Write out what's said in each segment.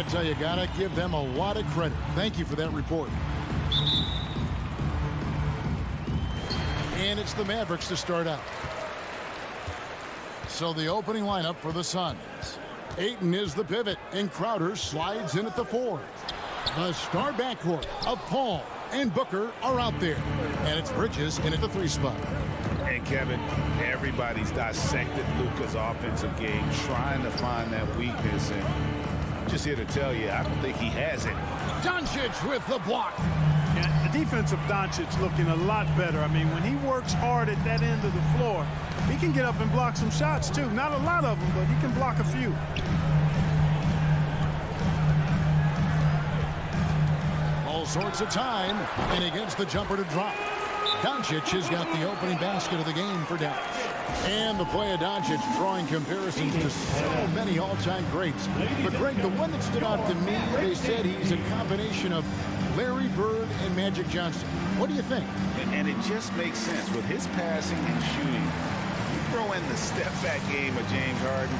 got to tell you, got to give them a lot of credit. Thank you for that report. And it's the Mavericks to start out. So the opening lineup for the Suns. Ayton is the pivot, and Crowder slides in at the 4. The star backcourt of Paul and Booker are out there. And it's Bridges in at the 3 spot. And Kevin, everybody's dissected Luka's offensive game, trying to find that weakness. And I'm just here to tell you, I don't think he has it. Doncic with the block. Yeah, the defense of Doncic looking a lot better. I mean, when he works hard at that end of the floor, he can get up and block some shots, too. Not a lot of them, but he can block a few. All sorts of time, and he gets the jumper to drop. Doncic has got the opening basket of the game for Dallas. And the play of Doncic drawing comparisons to so many all-time greats. But, Greg, the one that stood out to me, they said he's a combination of Larry Bird and Magic Johnson. What do you think? And it just makes sense with his passing and shooting. You throw in the step-back game of James Harden,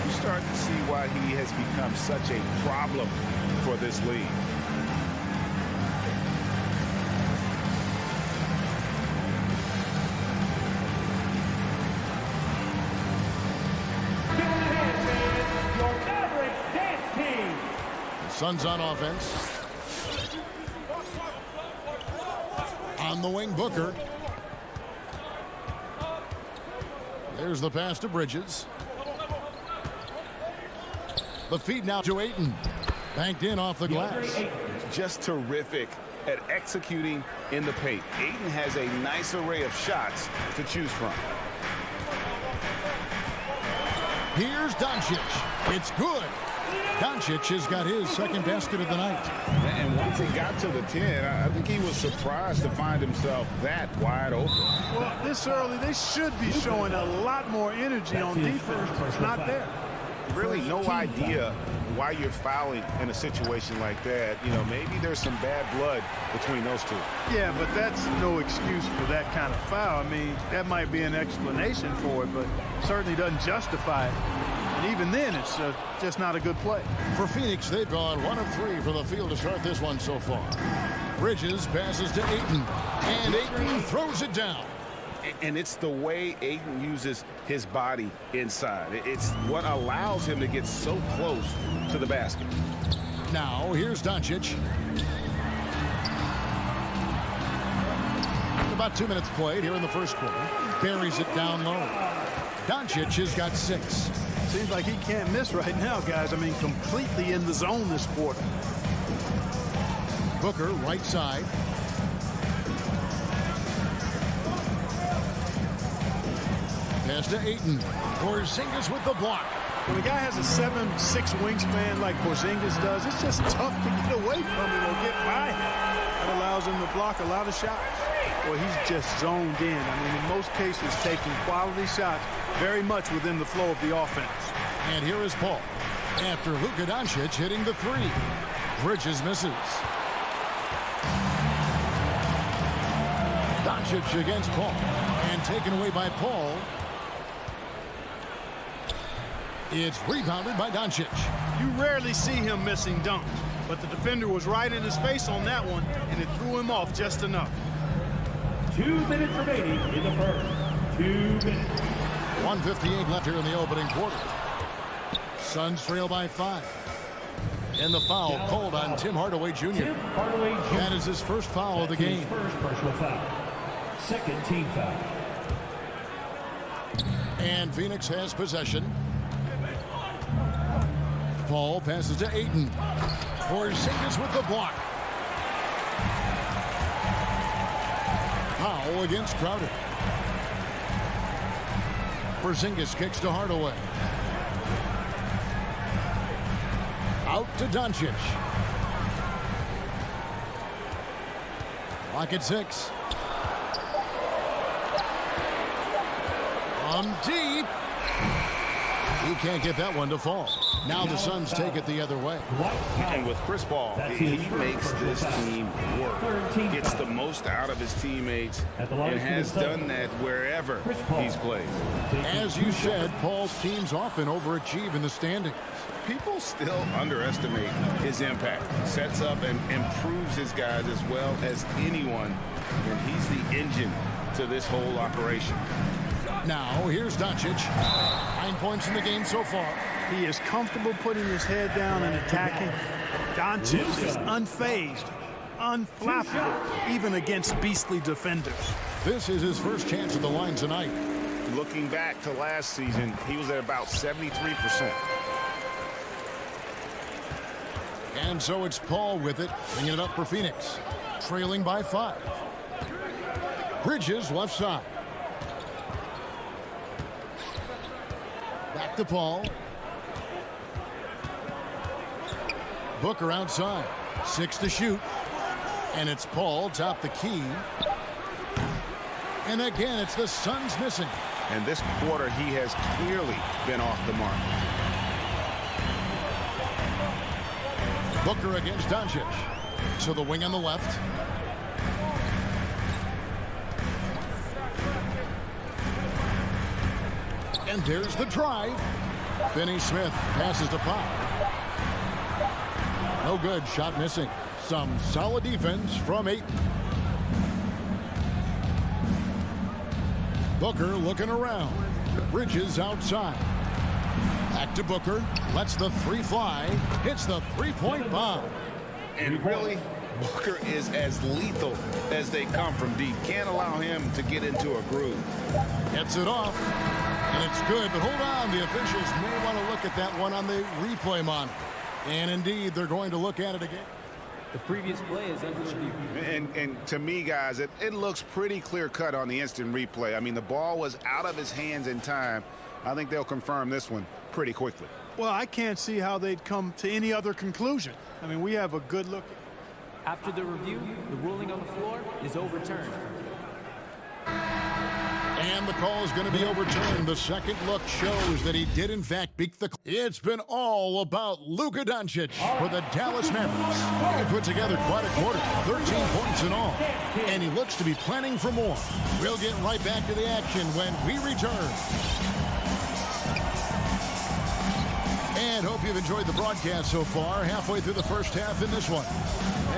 you start to see why he has become such a problem for this league. Suns on offense. On the wing, Booker. There's the pass to Bridges. The feed now to Ayton. Banked in off the glass. Just terrific at executing in the paint. Ayton has a nice array of shots to choose from. Here's Doncic. It's good. Doncic has got his second basket of the night. And once he got to the 10, I think he was surprised to find himself that wide open. Well, this early, they should be showing a lot more energy on defense. It's not there. Really no idea why you're fouling in a situation like that. You know, maybe there's some bad blood between those two. Yeah, but that's no excuse for that kind of foul. I mean, that might be an explanation for it, but certainly doesn't justify it. And even then, it's just not a good play. For Phoenix, they've gone 1 of 3 from the field to start this one so far. Bridges passes to Ayton, and Ayton throws it down. And it's the way Ayton uses his body inside. It's what allows him to get so close to the basket. Now, here's Doncic. About 2 minutes played here in the first quarter. Buries it down low. Doncic has got 6. Seems like he can't miss right now, guys. I mean, completely in the zone this quarter. Booker, right side. Pass to Ayton. Porzingis with the block. When a guy has a 7'6" wingspan like Porzingis does, it's just tough to get away from him or get by him. That allows him to block a lot of shots. Well, he's just zoned in. I mean, in most cases, taking quality shots very much within the flow of the offense. And here is Paul. After Luka Doncic hitting the 3. Bridges misses. Doncic against Paul. And taken away by Paul. It's rebounded by Doncic. You rarely see him missing dunks, but the defender was right in his face on that one, and it threw him off just enough. 2 minutes remaining in the first. 2 minutes. 1:58 left here in the opening quarter. Suns trail by 5. And the foul called on Tim Hardaway Jr. That is his first foul of the game. First personal foul. Second team foul. And Phoenix has possession. Paul passes to Ayton. Porzingis with the block. Powell against Crowder. Porzingis kicks to Hardaway. Out to Doncic. Clock at 6. From deep. He can't get that one to fall. Now the Suns take it the other way. And with Chris Paul, he makes this team work. Gets the most out of his teammates and has done that wherever he's played. As you said, Paul's teams often overachieve in the standings. People still underestimate his impact. Sets up and improves his guys as well as anyone. And he's the engine to this whole operation. Now, here's Doncic. 9 points in the game so far. He is comfortable putting his head down and attacking. Doncic is unfazed, unflappable, even against beastly defenders. This is his first chance at the line tonight. Looking back to last season, he was at about 73%. And so it's Paul with it, bringing it up for Phoenix. Trailing by 5. Bridges left side. Back to Paul. Booker outside. 6 to shoot. And it's Paul top the key. And again, it's the Suns missing. And this quarter, he has clearly been off the mark. Booker against Doncic. So the wing on the left. And there's the drive. Finney Smith passes to Pop. No good. Shot missing. Some solid defense from Ayton. Booker looking around. Bridges outside. Back to Booker. Lets the 3 fly. Hits the three-point bomb. And really, Booker is as lethal as they come from deep. Can't allow him to get into a groove. Gets it off. And it's good, but hold on. The officials may want to look at that one on the replay monitor. And indeed, they're going to look at it again. The previous play is under review. And to me, guys, it looks pretty clear-cut on the instant replay. I mean, the ball was out of his hands in time. I think they'll confirm this one pretty quickly. Well, I can't see how they'd come to any other conclusion. I mean, we have a good look. After the review, the ruling on the floor is overturned. And the call is going to be overturned. The second look shows that he did, in fact, beat the... It's been all about Luka Doncic for the Dallas Mavericks. He put together quite a quarter, 13 points in all. And he looks to be planning for more. We'll get right back to the action when we return. And hope you've enjoyed the broadcast so far. Halfway through the first half in this one.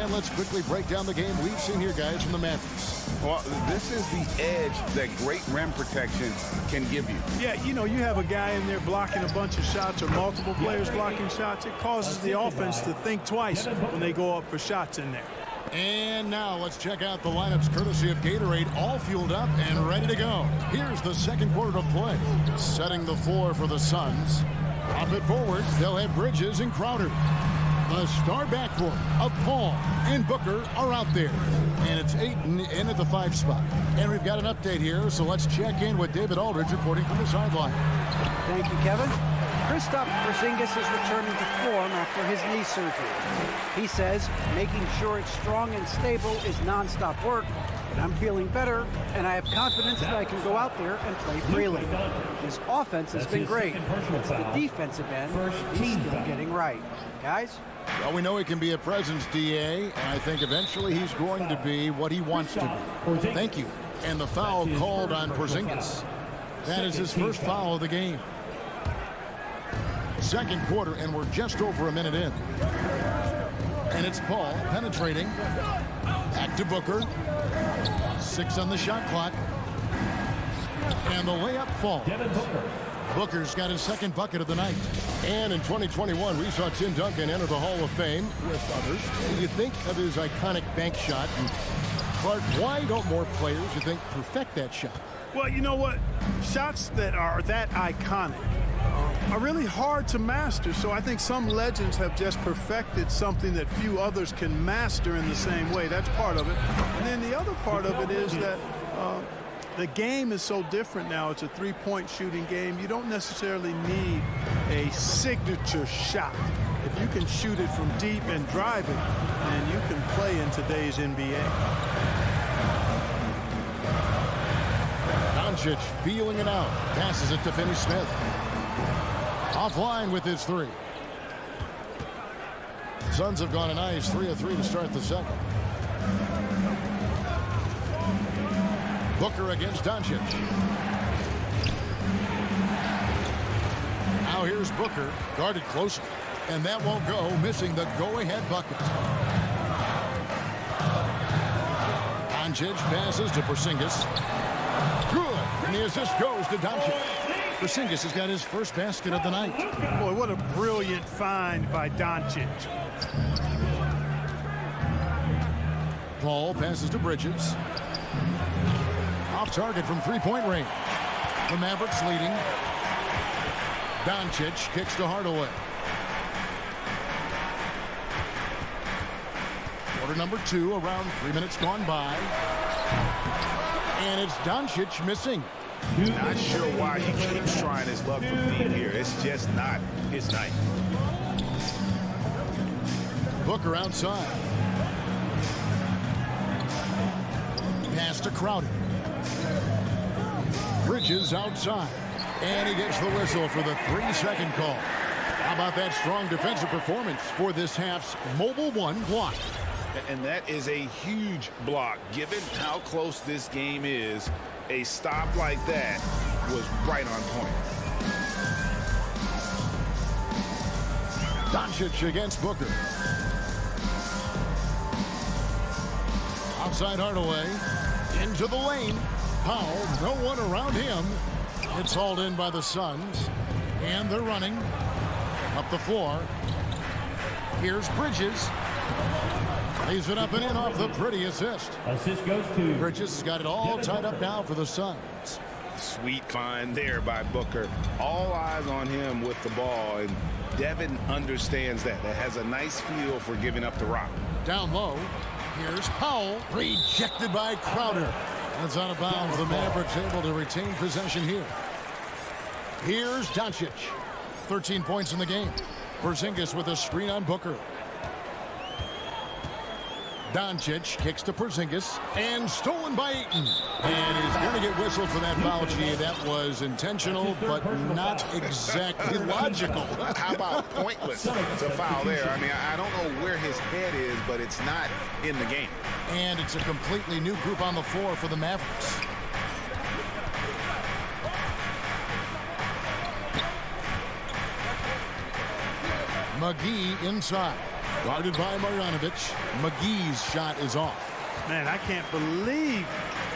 And let's quickly break down the game we've seen here, guys, from the Mavericks. Well, this is the edge that great rim protection can give you. Yeah, you know, you have a guy in there blocking a bunch of shots or multiple players blocking shots. It causes the offense to think twice when they go up for shots in there. And now let's check out the lineups courtesy of Gatorade, all fueled up and ready to go. Here's the second quarter of play. Setting the floor for the Suns. Pop it forward. They'll have Bridges and Crowder. The star backcourt of Paul and Booker are out there. And it's Ayton in at the 5 spot. And we've got an update here, so let's check in with David Aldridge reporting from the sideline. Thank you, Kevin. Kristaps Porzingis is returning to form after his knee surgery. He says making sure it's strong and stable is nonstop work, but I'm feeling better, and I have confidence that I can go out there and play freely. His offense has been great. It's the defensive end he's still getting right. Guys? Well, we know he can be a presence, DA, and I think eventually he's going to be what he wants to be. Thank you. And the foul called on Porzingis. That is his first foul of the game. Second quarter, and we're just over a minute in. And it's Paul penetrating. Back to Booker. 6 on the shot clock. And the layup falls. Booker's got his second bucket of the night. And in 2021, we saw Tim Duncan enter the Hall of Fame with others. When you think of his iconic bank shot, and Clark, why don't more players, you think, perfect that shot? Well, you know what? Shots that are that iconic are really hard to master. So I think some legends have just perfected something that few others can master in the same way. That's part of it. And then the other part of it is that the game is so different now. It's a three-point shooting game. You don't necessarily need a signature shot. If you can shoot it from deep and drive it, then you can play in today's NBA. Doncic feeling it out. Passes it to Finney Smith. Offline with his 3. Suns have gone a nice 3 of 3 to start the second. Booker against Doncic. Now here's Booker, guarded closely. And that won't go, missing the go-ahead bucket. Doncic passes to Porzingis. Good. And the assist goes to Doncic. Porzingis has got his first basket of the night. Boy, what a brilliant find by Doncic. Paul passes to Bridges. Off target from three-point range. The Mavericks leading. Doncic kicks to Hardaway. Quarter number 2, around 3 minutes gone by. And it's Doncic missing. Not sure why he keeps trying his luck from deep here. It's just not his night. Booker outside. Pass to Crowder. Bridges outside. And he gets the whistle for the 3-second call. How about that strong defensive performance for this half's Mobile One block? And that is a huge block. Given how close this game is, a stop like that was right on point. Doncic against Booker. Outside Hardaway. Into the lane. Powell, no one around him. It's hauled in by the Suns. And they're running up the floor. Here's Bridges. Leaves it up and in off the pretty assist. Assist goes to Bridges has got it all tied up now for the Suns. Sweet find there by Booker. All eyes on him with the ball, and Devin understands that. That has a nice feel for giving up the rock. Down low. Here's Powell. Rejected by Crowder. That's out of bounds. The Mavericks able to retain possession here. Here's Doncic. 13 points in the game. Porzingis with a screen on Booker. Doncic kicks to Porzingis and stolen by Ayton. And he's going to get whistled for that foul. Gee, that was intentional, but not exactly logical. How about pointless to foul there? I mean, I don't know where his head is, but it's not in the game. And it's a completely new group on the floor for the Mavericks. McGee inside. Guarded by Marjanovic. McGee's shot is off. Man, I can't believe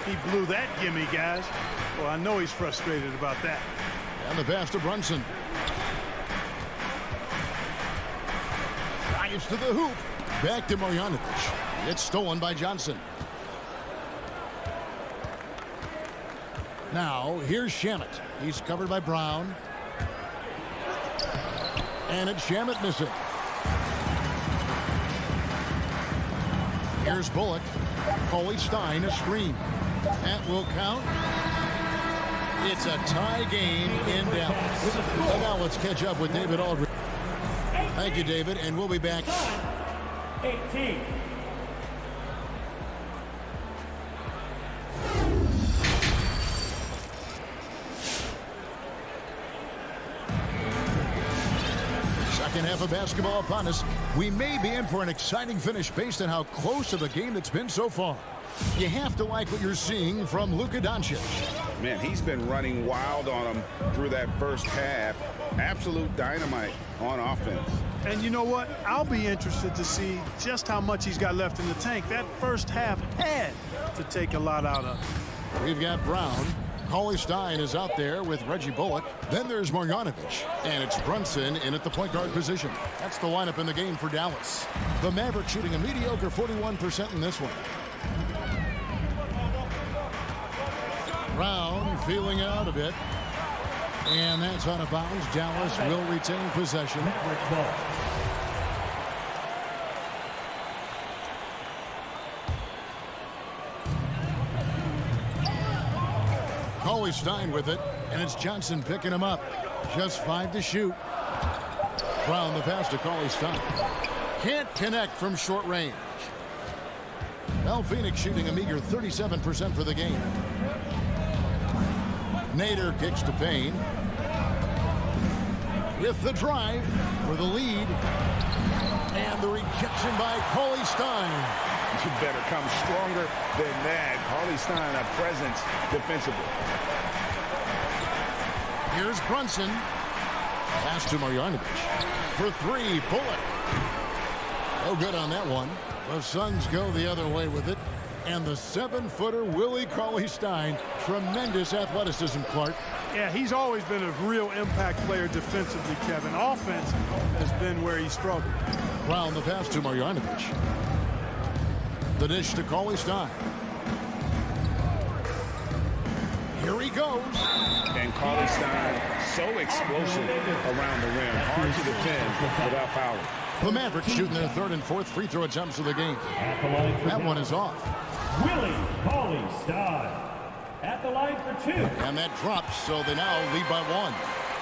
he blew that gimme, guys. Well, I know he's frustrated about that. And the pass to Brunson. Drives to the hoop. Back to Marjanovic. It's stolen by Johnson. Now, here's Shamet. He's covered by Brown. And it's Shamet missing. Here's Bullock. Coley Stein, a screen. That will count. It's a tie game in Dallas. And now let's catch up with David Aldridge. Thank you, David, and we'll be back. 18. Second half of basketball upon us. We may be in for an exciting finish based on how close to the game it's been so far. You have to like what you're seeing from Luka Doncic. Man, he's been running wild on him through that first half. Absolute dynamite on offense. And you know what? I'll be interested to see just how much he's got left in the tank. That first half had to take a lot out of him. We've got Brown. Coley Stein is out there with Reggie Bullock. Then there's Marjanovic. And it's Brunson in at the point guard position. That's the lineup in the game for Dallas. The Mavericks shooting a mediocre 41% in this one. Brown feeling out a bit. And that's out of bounds. Dallas will retain possession. Coley Stein with it, and it's Johnson picking him up. Just 5 to shoot. Brown the pass to Coley Stein. Can't connect from short range. Well, Phoenix shooting a meager 37% for the game. Nader kicks to Payne. With the drive for the lead. And the rejection by Cauley Stein. You better come stronger than that. Cauley Stein, a presence defensively. Here's Brunson. Pass to Marjanovic. For three, Bullock. No good on that one. The Suns go the other way with it. And the 7-footer Willie Cauley Stein. Tremendous athleticism, Clark. Yeah, he's always been a real impact player defensively, Kevin. Offense has been where he struggled. Brown the pass to Marjanovic. The dish to Cauley Stein. Here he goes. And Cauley Stein, so explosive around the rim. Hard to defend without fouling. The Mavericks shooting their third and fourth free throw attempts of the game. At the line for That one is off. Willie Cauley Stein. At the line for 2. And that drops, so they now lead by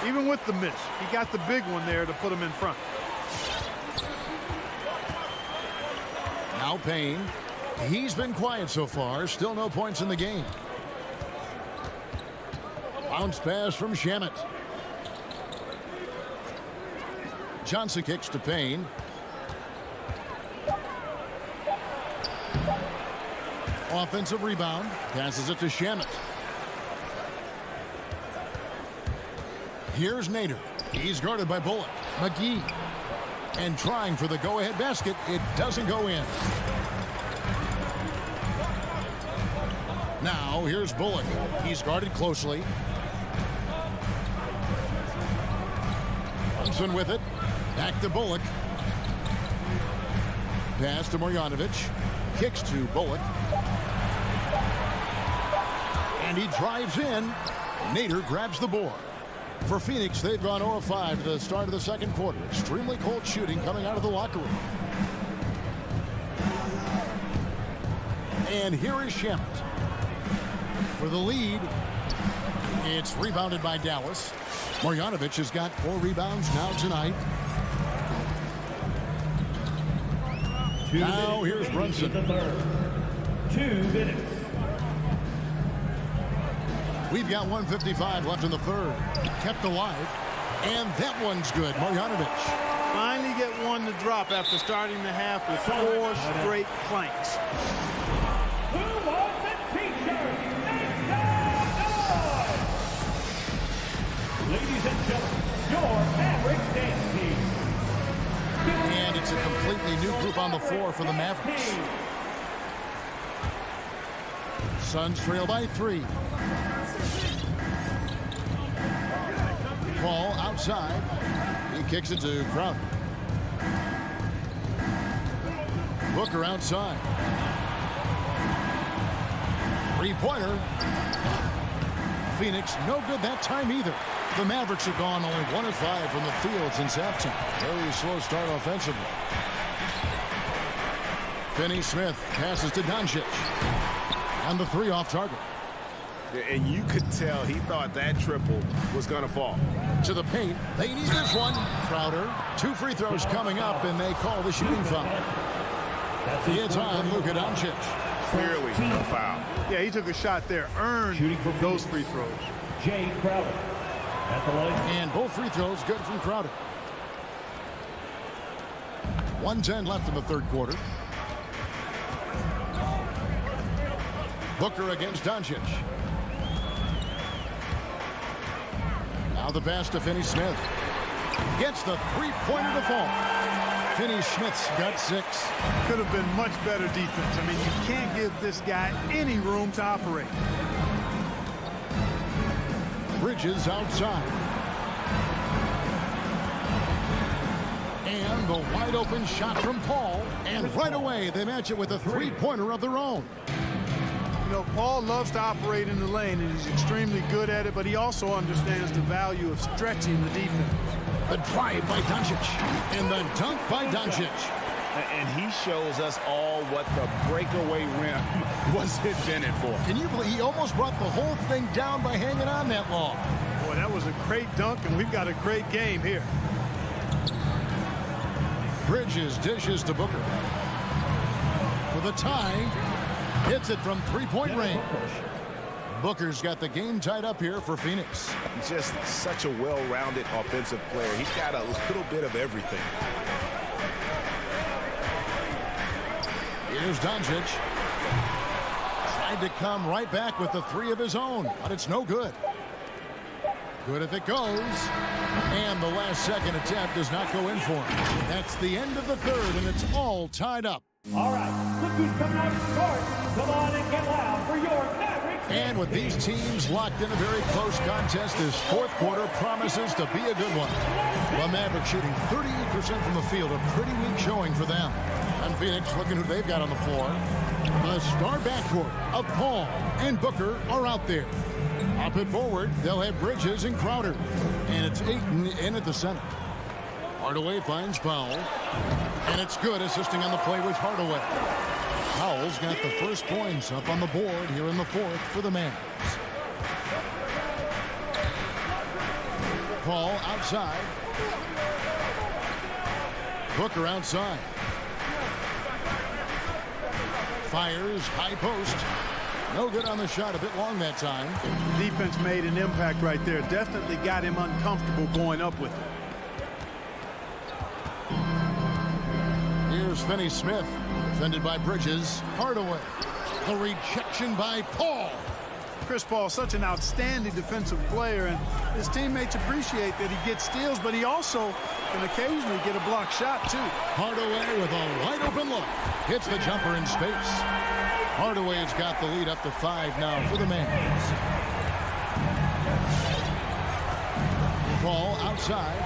1. Even with the miss, he got the big one there to put him in front. Now Payne. He's been quiet so far. Still no points in the game. Bounce pass from Shamet. Johnson kicks to Payne. Offensive rebound. Passes it to Shamet. Here's Nader. He's guarded by Bullock. McGee. And trying for the go-ahead basket. It doesn't go in. Now, here's Bullock. He's guarded closely. Brunson with it. Back to Bullock. Pass to Marjanovic. Kicks to Bullock. And he drives in. Nader grabs the board. For Phoenix, they've gone 0 of 5 to the start of the second quarter. Extremely cold shooting coming out of the locker room. And here is Shamet. For the lead, it's rebounded by Dallas. Marjanovic has got 4 rebounds now tonight. Now here's Brunson. 2 minutes. We've got 1:55 left in the third. Kept alive. And that one's good. Marjanovic. Finally get one to drop after starting the half with 4 straight planks. Who wants a t-shirt? Make some noise! Ladies and gentlemen, your Mavericks dance team. And it's a completely new group on the floor for the Mavericks. Suns trail by 3. Ball outside. He kicks it to Crowder. Booker outside. Three-pointer. Phoenix no good that time either. The Mavericks have gone only 1 of 5 from the field since halftime. Very slow start offensively. Finney-Smith passes to Doncic. And the 3 off target. And you could tell he thought that triple was going to fall. To the paint. They need this one. Crowder. 2 free throws coming up, and they call the shooting foul. It's on Luka Doncic. Clearly a foul. Yeah, he took a shot there. Earned those free throws. Jay Crowder. At the line. And both free throws good from Crowder. 1:10 left in the third quarter. Booker against Doncic. Now the pass to Finney-Smith. Gets the three-pointer to fall. Finney-Smith's got 6. Could have been much better defense. I mean, you can't give this guy any room to operate. Bridges outside. And the wide open shot from Paul. And right away, they match it with a three-pointer of their own. You know, Paul loves to operate in the lane, and he's extremely good at it, but he also understands the value of stretching the defense. The drive by Doncic. And the dunk by Doncic. And he shows us all what the breakaway rim was invented for. Can you believe he almost brought the whole thing down by hanging on that long? Boy, that was a great dunk, and we've got a great game here. Bridges dishes to Booker. For the tie. Hits it from three-point range. Booker's got the game tied up here for Phoenix. Just such a well-rounded offensive player. He's got a little bit of everything. Here's Doncic. Tried to come right back with the three of his own, but it's no good. Good if it goes. And the last second attempt does not go in for him. That's the end of the third, and it's all tied up. All right, look who's coming out to start. Come on and get loud for your Mavericks. And with these teams locked in a very close contest, this fourth quarter promises to be a good one. The Mavericks shooting 38% from the field, a pretty weak showing for them. And Phoenix, looking who they've got on the floor. The star backcourt of Paul and Booker are out there. Up and forward, they'll have Bridges and Crowder. And it's Ayton in at the center. Hardaway finds Powell. And it's good, assisting on the play with Hardaway. Powell's got the first points up on the board here in the fourth for the Mavs. Paul outside. Booker outside. Fires, high post. No good on the shot, a bit long that time. Defense made an impact right there. Definitely got him uncomfortable going up with it. Here's Finney-Smith, defended by Bridges. Hardaway. The rejection by Paul. Chris Paul, such an outstanding defensive player, and his teammates appreciate that he gets steals, but he also can occasionally get a block shot, too. Hardaway with a wide-open look. Hits the jumper in space. Hardaway has got the lead up to 5 now for the Mavs. Paul outside.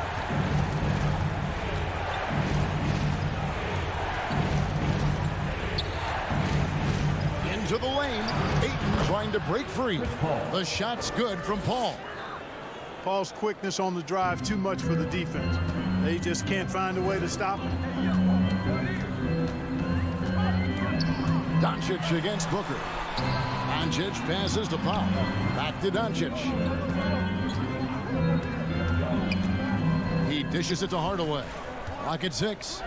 Into the lane. Ayton trying to break free. The shot's good from Paul. Paul's quickness on the drive, too much for the defense. They just can't find a way to stop him. Doncic against Booker. Doncic passes to Powell. Back to Doncic. He dishes it to Hardaway. Clock at 6.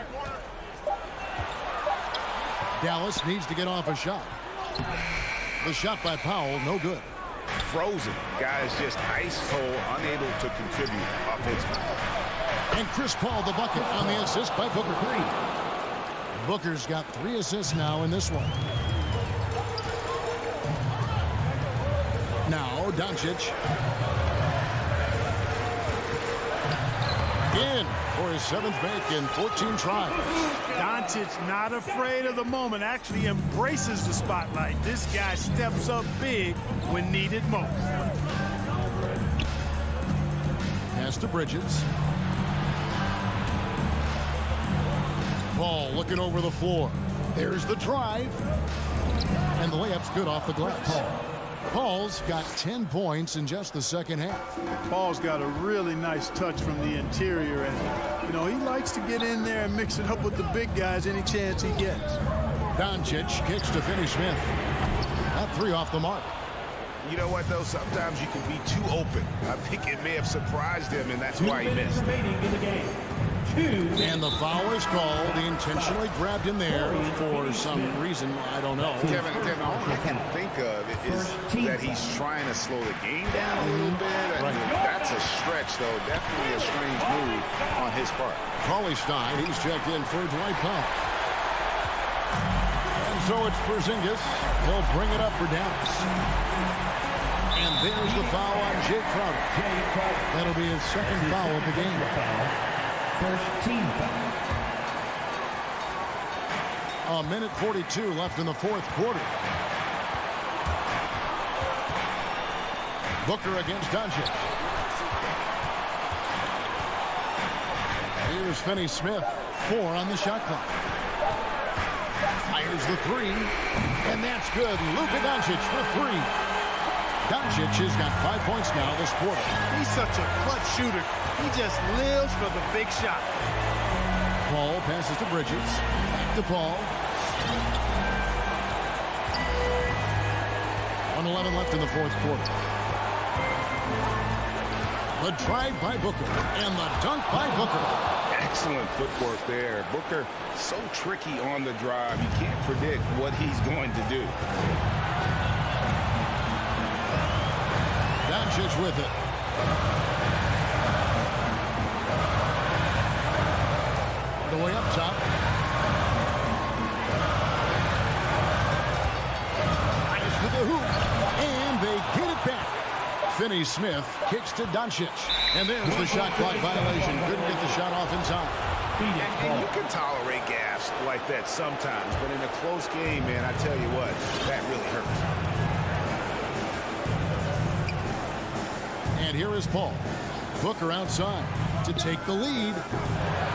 Dallas needs to get off a shot. The shot by Powell, no good. Frozen. Guys just ice cold, unable to contribute offensively. And Chris Paul the bucket on the assist by Booker. Booker's got 3 assists now in this one. Now Doncic. In for his 7th make in 14 tries. Doncic not afraid of the moment, actually embraces the spotlight. This guy steps up big when needed most. Pass to Bridges. Paul looking over the floor. There's the drive. And the layup's good off the glass. Paul's got 10 points in just the second half. Paul's got a really nice touch from the interior, and, you know, he likes to get in there and mix it up with the big guys any chance he gets. Doncic kicks to Finney-Smith. That 3 off the mark. You know what, though? Sometimes you can be too open. I think it may have surprised him, and that's why he 2 minutes missed. remaining in the game. 2 And the foul is called. He intentionally grabbed him there for some reason. I don't know. Kevin, all I can think of is that he's trying to slow the game down a little bit. I mean, that's a stretch, though. Definitely a strange move on his part. Cauley-Stein, he's checked in for Dwight Powell. And so it's Porzingis. He'll bring it up for Dallas. And there's the foul on Jay Crowder. That'll be his second foul of the game. First team foul. A minute 42 left in the fourth quarter. Booker against Doncic. Here's Finney-Smith. 4 on the shot clock. Fires the 3. And that's good. Luka Doncic for 3. Doncic has got 5 points now this quarter. He's such a clutch shooter. He just lives for the big shot. Paul passes to Bridges. Back to Paul. 1:11 left in the fourth quarter. The drive by Booker and the dunk by Booker. Excellent footwork there. Booker so tricky on the drive. You can't predict what he's going to do. Doncic with it. The way up top. the hoop, and they get it back. Finney-Smith kicks to Doncic, and there's the shot clock violation. Couldn't get the shot off in time. And you can tolerate gaffes like that sometimes, but in a close game, man, I tell you what, that really hurts. And here is Paul. Booker outside to take the lead.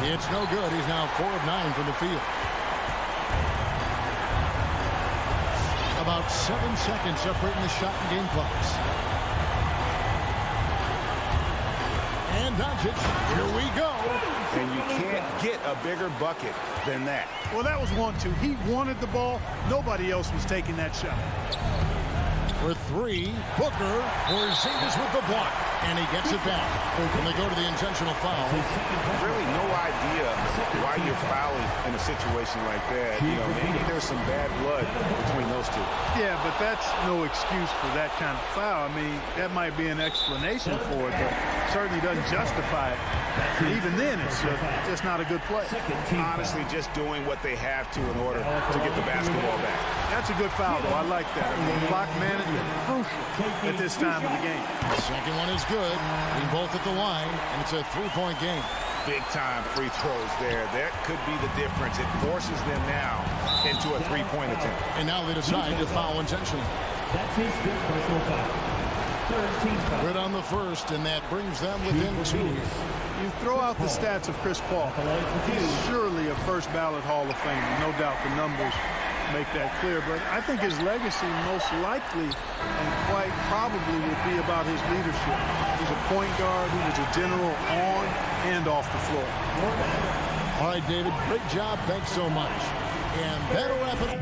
It's no good. He's now 4 of 9 from the field. About 7 seconds separating the shot and game clocks. And Doncic, here we go. And you can't get a bigger bucket than that. Well, that was 1-2. He wanted the ball. Nobody else was taking that shot. For 3, Booker. Porzingis with the block. And he gets it back. And they go to the intentional foul. Really no idea why you're fouling in a situation like that. You know, maybe there's some bad blood between those two. Yeah, but that's no excuse for that kind of foul. I mean, that might be an explanation for it, but certainly doesn't justify it. Even then, it's just not a good play. Honestly, just doing what they have to in order to get the basketball back. That's a good foul, though. I like that. I mean, clock management, crucial at this time of the game. The second one is good. We both at the line, and it's a 3-point game. Big-time free throws there. That could be the difference. It forces them now into a 3-point attempt. And now they decide to foul intentionally. That's his fifth personal foul. Third team foul. Good on the first, and that brings them within 2. You throw out the stats of Chris Paul. He's surely a first ballot Hall of Famer. No doubt the numbers make that clear, but I think his legacy most likely and quite probably would be about his leadership. He's a point guard. He was a general on and off the floor. All right, David, great job. Thanks so much. And that'll wrap it up.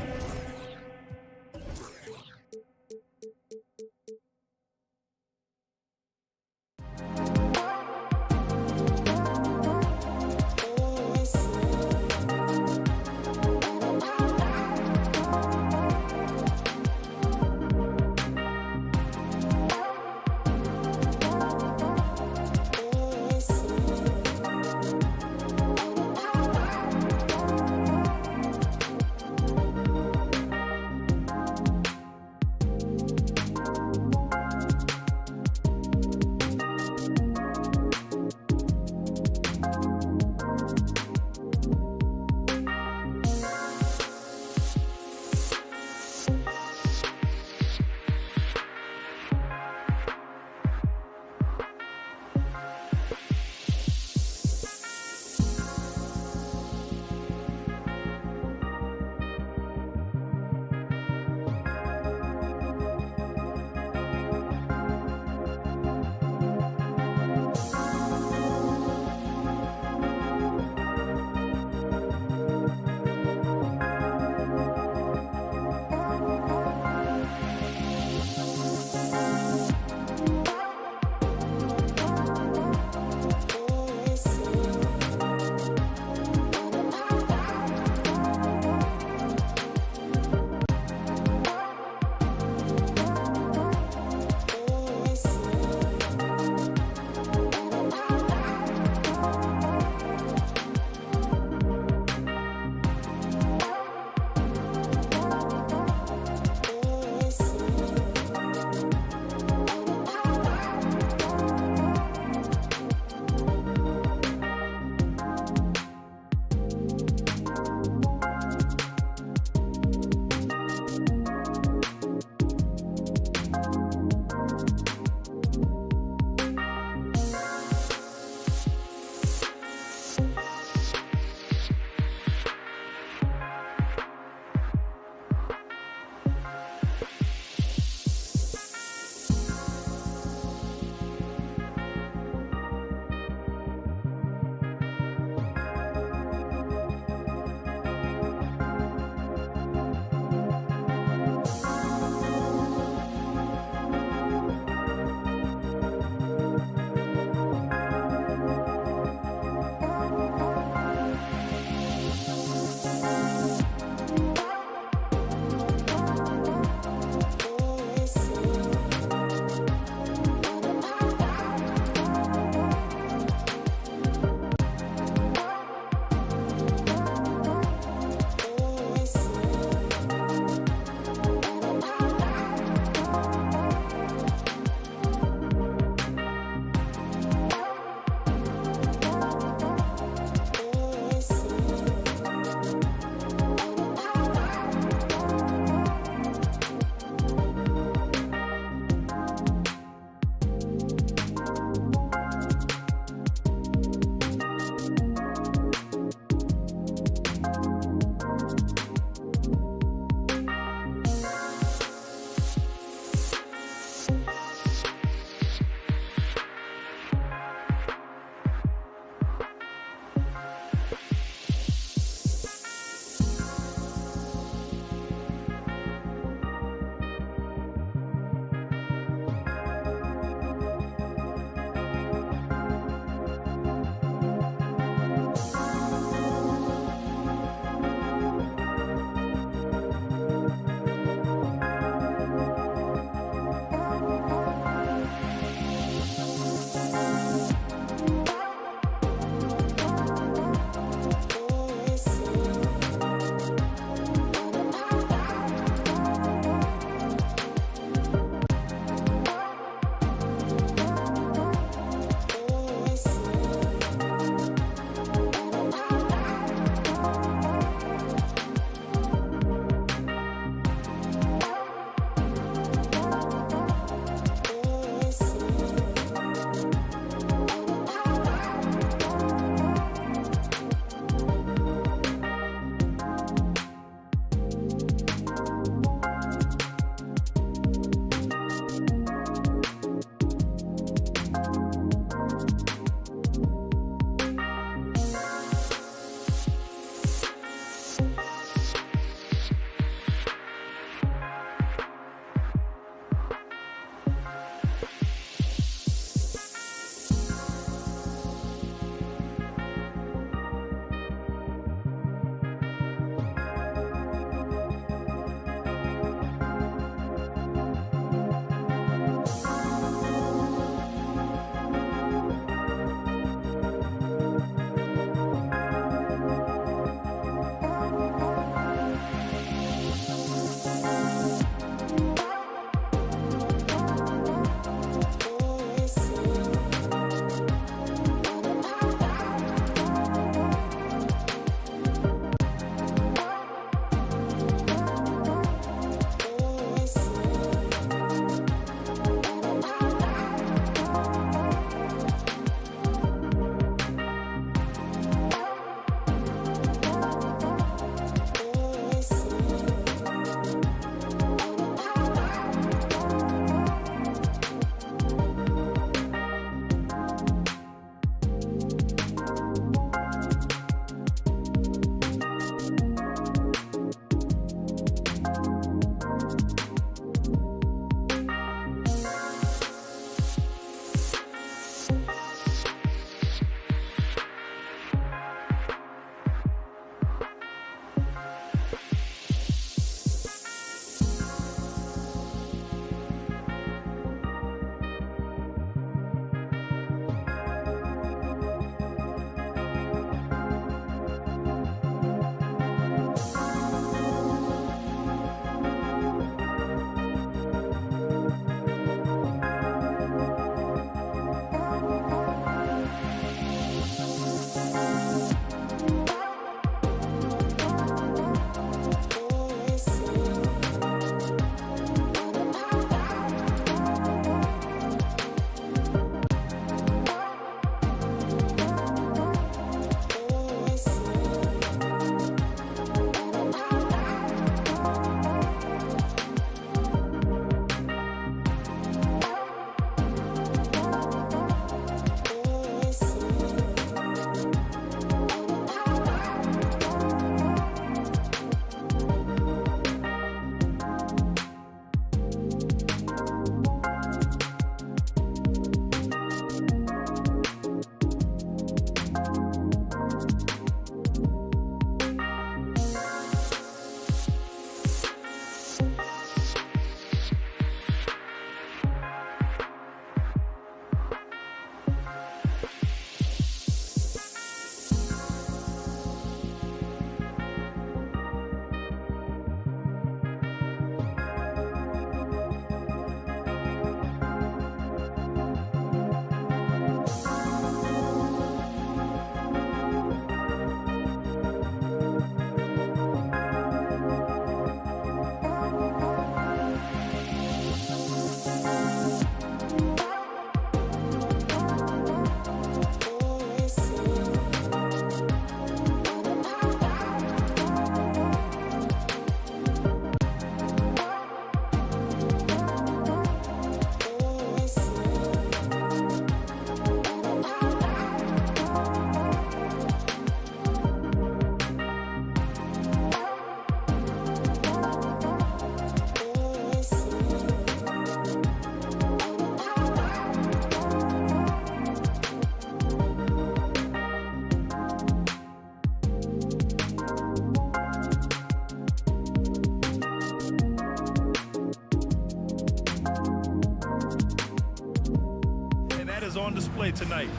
on display tonight.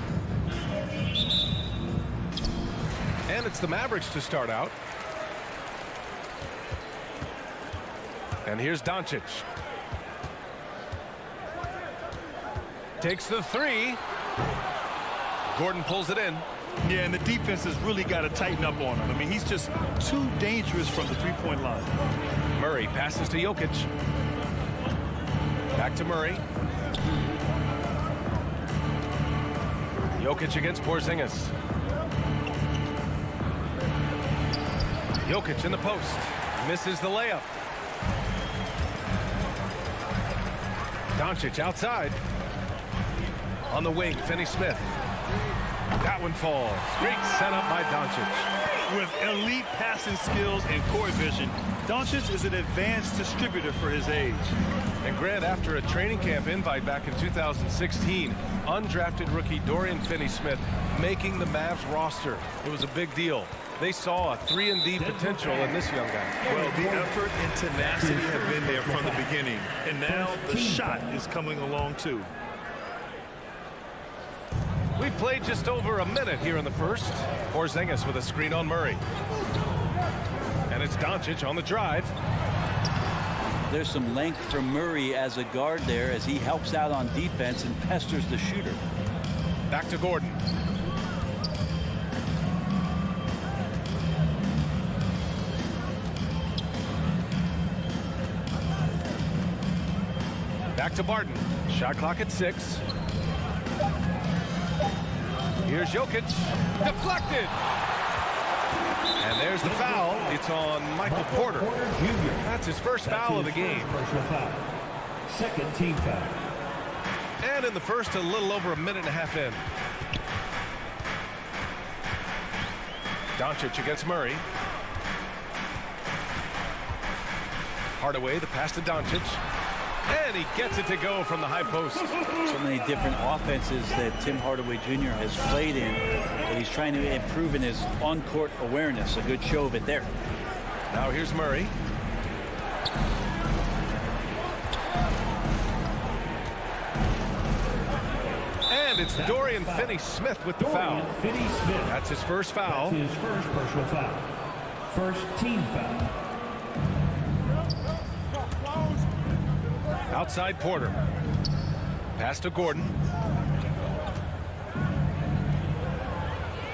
And it's the Mavericks to start out. And here's Doncic. Takes the three. Gordon pulls it in. Yeah, and the defense has really got to tighten up on him. I mean, he's just too dangerous from the three-point line. Murray passes to Jokic. Back to Murray. Jokic against Porzingis. Jokic in the post. Misses the layup. Doncic outside. On the wing, Finney-Smith. That one falls. Great setup by Doncic. With elite passing skills and court vision, Doncic is an advanced distributor for his age. And Grant, after a training camp invite back in 2016, undrafted rookie Dorian Finney-Smith making the Mavs roster. It was a big deal. They saw a 3-and-D potential in this young guy. Well, the effort and tenacity have been there from the beginning. And now the shot is coming along, too. We played just over a minute here in the first. Porzingis with a screen on Murray. And it's Doncic on the drive. There's some length from Murray as a guard there as he helps out on defense and pesters the shooter. Back to Gordon. Back to Barton. Shot clock at 6. Here's Jokic. Deflected. And there's the foul. It's on Michael Porter. That's his first foul of the game. Second team foul. And in the first, a little over a minute and a half in. Doncic against Murray. Hardaway, the pass to Doncic. And he gets it to go from the high post. So many different offenses that Tim Hardaway Jr. has played in, but he's trying to improve in his on-court awareness. A good show of it there. Now here's Murray. And it's Dorian Finney-Smith with the foul. Finney-Smith. That's his first foul. That's his first personal foul. First team foul. Outside Porter. Pass to Gordon.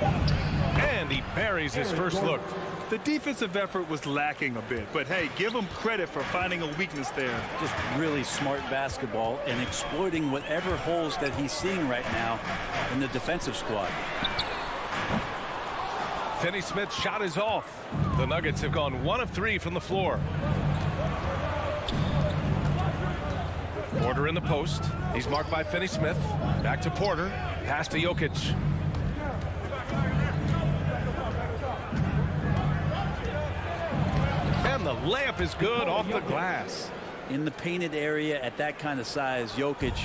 And he buries his first look. The defensive effort was lacking a bit, but hey, give him credit for finding a weakness there. Just really smart basketball and exploiting whatever holes that he's seeing right now in the defensive squad. Finney-Smith's shot is off. The Nuggets have gone 1 of 3 from the floor. Porter in the post. He's marked by Finney-Smith. Back to Porter. Pass to Jokic. And the layup is good off the glass. In the painted area at that kind of size, Jokic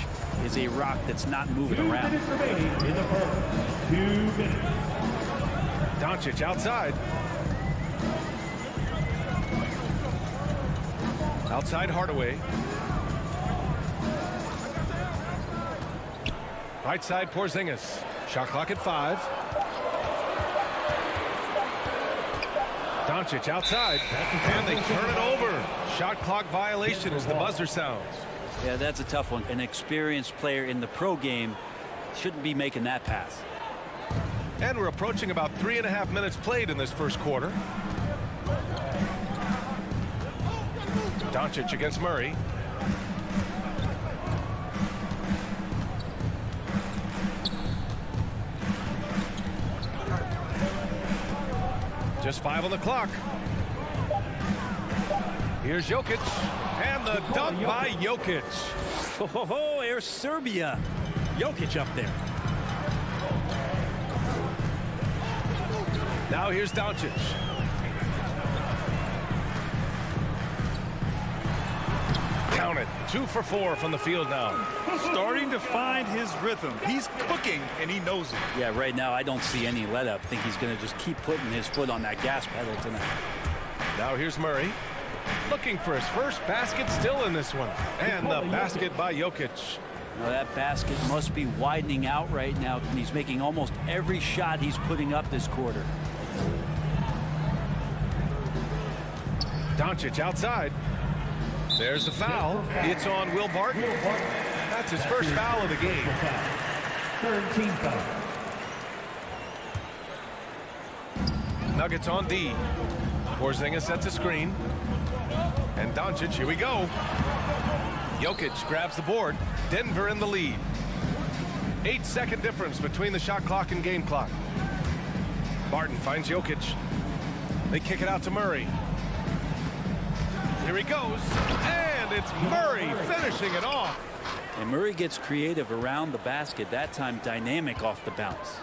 is a rock that's not moving around. 2 minutes remaining in the first. 2 minutes. Doncic outside. Outside Hardaway. Right side Porzingis. Shot clock at 5. Doncic outside. And they turn it over. Shot clock violation as the buzzer sounds. Yeah, that's a tough one. An experienced player in the pro game shouldn't be making that pass. And we're approaching about 3.5 minutes played in this first quarter. Doncic against Murray. Just 5 on the clock. Here's Jokic. And the dunk by Jokic. Ho, ho, ho, Air Serbia. Jokic up there. Now here's Doncic. Count it. 2 for 4 from the field now. Starting to find his rhythm. He's cooking, and he knows it. Yeah, right now I don't see any let up. I think he's going to just keep putting his foot on that gas pedal tonight. Now here's Murray. Looking for his first basket still in this one. And the basket by Jokic. Well, that basket must be widening out right now, and he's making almost every shot he's putting up this quarter. Doncic outside. There's the foul. It's on Will Barton. That's his first foul of the game. Third team foul. Nuggets on D. Porzingis sets a screen. And Doncic, here we go. Jokic grabs the board. Denver in the lead. 8-second difference between the shot clock and game clock. Barton finds Jokic. They kick it out to Murray. Here he goes. And it's Murray finishing it off. And Murray gets creative around the basket, that time dynamic off the bounce.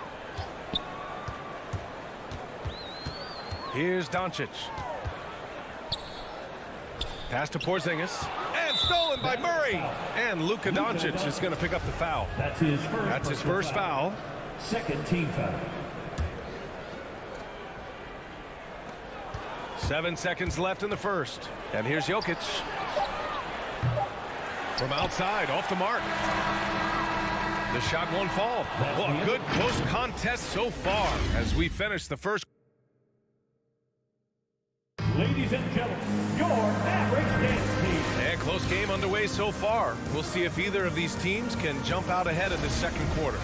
Here's Doncic. Pass to Porzingis. And stolen by Murray. And Luka Doncic is going to pick up the foul. That's his first foul. Second team foul. 7 seconds left in the first. And here's Jokic. From outside, off the mark. The shot won't fall. Well, a good close contest so far as we finish the first. Ladies and gentlemen, your Mavericks dance team. And close game underway so far. We'll see if either of these teams can jump out ahead in this second quarter.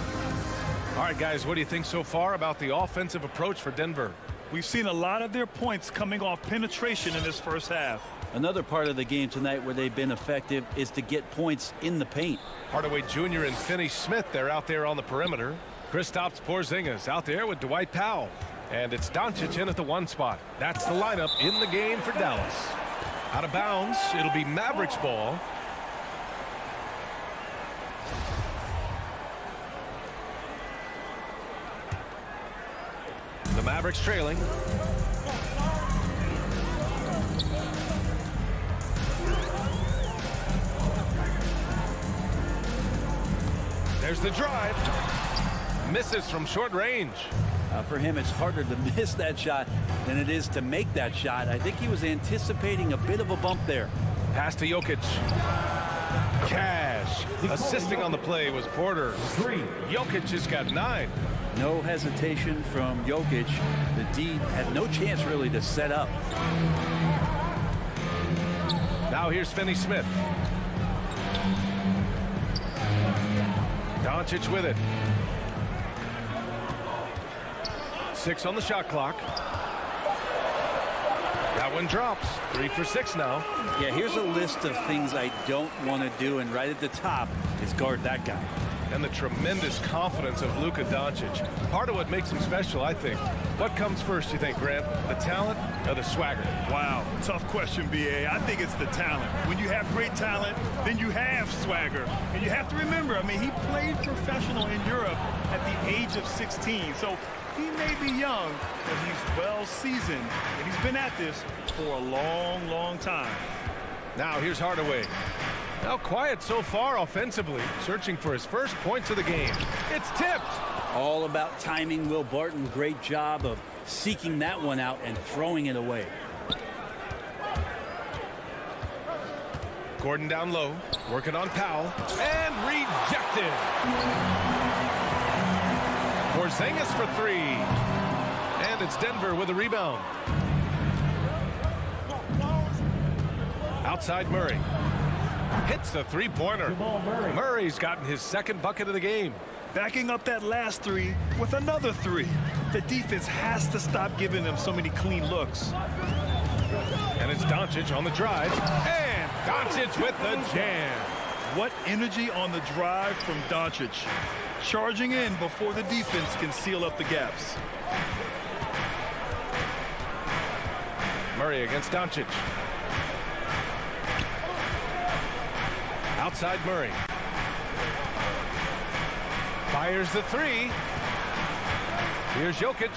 All right, guys, what do you think so far about the offensive approach for Denver? We've seen a lot of their points coming off penetration in this first half. Another part of the game tonight where they've been effective is to get points in the paint. Hardaway Jr. and Finney Smith, they're out there on the perimeter. Kristaps Porzingis out there with Dwight Powell. And it's Doncic in at the 1 spot. That's the lineup in the game for Dallas. Out of bounds, it'll be Mavericks ball. The Mavericks trailing. There's the drive. Misses from short range. For him, it's harder to miss that shot than it is to make that shot. I think he was anticipating a bit of a bump there. Pass to Jokic. Cash. Assisting on the play was Porter. 3. Jokic has got 9. No hesitation from Jokic. The D had no chance really to set up. Now here's Finney Smith. Doncic with it. 6 on the shot clock. That one drops. 3 for 6 now. Yeah, here's a list of things I don't want to do, and right at the top is guard that guy. And the tremendous confidence of Luka Doncic. Part of what makes him special, I think. What comes first, you think, Grant? The talent or the swagger? Wow, tough question, B.A. I think it's the talent. When you have great talent, then you have swagger. And you have to remember, I mean, he played professional in Europe at the age of 16. So he may be young, but he's well seasoned. And he's been at this for a long, long time. Now here's Hardaway. Now quiet so far offensively, searching for his first points of the game. It's tipped. All about timing. Will Barton, great job of seeking that one out and throwing it away. Gordon down low, working on Powell, and rejected. Porzingis for 3. And it's Denver with a rebound. Outside Murray. Hits the 3-pointer. Murray's gotten his second bucket of the game. Backing up that last 3 with another 3. The defense has to stop giving them so many clean looks. And it's Doncic on the drive. And Doncic with the jam. What energy on the drive from Doncic. Charging in before the defense can seal up the gaps. Murray against Doncic. Outside Murray. Fires the 3. Here's Jokic.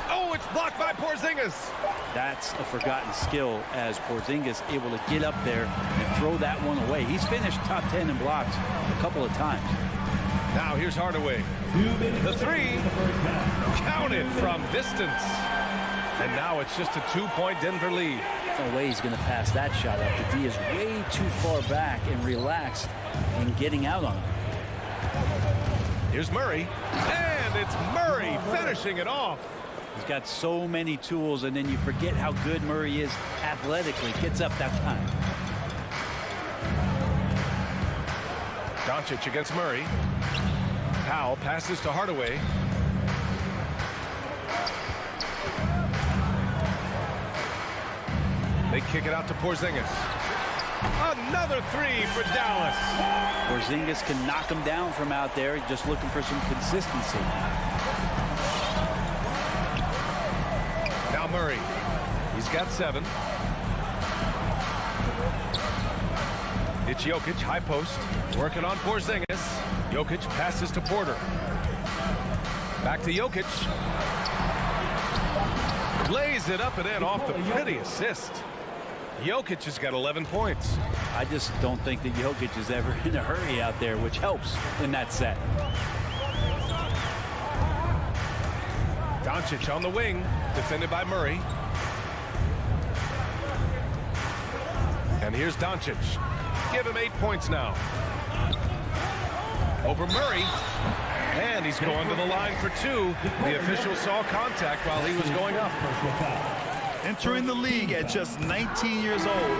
Oh, it's blocked by Porzingis. That's a forgotten skill as Porzingis able to get up there and throw that one away. He's finished top 10 in blocks a couple of times. Now here's Hardaway. The 3. Counted from distance. And now it's just a 2-point Denver lead. No way he's going to pass that shot up. The D is way too far back and relaxed in getting out on him. Here's Murray, and it's Murray finishing it off. He's got so many tools, and then you forget how good Murray is athletically. Gets up that time. Doncic against Murray. Powell passes to Hardaway. They kick it out to Porzingis. Another three for Dallas. Porzingis can knock him down from out there, just looking for some consistency. Now Murray. He's got 7. It's Jokic, high post, working on Porzingis. Jokic passes to Porter. Back to Jokic. Lays it up and in off the pretty assist. Jokic has got 11 points. I just don't think that Jokic is ever in a hurry out there, which helps in that set. Doncic on the wing, defended by Murray. And here's Doncic. Give him 8 points now. Over Murray. And he's going to the line for 2. The official saw contact while he was going up. Entering the league at just 19 years old,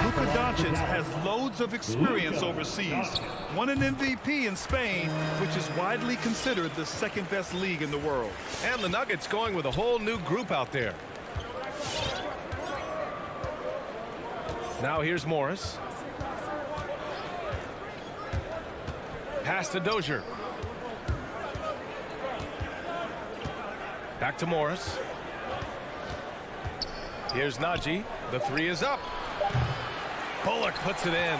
Luka Doncic has loads of experience overseas. Won an MVP in Spain, which is widely considered the second best league in the world. And the Nuggets going with a whole new group out there. Now here's Morris. Pass to Dozier. Back to Morris. Here's Najee. The 3 is up. Bullock puts it in.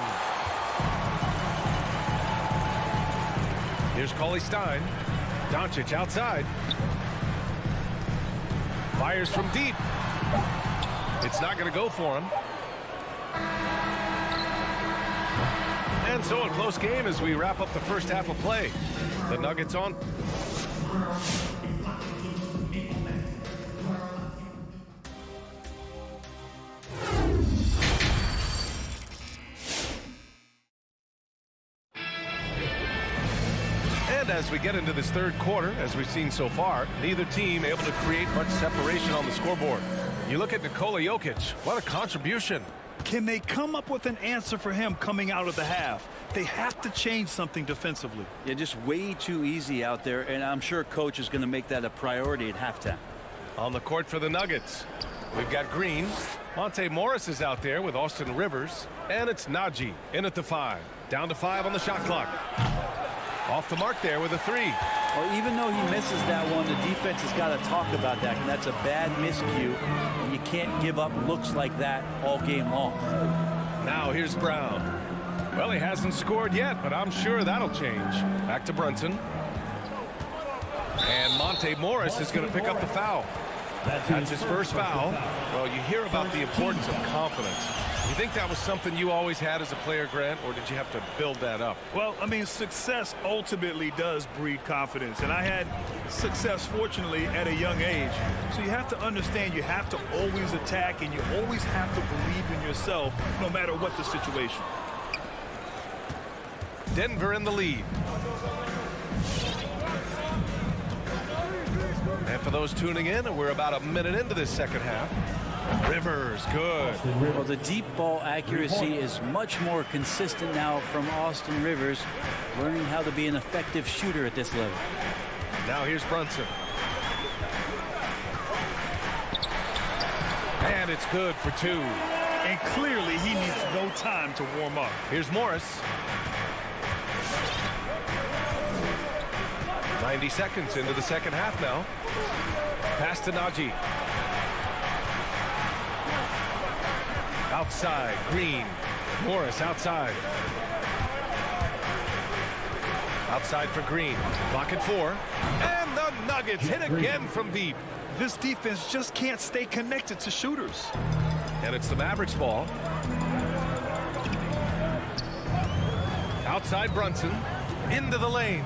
Here's Cauley-Stein. Doncic outside. Fires from deep. It's not going to go for him. And so a close game as we wrap up the first half of play. The Nuggets on. And as we get into this third quarter, as we've seen so far, neither team able to create much separation on the scoreboard. You look at Nikola Jokic. What a contribution. Can they come up with an answer for him coming out of the half? They have to change something defensively. Yeah, just way too easy out there, and I'm sure coach is going to make that a priority at halftime. On the court for the Nuggets, we've got Green. Monte Morris is out there with Austin Rivers. And it's Najee in at the 5. Down to 5 on the shot clock. Off the mark there with a 3. Well, even though he misses that one, the defense has got to talk about that. And that's a bad miscue. And you can't give up looks like that all game long. Now here's Brown. Well, he hasn't scored yet, but I'm sure that'll change. Back to Brunson. And Monte Morris is going to pick up the foul. That's his first foul. Well, you hear about the importance of confidence. You think that was something you always had as a player, Grant, or did you have to build that up? Well, I mean, success ultimately does breed confidence. And I had success, fortunately, at a young age. So you have to understand you have to always attack, and you always have to believe in yourself no matter what the situation. Denver in the lead. And for those tuning in, we're about a minute into this second half. Rivers, good. Well, the deep ball accuracy is much more consistent now from Austin Rivers, learning how to be an effective shooter at this level. Now here's Brunson. And it's good for 2. And clearly he needs no time to warm up. Here's Morris. 90 seconds into the second half now. Pass to Najee. Outside, Green. Morris outside. Outside for Green. Clock at 4. And the Nuggets hit again from deep. This defense just can't stay connected to shooters. And it's the Mavericks ball. Outside Brunson. Into the lane.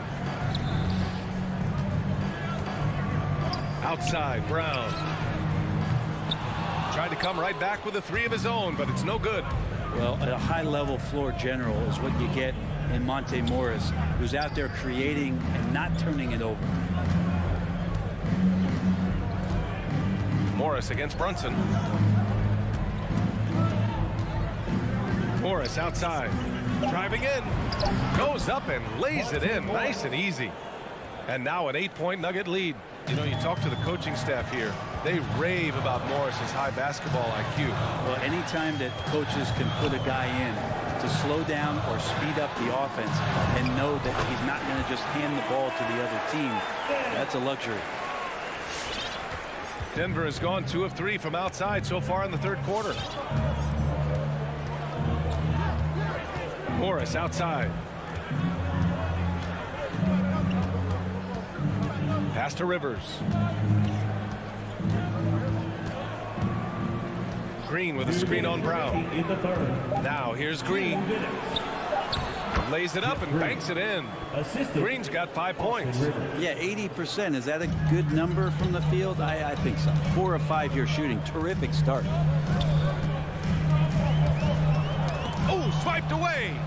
Outside Brown. Tried to come right back with a 3 of his own, but it's no good. Well, a high-level floor general is what you get in Monte Morris, who's out there creating and not turning it over. Morris against Brunson. Morris outside, driving in, goes up and lays it in, nice and easy. And now an 8-point Nugget lead. You know, you talk to the coaching staff here, they rave about Morris's high basketball IQ. Well, anytime that coaches can put a guy in to slow down or speed up the offense and know that he's not going to just hand the ball to the other team, that's a luxury. Denver has gone 2 of 3 from outside so far in the third quarter. Morris outside. Pass to Rivers. Green with a screen on Brown. Now here's Green. Lays it up and banks it in. Green's got 5 points. Yeah, 80%. Is that a good number from the field? I think so. 4 of 5 here shooting. Terrific start. Oh, swiped away.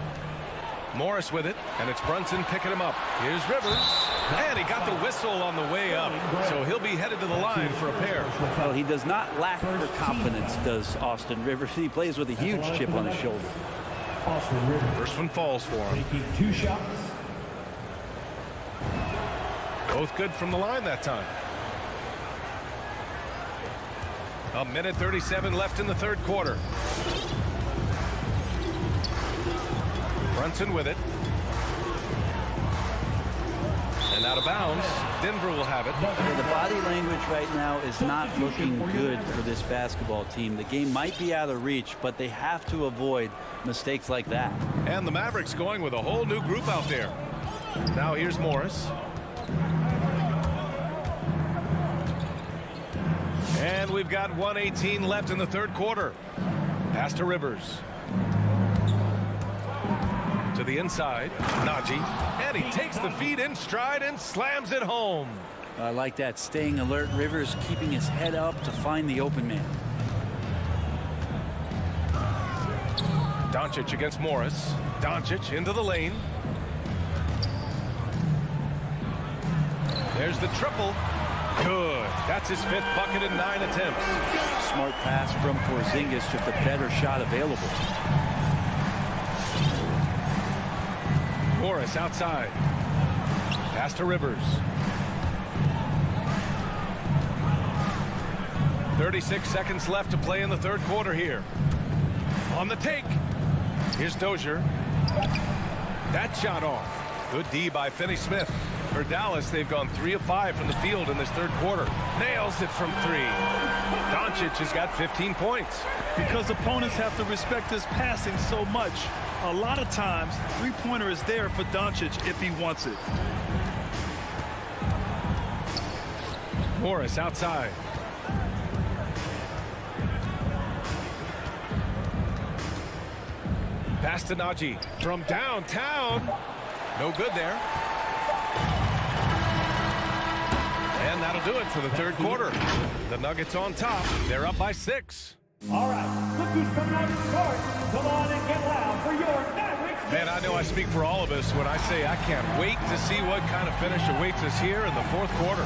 Morris with it, and it's Brunson picking him up. Here's Rivers, and he got the whistle on the way up, so he'll be headed to the line for a pair. Well, he does not lack for confidence, does Austin Rivers. He plays with a huge chip on his shoulder. First one falls for him. Taking 2 shots. Both good from the line that time. A minute 37 left in the third quarter. Brunson with it. And out of bounds. Denver will have it. The body language right now is not looking good for this basketball team. The game might be out of reach, but they have to avoid mistakes like that. And the Mavericks going with a whole new group out there. Now here's Morris. And we've got 1:18 left in the third quarter. Pass to Rivers. To the inside, Najee, and he takes the feed in stride and slams it home. I like that, staying alert. Rivers keeping his head up to find the open man. Doncic against Morris. Doncic into the lane. There's the triple. Good. That's his 5th bucket in 9 attempts. Smart pass from Porzingis, just a better shot available. Morris outside. Pass to Rivers. 36 seconds left to play in the third quarter here. On the take. Here's Dozier. That shot off. Good D by Finney-Smith. For Dallas, they've gone 3 of 5 from the field in this third quarter. Nails it from 3. Doncic has got 15 points. Because opponents have to respect his passing so much. A lot of times, three-pointer is there for Doncic if he wants it. Morris outside. Pass to Najee from downtown. No good there. And that'll do it for the third quarter. The Nuggets on top. They're up by 6. All right, look who's coming out to start. Come on and get loud for your Mavericks. Man, I know I speak for all of us when I say I can't wait to see what kind of finish awaits us here in the fourth quarter.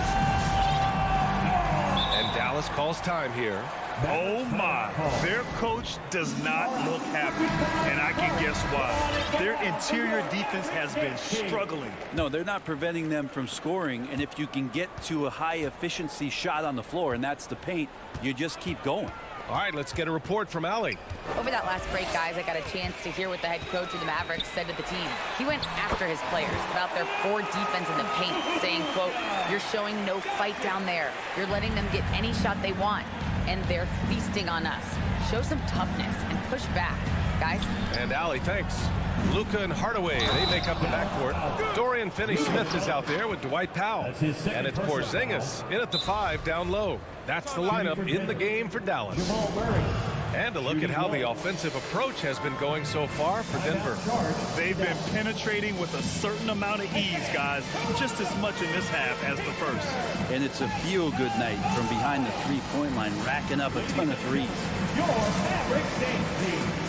And Dallas calls time here. Oh my, their coach does not look happy, and I can guess why. Their interior defense has been struggling. No, they're not preventing them from scoring, and if you can get to a high efficiency shot on the floor, and that's the paint, you just keep going. All right, let's get a report from Allie. Over that last break, guys, I got a chance to hear what the head coach of the Mavericks said to the team. He went after his players about their poor defense in the paint, saying, quote, "You're showing no fight down there. You're letting them get any shot they want, and they're feasting on us. Show some toughness and push back, guys." And Allie, thanks. Luka and Hardaway, they make up the backcourt. Dorian Finney-Smith is out there with Dwight Powell. And it's Porzingis in at the 5 down low. That's the lineup in the game for Dallas. And a look at how the offensive approach has been going so far for Denver. They've been penetrating with a certain amount of ease, guys, just as much in this half as the first. And it's a feel-good night from behind the three-point line, racking up a ton of threes. Your Mavericks team.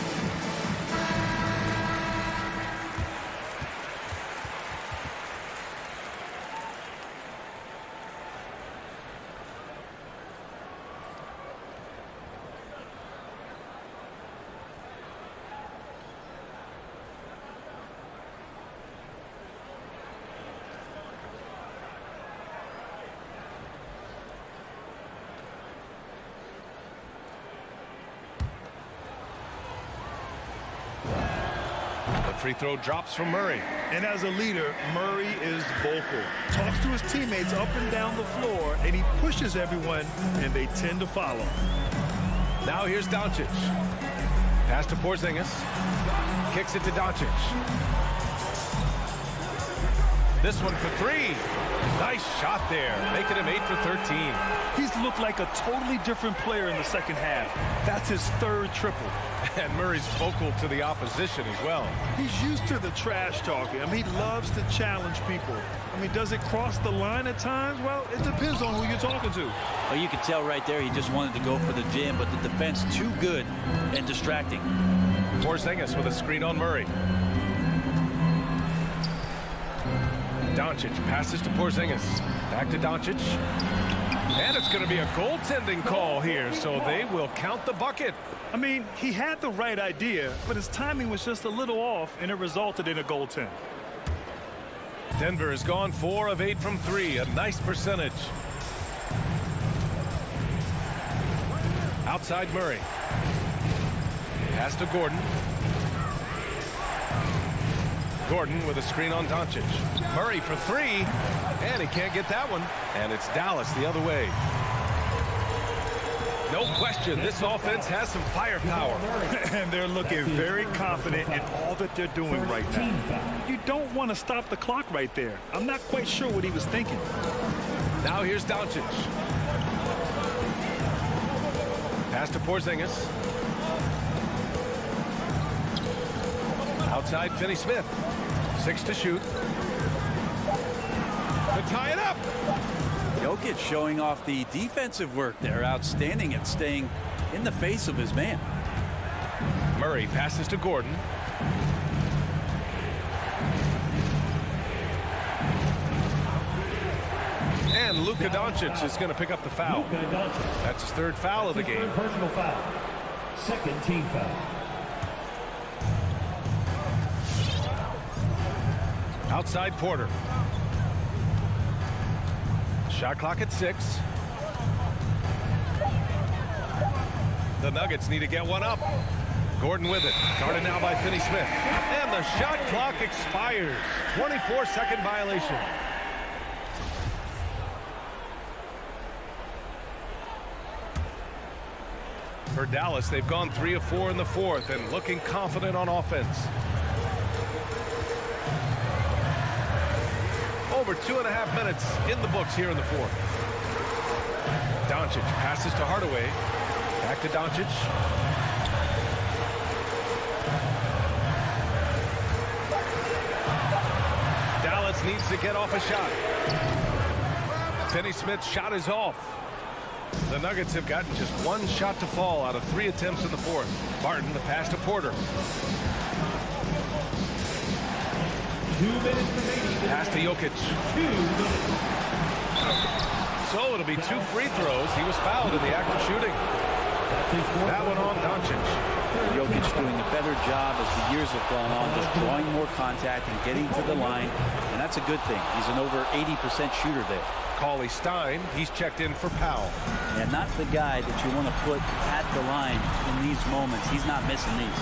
free throw drops from Murray. And as a leader, Murray is vocal. Talks to his teammates up and down the floor, and he pushes everyone, and they tend to follow. Now here's Doncic. Pass to Porzingis. Kicks it to Doncic. This one for three. Nice shot there, making him 8 for 13. He's looked like a totally different player in the second half. That's his third triple. And Murray's vocal to the opposition as well. He's used to the trash talking. I mean, he loves to challenge people. I mean, does it cross the line at times? Well, it depends on who you're talking to. Well, you can tell right there he just wanted to go for the jam, but the defense too good and distracting. Porzingis with a screen on Murray. Doncic passes to Porzingis. Back to Doncic. And it's going to be a goaltending call here, so they will count the bucket. I mean, he had the right idea, but his timing was just a little off, and it resulted in a goaltend. Denver has gone 4 of 8 from 3, a nice percentage. Outside Murray. Pass to Gordon. Gordon with a screen on Doncic. Murray for three, and he can't get that one. And it's Dallas the other way. No question, this offense has some firepower. And they're looking very confident in all that they're doing right now. You don't want to stop the clock right there. I'm not quite sure what he was thinking. Now here's Doncic. Pass to Porzingis. Outside Finney-Smith. 6 to shoot. To tie it up. Jokic showing off the defensive work there. Outstanding at staying in the face of his man. Murray passes to Gordon. And Luka Doncic is going to pick up the foul. That's his third foul of the game. Personal foul. Second team foul. Outside Porter. Shot clock at 6. The Nuggets need to get one up. Gordon with it. Guarded now by Finney-Smith. And the shot clock expires. 24-second violation. For Dallas, they've gone 3 of 4 in the fourth and looking confident on offense. Over 2.5 minutes in the books here in the fourth. Doncic passes to Hardaway. Back to Doncic. Dallas needs to get off a shot. Finney-Smith's shot is off. The Nuggets have gotten just one shot to fall out of 3 attempts in the fourth. Barton, the pass to Porter. 2 minutes remaining. Pass to Jokic. 2 minutes. So it'll be 2 free throws. He was fouled in the act of shooting. That one on Doncic. Jokic doing a better job as the years have gone on, just drawing more contact and getting to the line. And that's a good thing. He's an over 80% shooter there. Cauley-Stein, he's checked in for Powell. And not the guy that you want to put at the line in these moments. He's not missing these.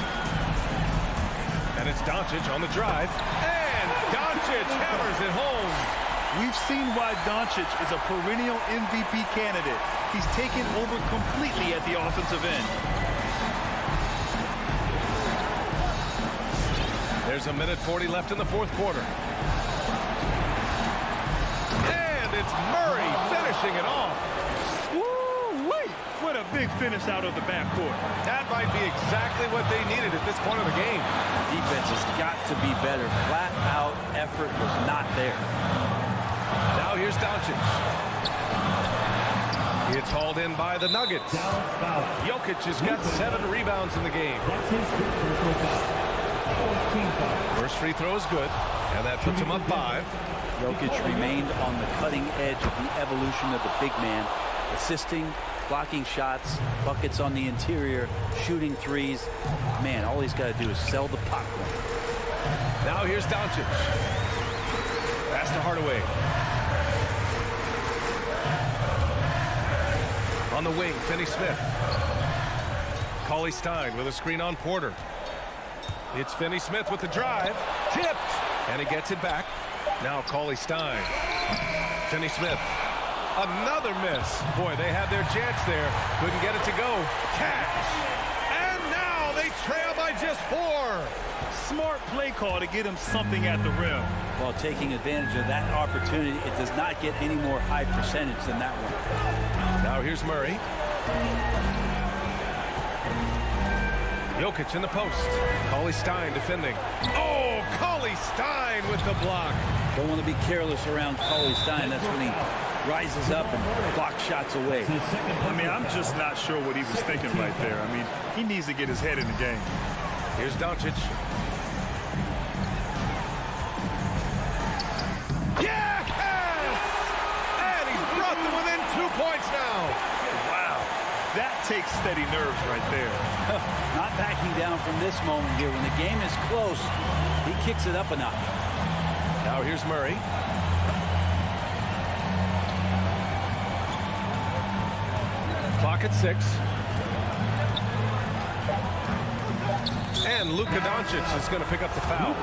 And it's Doncic on the drive. And Doncic hammers it home. We've seen why Doncic is a perennial MVP candidate. He's taken over completely at the offensive end. There's a minute 40 left in the fourth quarter. And it's Murray finishing it off. Woo-wee! What a big finish out of the backcourt. That might be exactly what they needed at this point of the game. Defense has got to be better. Flat out effort was not there. Now here's Doncic. It's hauled in by the Nuggets. Jokic has got 7 rebounds in the game. That's his personal foul. Team foul. First free throw is good, and that puts him up 5. Jokic remained on the cutting edge of the evolution of the big man, assisting, blocking shots, buckets on the interior, shooting threes. Man, all he's got to do is sell the popcorn. Now here's Doncic. Pass to Hardaway. On the wing, Finney-Smith. Cauley-Stein with a screen on Porter. It's Finney Smith with the drive. Tipped. And he gets it back. Now Cauley Stein. Finney Smith. Another miss. Boy, they had their chance there. Couldn't get it to go. Cash. And now they trail by just 4. Smart play call to get him something at the rim. While taking advantage of that opportunity, it does not get any more high percentage than that one. Now here's Murray. Jokic in the post. Cauley Stein defending. Oh, Cauley Stein with the block. Don't want to be careless around Cauley Stein. That's when he rises up and blocks shots away. I mean, I'm just not sure what he was thinking right there. I mean, he needs to get his head in the game. Here's Doncic. Yes! And he's brought them within 2 points now. Wow. That takes steady nerves right there. Not backing down from this moment here. When the game is close, he kicks it up a notch. Now here's Murray. Clock at 6. And Luka Doncic is going to pick up the foul.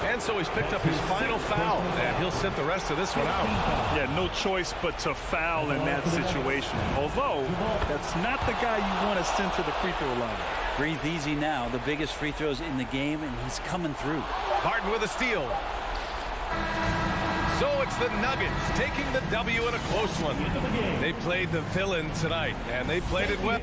And so he's picked up his final foul, and he'll sit the rest of this one out. Yeah, no choice but to foul in that situation. Although, that's not the guy you want to send to the free throw line. Breathe easy now. The biggest free throws in the game, and he's coming through. Harden with a steal. So it's the Nuggets taking the W in a close one. They played the villain tonight, and they played it well.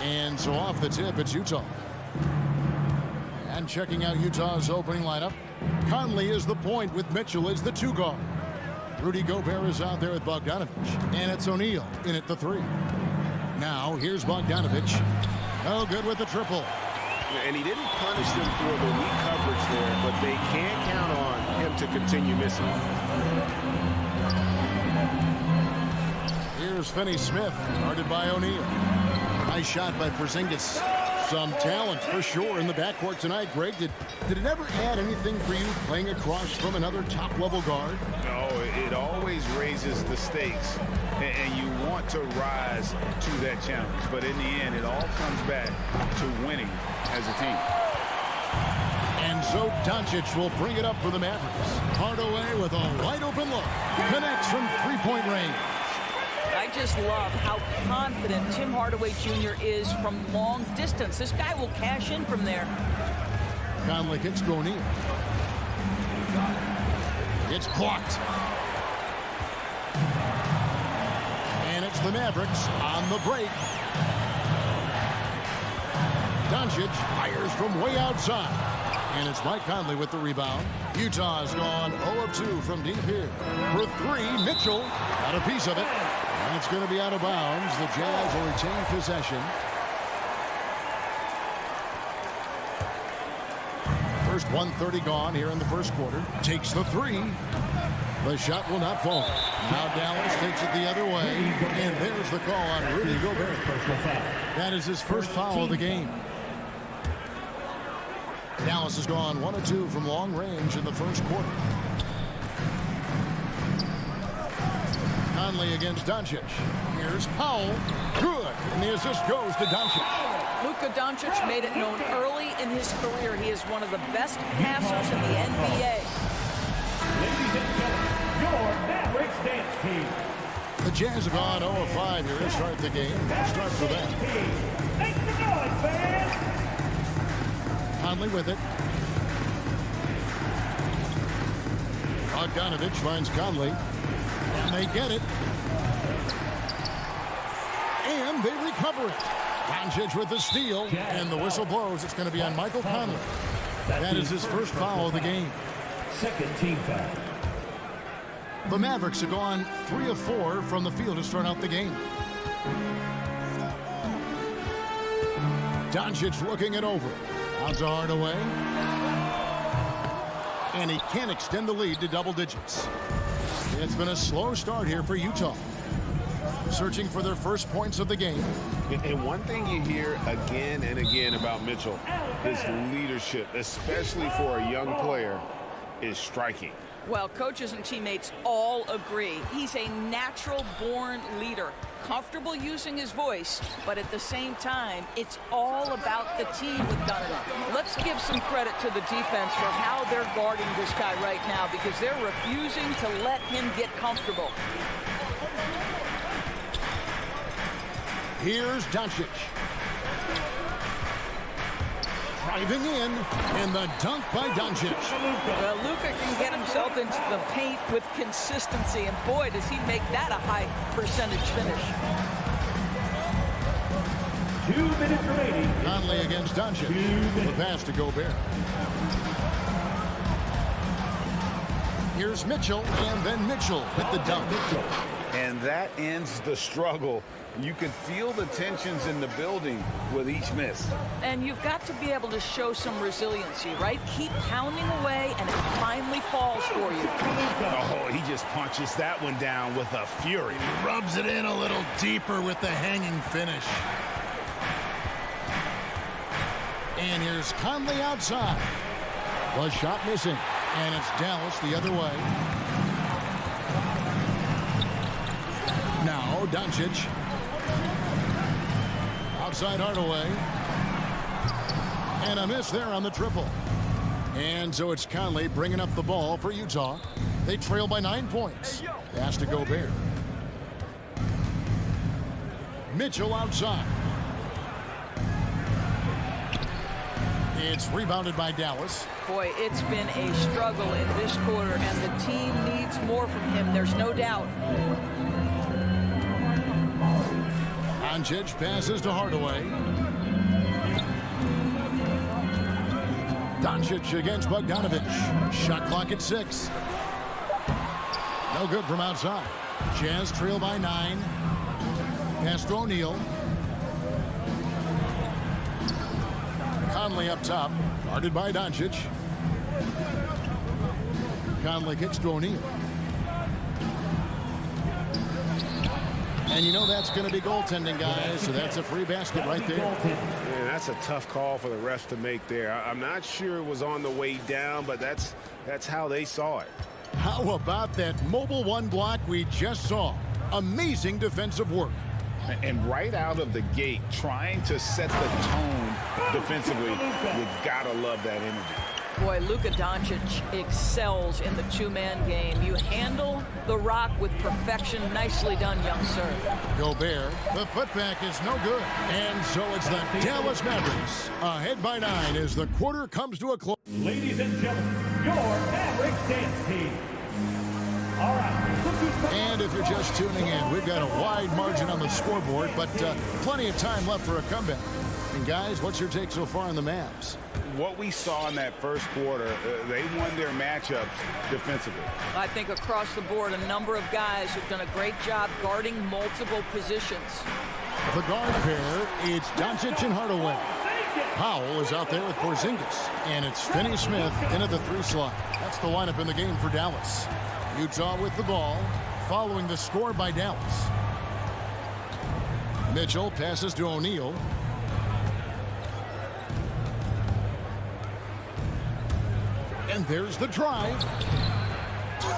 And so off the tip, it's Utah. And checking out Utah's opening lineup, Conley is the point with Mitchell as the 2 guard. Rudy Gobert is out there with Bogdanovich, and it's O'Neal in at the 3. Now here's Bogdanovich. Oh, good with the triple. And he didn't punish them for the weak coverage there, but they can't count on him to continue missing. Here's Finney-Smith, guarded by O'Neal. Nice shot by Porzingis. Some talent for sure in the backcourt tonight. Greg, did it ever add anything for you playing across from another top-level guard? No, it always raises the stakes, and you want to rise to that challenge. But in the end, it all comes back to winning as a team. And so Doncic will bring it up for the Mavericks. Hardaway with a wide-open look. Connects from three-point range. I just love how confident Tim Hardaway Jr. is from long distance. This guy will cash in from there. Conley kicks to O'Neal. It's blocked. And it's the Mavericks on the break. Doncic fires from way outside. And it's Mike Conley with the rebound. Utah's gone 0 of 2 from deep here. For 3, Mitchell got a piece of it. And it's going to be out of bounds. The Jazz will retain possession. First 1:30 gone here in the first quarter. Takes the 3. The shot will not fall. Now Dallas takes it the other way. And there's the call on Rudy Gobert. That is his first foul of the game. Dallas has gone 1 of 2 from long range in the first quarter. Conley against Doncic. Here's Powell. Good. And the assist goes to Doncic. Luka Doncic made it known early in his career he is one of the best passers in the NBA. Ladies and gentlemen, your Mavericks dance team. The Jazz have gone 0 of 5 here to start the game. Start for them. Make some noise, fans! Conley with it. Bogdanovich finds Conley. And they get it. And they recover it. Doncic with the steal. And the whistle blows. It's going to be on Michael Conley. That is his first foul of the game. Second team foul. The Mavericks have gone 3 of 4 from the field to start out the game. Doncic looking it over. Out to Hardaway. And he can't extend the lead to double digits. It's been a slow start here for Utah. Searching for their first points of the game. And one thing you hear again and again about Mitchell, his leadership, especially for a young player, is striking. Well, coaches and teammates all agree. He's a natural-born leader, comfortable using his voice, but at the same time, it's all about the team with Donovan. Let's give some credit to the defense for how they're guarding this guy right now because they're refusing to let him get comfortable. Here's Doncic. driving in, and the dunk by Doncic. Well, Luka can get himself into the paint with consistency, and boy, does he make that a high percentage finish. 2 minutes remaining. Conley against Doncic. The pass to Gobert. Here's Mitchell, and then Mitchell with the dunk. And that ends the struggle. You can feel the tensions in the building with each miss. And you've got to be able to show some resiliency, right? Keep pounding away, and it finally falls for you. Oh, he just punches that one down with a fury. Rubs it in a little deeper with the hanging finish. And here's Conley outside. Was shot missing. And it's Dallas the other way. Now Doncic. Outside Hardaway. And a miss there on the triple. And so it's Conley bringing up the ball for Utah. They trail by 9 points. Pass to Gobert. Mitchell outside. It's rebounded by Dallas. Boy, it's been a struggle in this quarter, and the team needs more from him. There's no doubt. Doncic passes to Hardaway. Doncic against Bogdanovic. Shot clock at 6. No good from outside. Jazz trail by 9. Pass to O'Neal. Conley up top, guarded by Doncic. Conley kicks to O'Neal. And you know that's going to be goaltending, guys, so that's a free basket right there. Man, that's a tough call for the refs to make there. I'm not sure it was on the way down, but that's how they saw it. How about that mobile one block we just saw? Amazing defensive work. And right out of the gate, trying to set the tone defensively, you gotta love that energy. Boy, Luka Doncic excels in the two-man game. You handle the rock with perfection. Nicely done, young sir. Gobert, the putback is no good. And so it's the Dallas Mavericks ahead by 9 as the quarter comes to a close. Ladies and gentlemen, your Mavericks dance team. All right. And if you're just tuning in, we've got a wide margin on the scoreboard, but plenty of time left for a comeback. And guys, what's your take so far on the Mavs? What we saw in that first quarter, they won their matchups defensively. I think across the board, a number of guys have done a great job guarding multiple positions. The guard pair, it's Doncic and Hardaway. Powell is out there with Porzingis, and it's Finney-Smith into the 3 slot. That's the lineup in the game for Dallas. Utah with the ball, following the score by Dallas. Mitchell passes to O'Neal. And there's the drive.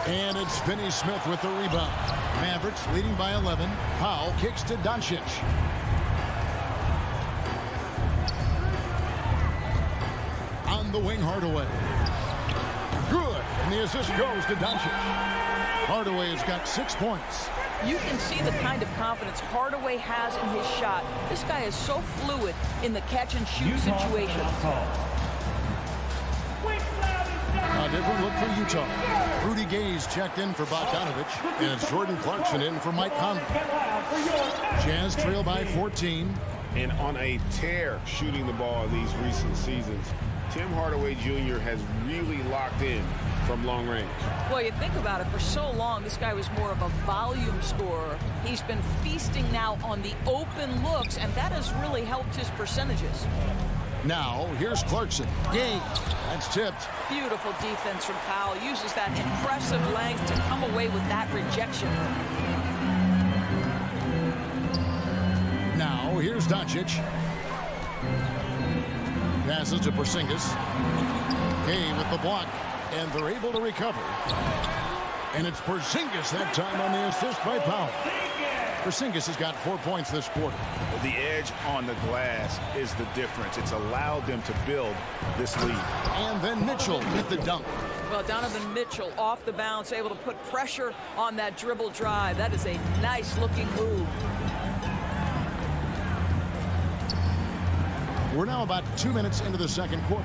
And it's Finney-Smith with the rebound. Mavericks leading by 11. Powell kicks to Doncic. On the wing, Hardaway. Good. And the assist goes to Doncic. Hardaway has got 6 points. You can see the kind of confidence Hardaway has in his shot. This guy is so fluid in the catch-and-shoot situation. A different look for Utah. Rudy Gay's checked in for Bogdanovic, and it's Jordan Clarkson in for Mike Conley. Jazz trail by 14. And on a tear shooting the ball in these recent seasons, Tim Hardaway Jr. has really locked in from long range. Well, you think about it, for so long, this guy was more of a volume scorer. He's been feasting now on the open looks, and that has really helped his percentages. Now, here's Clarkson. Gay. That's tipped. Beautiful defense from Powell. Uses that impressive length to come away with that rejection. Now, here's Doncic. Passes to Porzingis. Gay with the block, and they're able to recover. And it's Porzingis that time on the assist by Powell. Porzingis has got 4 points this quarter. The edge on the glass is the difference. It's allowed them to build this lead. And then Mitchell with the dunk. Well, Donovan Mitchell off the bounce, able to put pressure on that dribble drive. That is a nice-looking move. We're now about 2 minutes into the second quarter.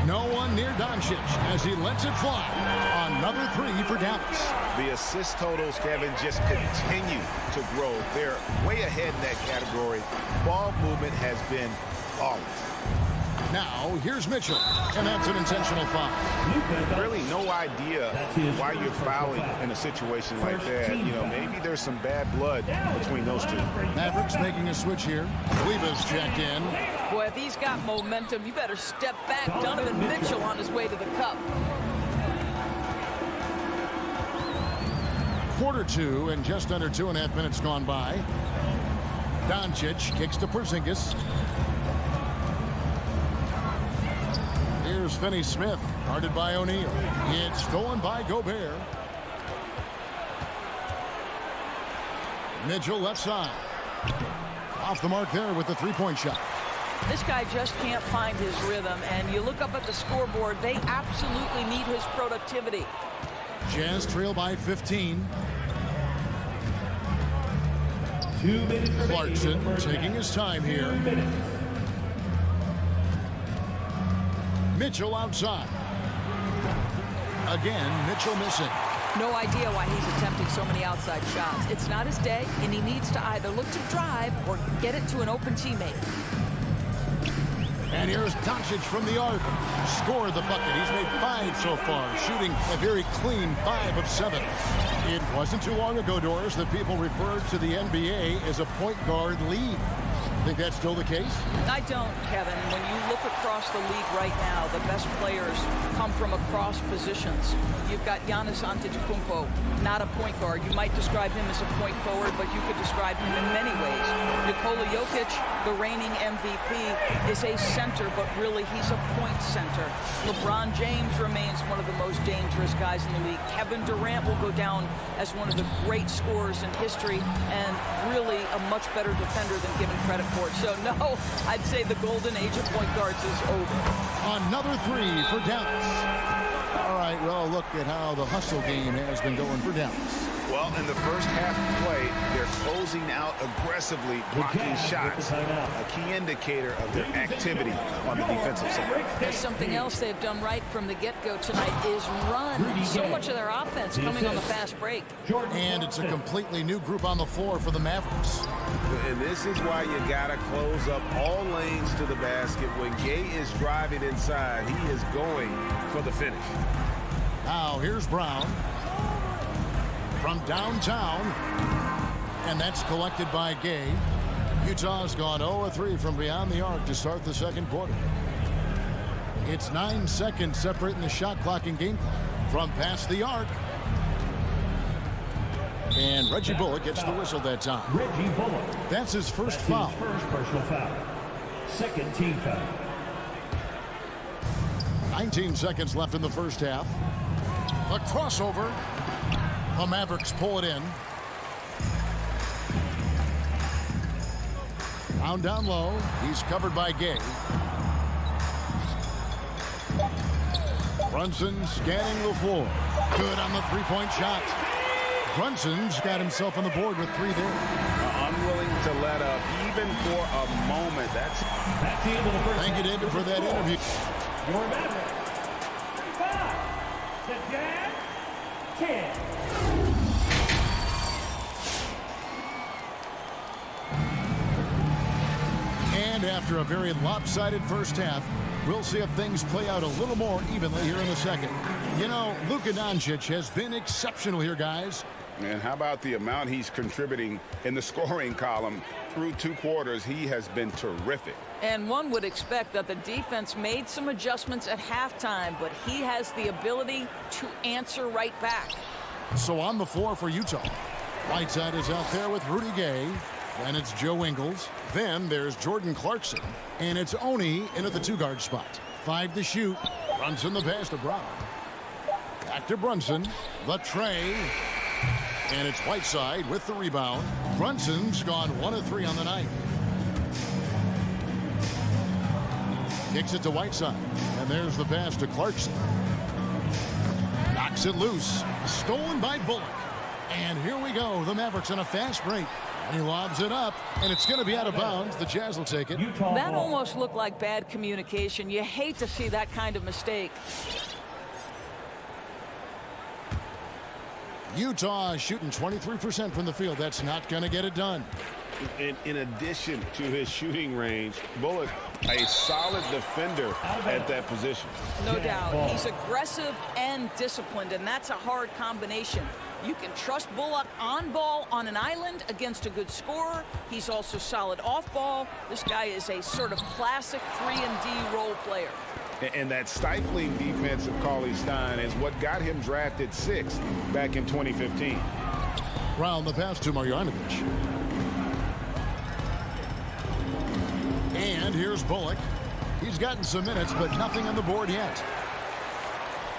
No one near Doncic as he lets it fly. Another three for Dallas. The assist totals, Kevin, just continue to grow. They're way ahead in that category. Ball movement has been flawless. Now, here's Mitchell, and that's an intentional foul. Really no idea why you're fouling in a situation like that. You know, maybe there's some bad blood between those two. Mavericks making a switch here. Kleber's checked in. Boy, if he's got momentum, you better step back. Donovan Mitchell on his way to the cup. Quarter two, and just under 2.5 minutes gone by. Doncic kicks to Porzingis. Here's Finney-Smith, guarded by O'Neal. It's stolen by Gobert. Mitchell left side. Off the mark there with the three-point shot. This guy just can't find his rhythm, and you look up at the scoreboard, they absolutely need his productivity. Jazz trail by 15. Clarkson taking his time here. Mitchell outside. Again, Mitchell missing. No idea why he's attempting so many outside shots. It's not his day, and he needs to either look to drive or get it to an open teammate. And here's Doncic from the arc. Scored the bucket. He's made 5 so far, shooting a very clean 5 of 7. It wasn't too long ago, Doris, that people referred to the NBA as a point guard league. Think that's still the case? I don't, Kevin. When you look across the league right now, the best players come from across positions. You've got Giannis Antetokounmpo, not a point guard. You might describe him as a point forward, but you could describe him in many ways. Nikola Jokic, the reigning MVP, is a center, but really he's a point center. LeBron James remains one of the most dangerous guys in the league. Kevin Durant will go down as one of the great scorers in history and really a much better defender than given credit for. So, no, I'd say the golden age of point guards is over. Another three for Dallas. All right, well, look at how the hustle game has been going for Dallas. Well, in the first half of play, they're closing out aggressively, blocking shots. A key indicator of their activity on the defensive side. There's something else they've done right from the get-go tonight is run. So much of their offense coming on the fast break. And it's a completely new group on the floor for the Mavericks. And this is why you got to close up all lanes to the basket. When Gay is driving inside, he is going for the finish. Now, here's Brown. From downtown, and that's collected by Gay. Utah's gone 0-3 from beyond the arc to start the second quarter. It's 9 seconds separating the shot clock and game clock from past the arc. And Reggie Bullock gets the whistle that time. Reggie Bullock. That's his first That's foul. His first personal foul. Second team foul. 19 seconds left in the first half. A crossover. The Mavericks pull it in. Down low. He's covered by Gay. Brunson scanning the floor. Good on the three-point shot. Brunson's got himself on the board with 3 there. Unwilling to let up even for a moment. That's the end of the first. Thank you, David, for that interview. Your Mavericks. 5. The Jazz. 10. And after a very lopsided first half, we'll see if things play out a little more evenly here in the second. You know, Luka Doncic has been exceptional here, guys. And how about the amount he's contributing in the scoring column? Through 2 quarters, he has been terrific. And one would expect that the defense made some adjustments at halftime, but he has the ability to answer right back. So on the floor for Utah, Whiteside is out there with Rudy Gay. Then it's Joe Ingles. Then there's Jordan Clarkson. And it's Oni into the 2-guard spot. 5 to shoot. Brunson the pass to Brown. Back to Brunson. The tray. And it's Whiteside with the rebound. Brunson's gone 1 of 3 on the night. Kicks it to Whiteside. And there's the pass to Clarkson. Knocks it loose. Stolen by Bullock. And here we go. The Mavericks on a fast break. And he lobs it up, and it's going to be out of bounds. The Jazz will take it. That almost looked like bad communication. You hate to see that kind of mistake. Utah shooting 23% from the field. That's not going to get it done. In addition to his shooting range, Bullock, a solid defender at that position. No doubt. He's aggressive and disciplined, and that's a hard combination. You can trust Bullock on ball on an island against a good scorer. He's also solid off ball. This guy is a sort of classic 3-and-D role player. And that stifling defense of Cauley-Stein is what got him drafted 6th back in 2015. Round the pass to Marjanovic. And here's Bullock. He's gotten some minutes, but nothing on the board yet.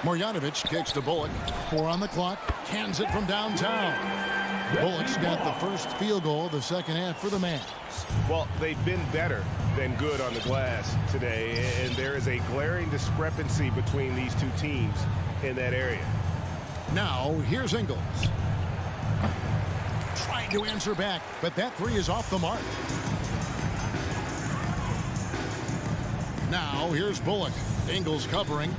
Marjanovic kicks to Bullock. 4 on the clock. Cans it from downtown. Bullock's got the first field goal of the second half for the Mavs. Well, they've been better than good on the glass today, and there is a glaring discrepancy between these two teams in that area. Now, here's Ingles. Trying to answer back, but that 3 is off the mark. Now, here's Bullock. Ingles covering.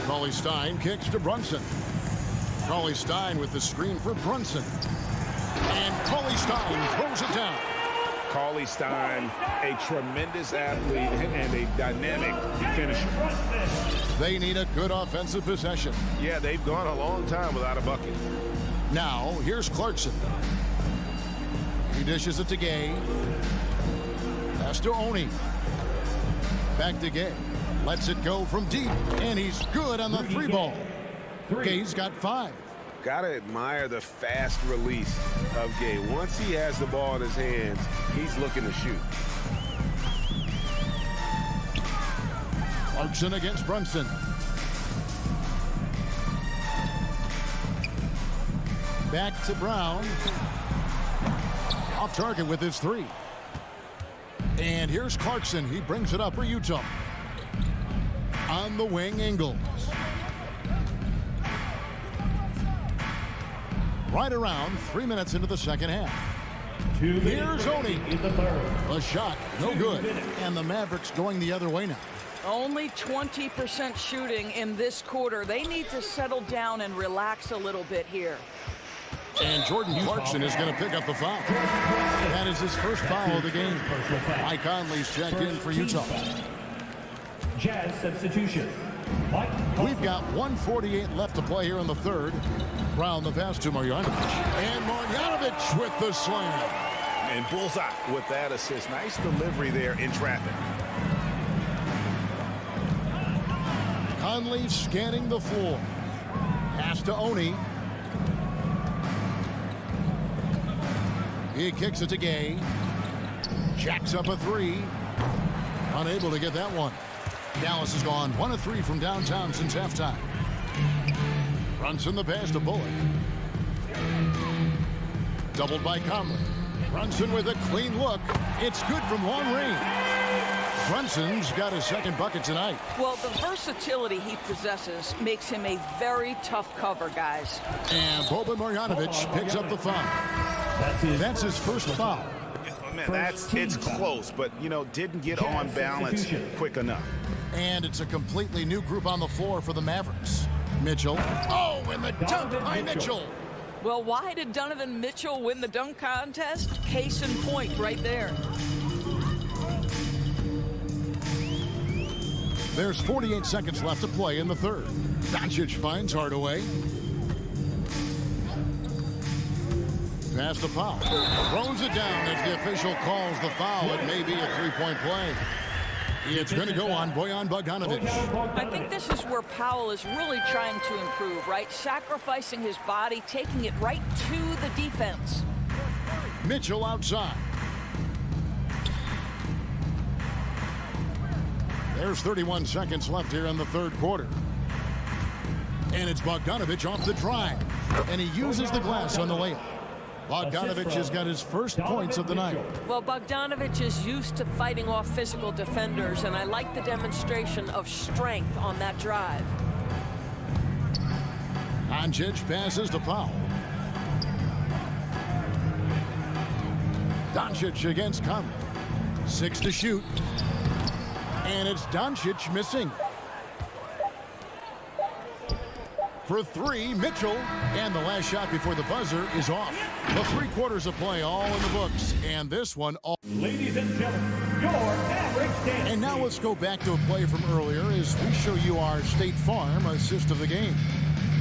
Cauley-Stein kicks to Brunson. Cauley-Stein with the screen for Brunson. And Cauley-Stein throws it down. Cauley-Stein, a tremendous athlete and a dynamic finisher. They need a good offensive possession. Yeah, they've gone a long time without a bucket. Now, here's Clarkson. He dishes it to Gay. Pass to Oni. Back to Gay. Lets it go from deep, and he's good on the 3-ball. Gay's got 5. Gotta admire the fast release of Gay. Once he has the ball in his hands, he's looking to shoot. Clarkson against Brunson. Back to Brown. Off target with his 3. And here's Clarkson. He brings it up for Utah. On the wing, Ingles. Right around 3 minutes into the second half. Here's Oni. A shot, no good. And the Mavericks going the other way now. Only 20% shooting in this quarter. They need to settle down and relax a little bit here. And Jordan Clarkson is going to pick up the foul. That is his first foul of the game. Mike Conley's checked in for Utah. Jazz substitution. We've got 1:48 left to play here in the third. Round the pass to Marjanovic. And Marjanovic with the slam. And bullseye with that assist. Nice delivery there in traffic. Conley scanning the floor. Pass to Oni. He kicks it to Gay. Jacks up a 3. Unable to get that one. Dallas has gone 1 of 3 from downtown since halftime. Brunson the pass to Bullock. Doubled by Conley. Brunson with a clean look. It's good from long range. Brunson's got his second bucket tonight. Well, the versatility he possesses makes him a very tough cover, guys. And Boban Marjanovic picks up the foul. That's his first foul. Man, it's close, but, you know, didn't get on balance quick enough. And it's a completely new group on the floor for the Mavericks. Mitchell. Oh, and the dunk by Mitchell. Well, why did Donovan Mitchell win the dunk contest? Case in point right there. There's 48 seconds left to play in the third. Doncic finds Hardaway. Pass to Powell. Throws it down as the official calls the foul. It may be a three-point play. It's going to go on Bojan Bogdanovic. I think this is where Powell is really trying to improve, right? Sacrificing his body, taking it right to the defense. Mitchell outside. There's 31 seconds left here in the third quarter. And it's Bogdanovic off the drive. And he uses the glass on the layup. Bogdanovic has got his first points of the night. Well, Bogdanovic is used to fighting off physical defenders, and I like the demonstration of strength on that drive. Doncic passes to Powell. Doncic against Conley. 6 to shoot. And it's Doncic missing. For 3, Mitchell. And the last shot before the buzzer is off. The 3 quarters of play all in the books. And this one all. Ladies and gentlemen, your Mavericks dance. And now let's go back to a play from earlier as we show you our State Farm assist of the game.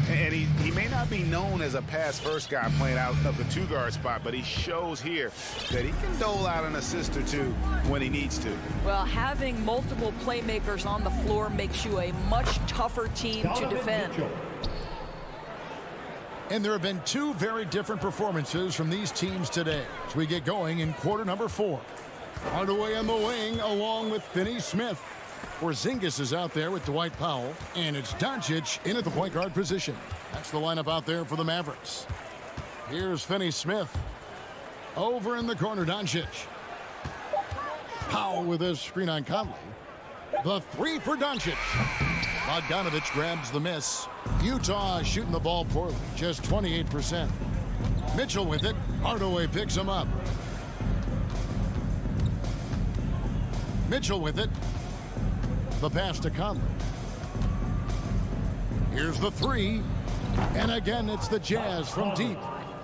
And he may not be known as a pass-first guy playing out of the 2-guard spot, but he shows here that he can dole out an assist or 2 when he needs to. Well, having multiple playmakers on the floor makes you a much tougher team to defend. And there have been 2 very different performances from these teams today as we get going in quarter number 4. Hardaway on the wing along with Finney-Smith. Porzingis is out there with Dwight Powell, and it's Doncic in at the point guard position. That's the lineup out there for the Mavericks. Here's Finney-Smith. Over in the corner, Doncic. Powell with his screen on Conley. The 3 for Doncic. Bogdanovich grabs the miss. Utah shooting the ball poorly, just 28%. Mitchell with it. Hardaway picks him up. Mitchell with it. The pass to Conley. Here's the 3. And again, it's the Jazz from deep.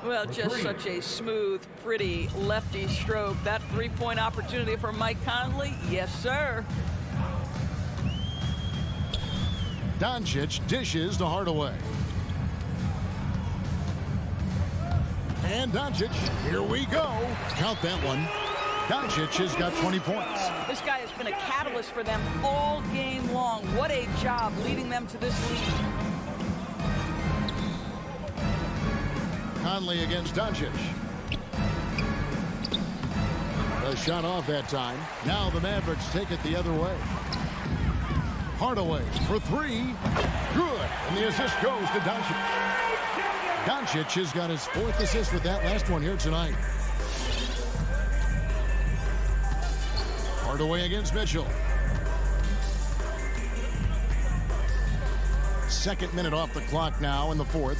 Well, just such a smooth, pretty lefty stroke. That 3-point opportunity for Mike Conley, yes, sir. Doncic dishes to Hardaway. And Doncic, here we go. Count that one. Doncic has got 20 points. This guy has been a catalyst for them all game long. What a job leading them to this lead. Conley against Doncic. The shot off that time. Now the Mavericks take it the other way. Hardaway for 3. Good. And the assist goes to Doncic. Doncic has got his 4th assist with that last one here tonight. Hardaway against Mitchell. 2nd minute off the clock now in the 4th.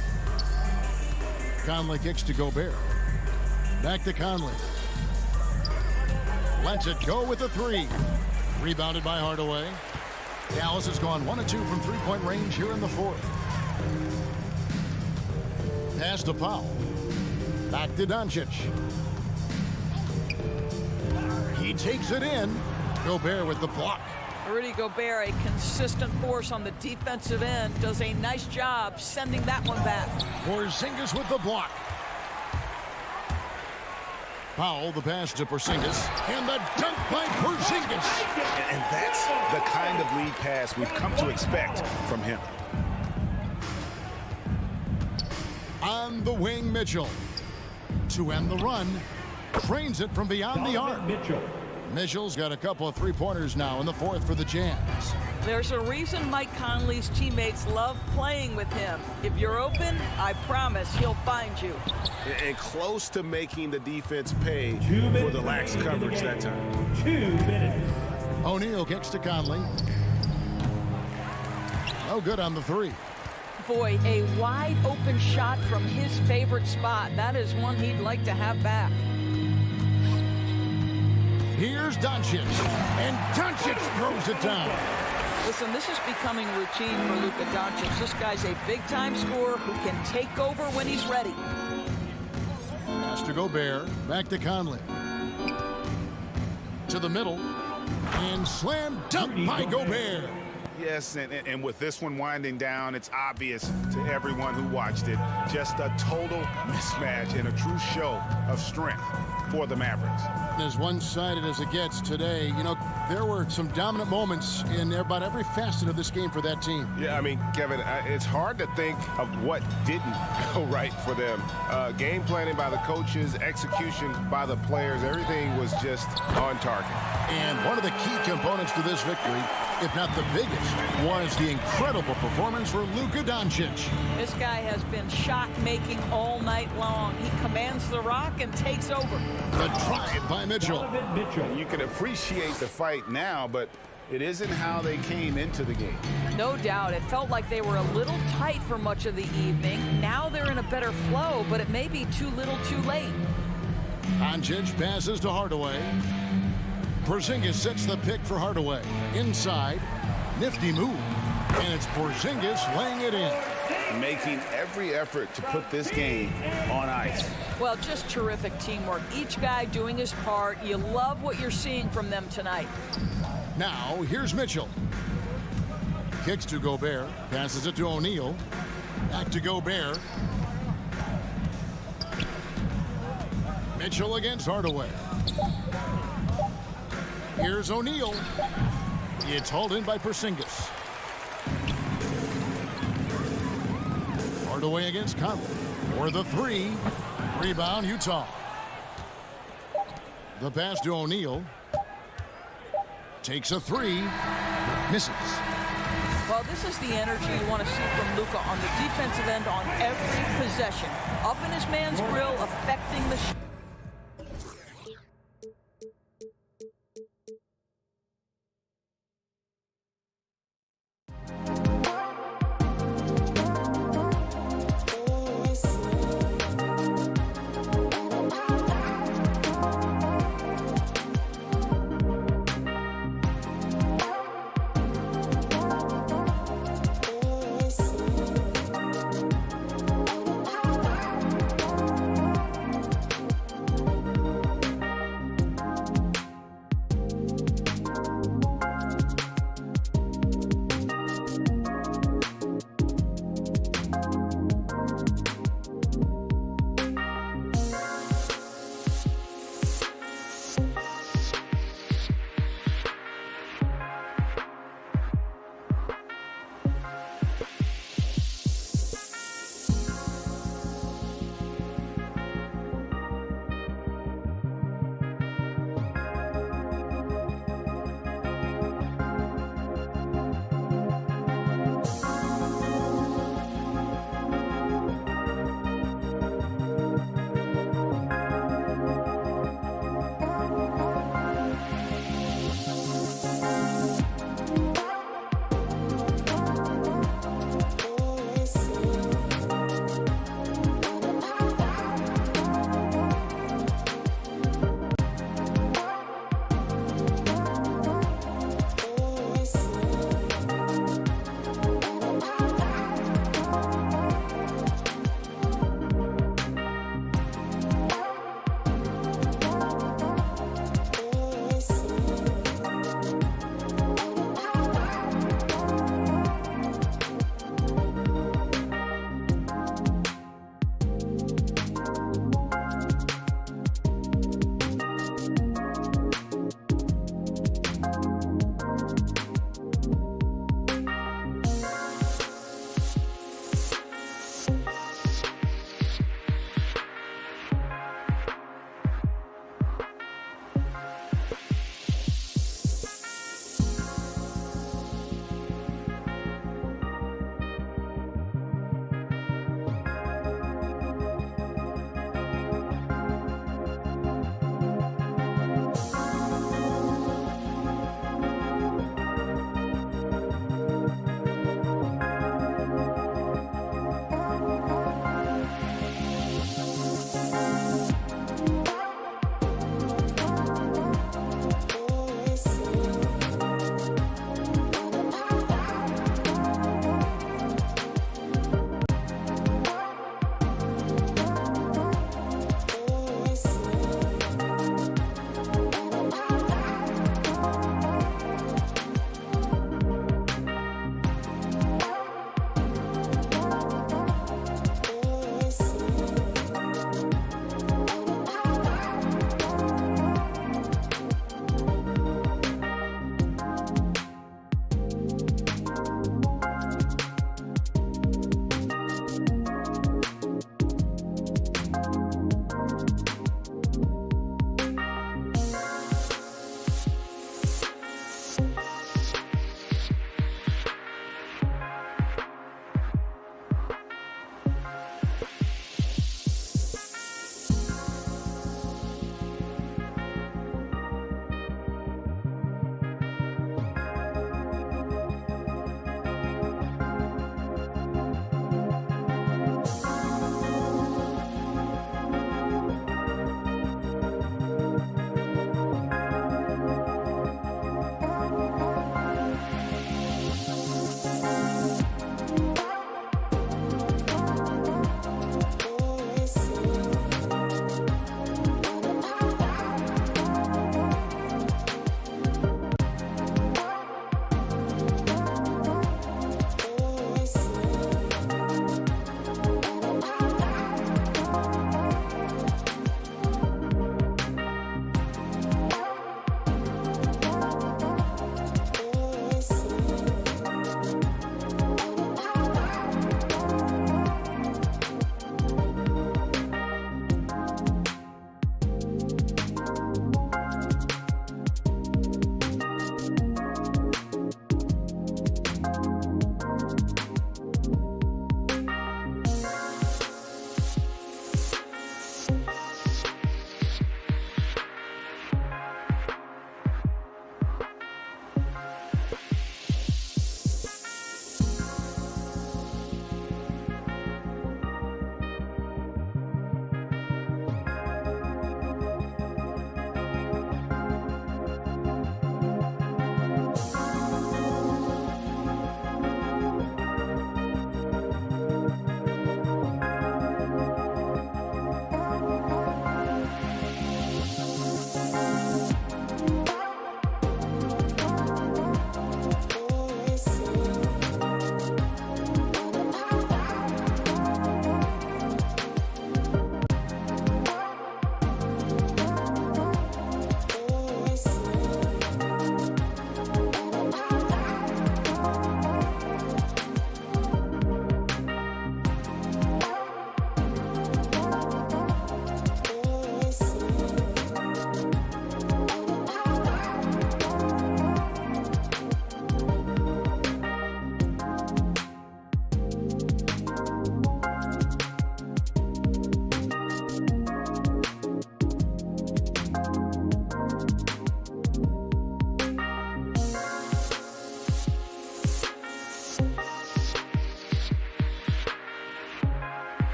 Conley kicks to Gobert. Back to Conley. Lets it go with the 3. Rebounded by Hardaway. Dallas has gone 1 of 2 from 3-point range here in the 4th. Pass to Powell. Back to Doncic. He takes it in. Gobert with the block. Rudy Gobert, a consistent force on the defensive end, does a nice job sending that one back. Porzingis with the block. Powell, the pass to Porzingis, and the dunk by Porzingis. And that's the kind of lead pass we've come to expect from him. On the wing, Mitchell. To end the run, trains it from beyond the arc. Mitchell's got a couple of 3-pointers now in the 4th for the Jazz. There's a reason Mike Conley's teammates love playing with him. If you're open, I promise he'll find you. And close to making the defense pay for the lax coverage that time. 2 minutes. O'Neal kicks to Conley. No good on the 3. Boy, a wide open shot from his favorite spot. That is one he'd like to have back. Here's Doncic, and Doncic throws it down. Listen, this is becoming routine for Luka Doncic. This guy's a big-time scorer who can take over when he's ready. Pass to Gobert, back to Conley. To the middle, and slam dunk by Gobert. Yes, and with this one winding down, it's obvious to everyone who watched it. Just a total mismatch and a true show of strength for the Mavericks. As one-sided as it gets today, you know, there were some dominant moments in about every facet of this game for that team. Yeah, I mean, Kevin, it's hard to think of what didn't go right for them. Game planning by the coaches, execution by the players, everything was just on target. And one of the key components to this victory, if not the biggest, was the incredible performance for Luka Doncic. This guy has been shot-making all night long. He commands the rock and takes over. The drive by Mitchell. You can appreciate the fight now, but it isn't how they came into the game. No doubt. It felt like they were a little tight for much of the evening. Now they're in a better flow, but it may be too little too late. Doncic passes to Hardaway. Porzingis sets the pick for Hardaway. Inside. Nifty move. And it's Porzingis laying it in. Making every effort to put this game on ice. Well, just terrific teamwork. Each guy doing his part. You love what you're seeing from them tonight. Now, here's Mitchell. Kicks to Gobert. Passes it to O'Neal. Back to Gobert. Mitchell against Hardaway. Here's O'Neal. It's hauled in by Porzingis. Hardaway against Conley. For the three. Rebound, Utah. The pass to O'Neal. Takes a three. Misses. Well, this is the energy you want to see from Luka on the defensive end on every possession. Up in his man's grill, affecting the shot.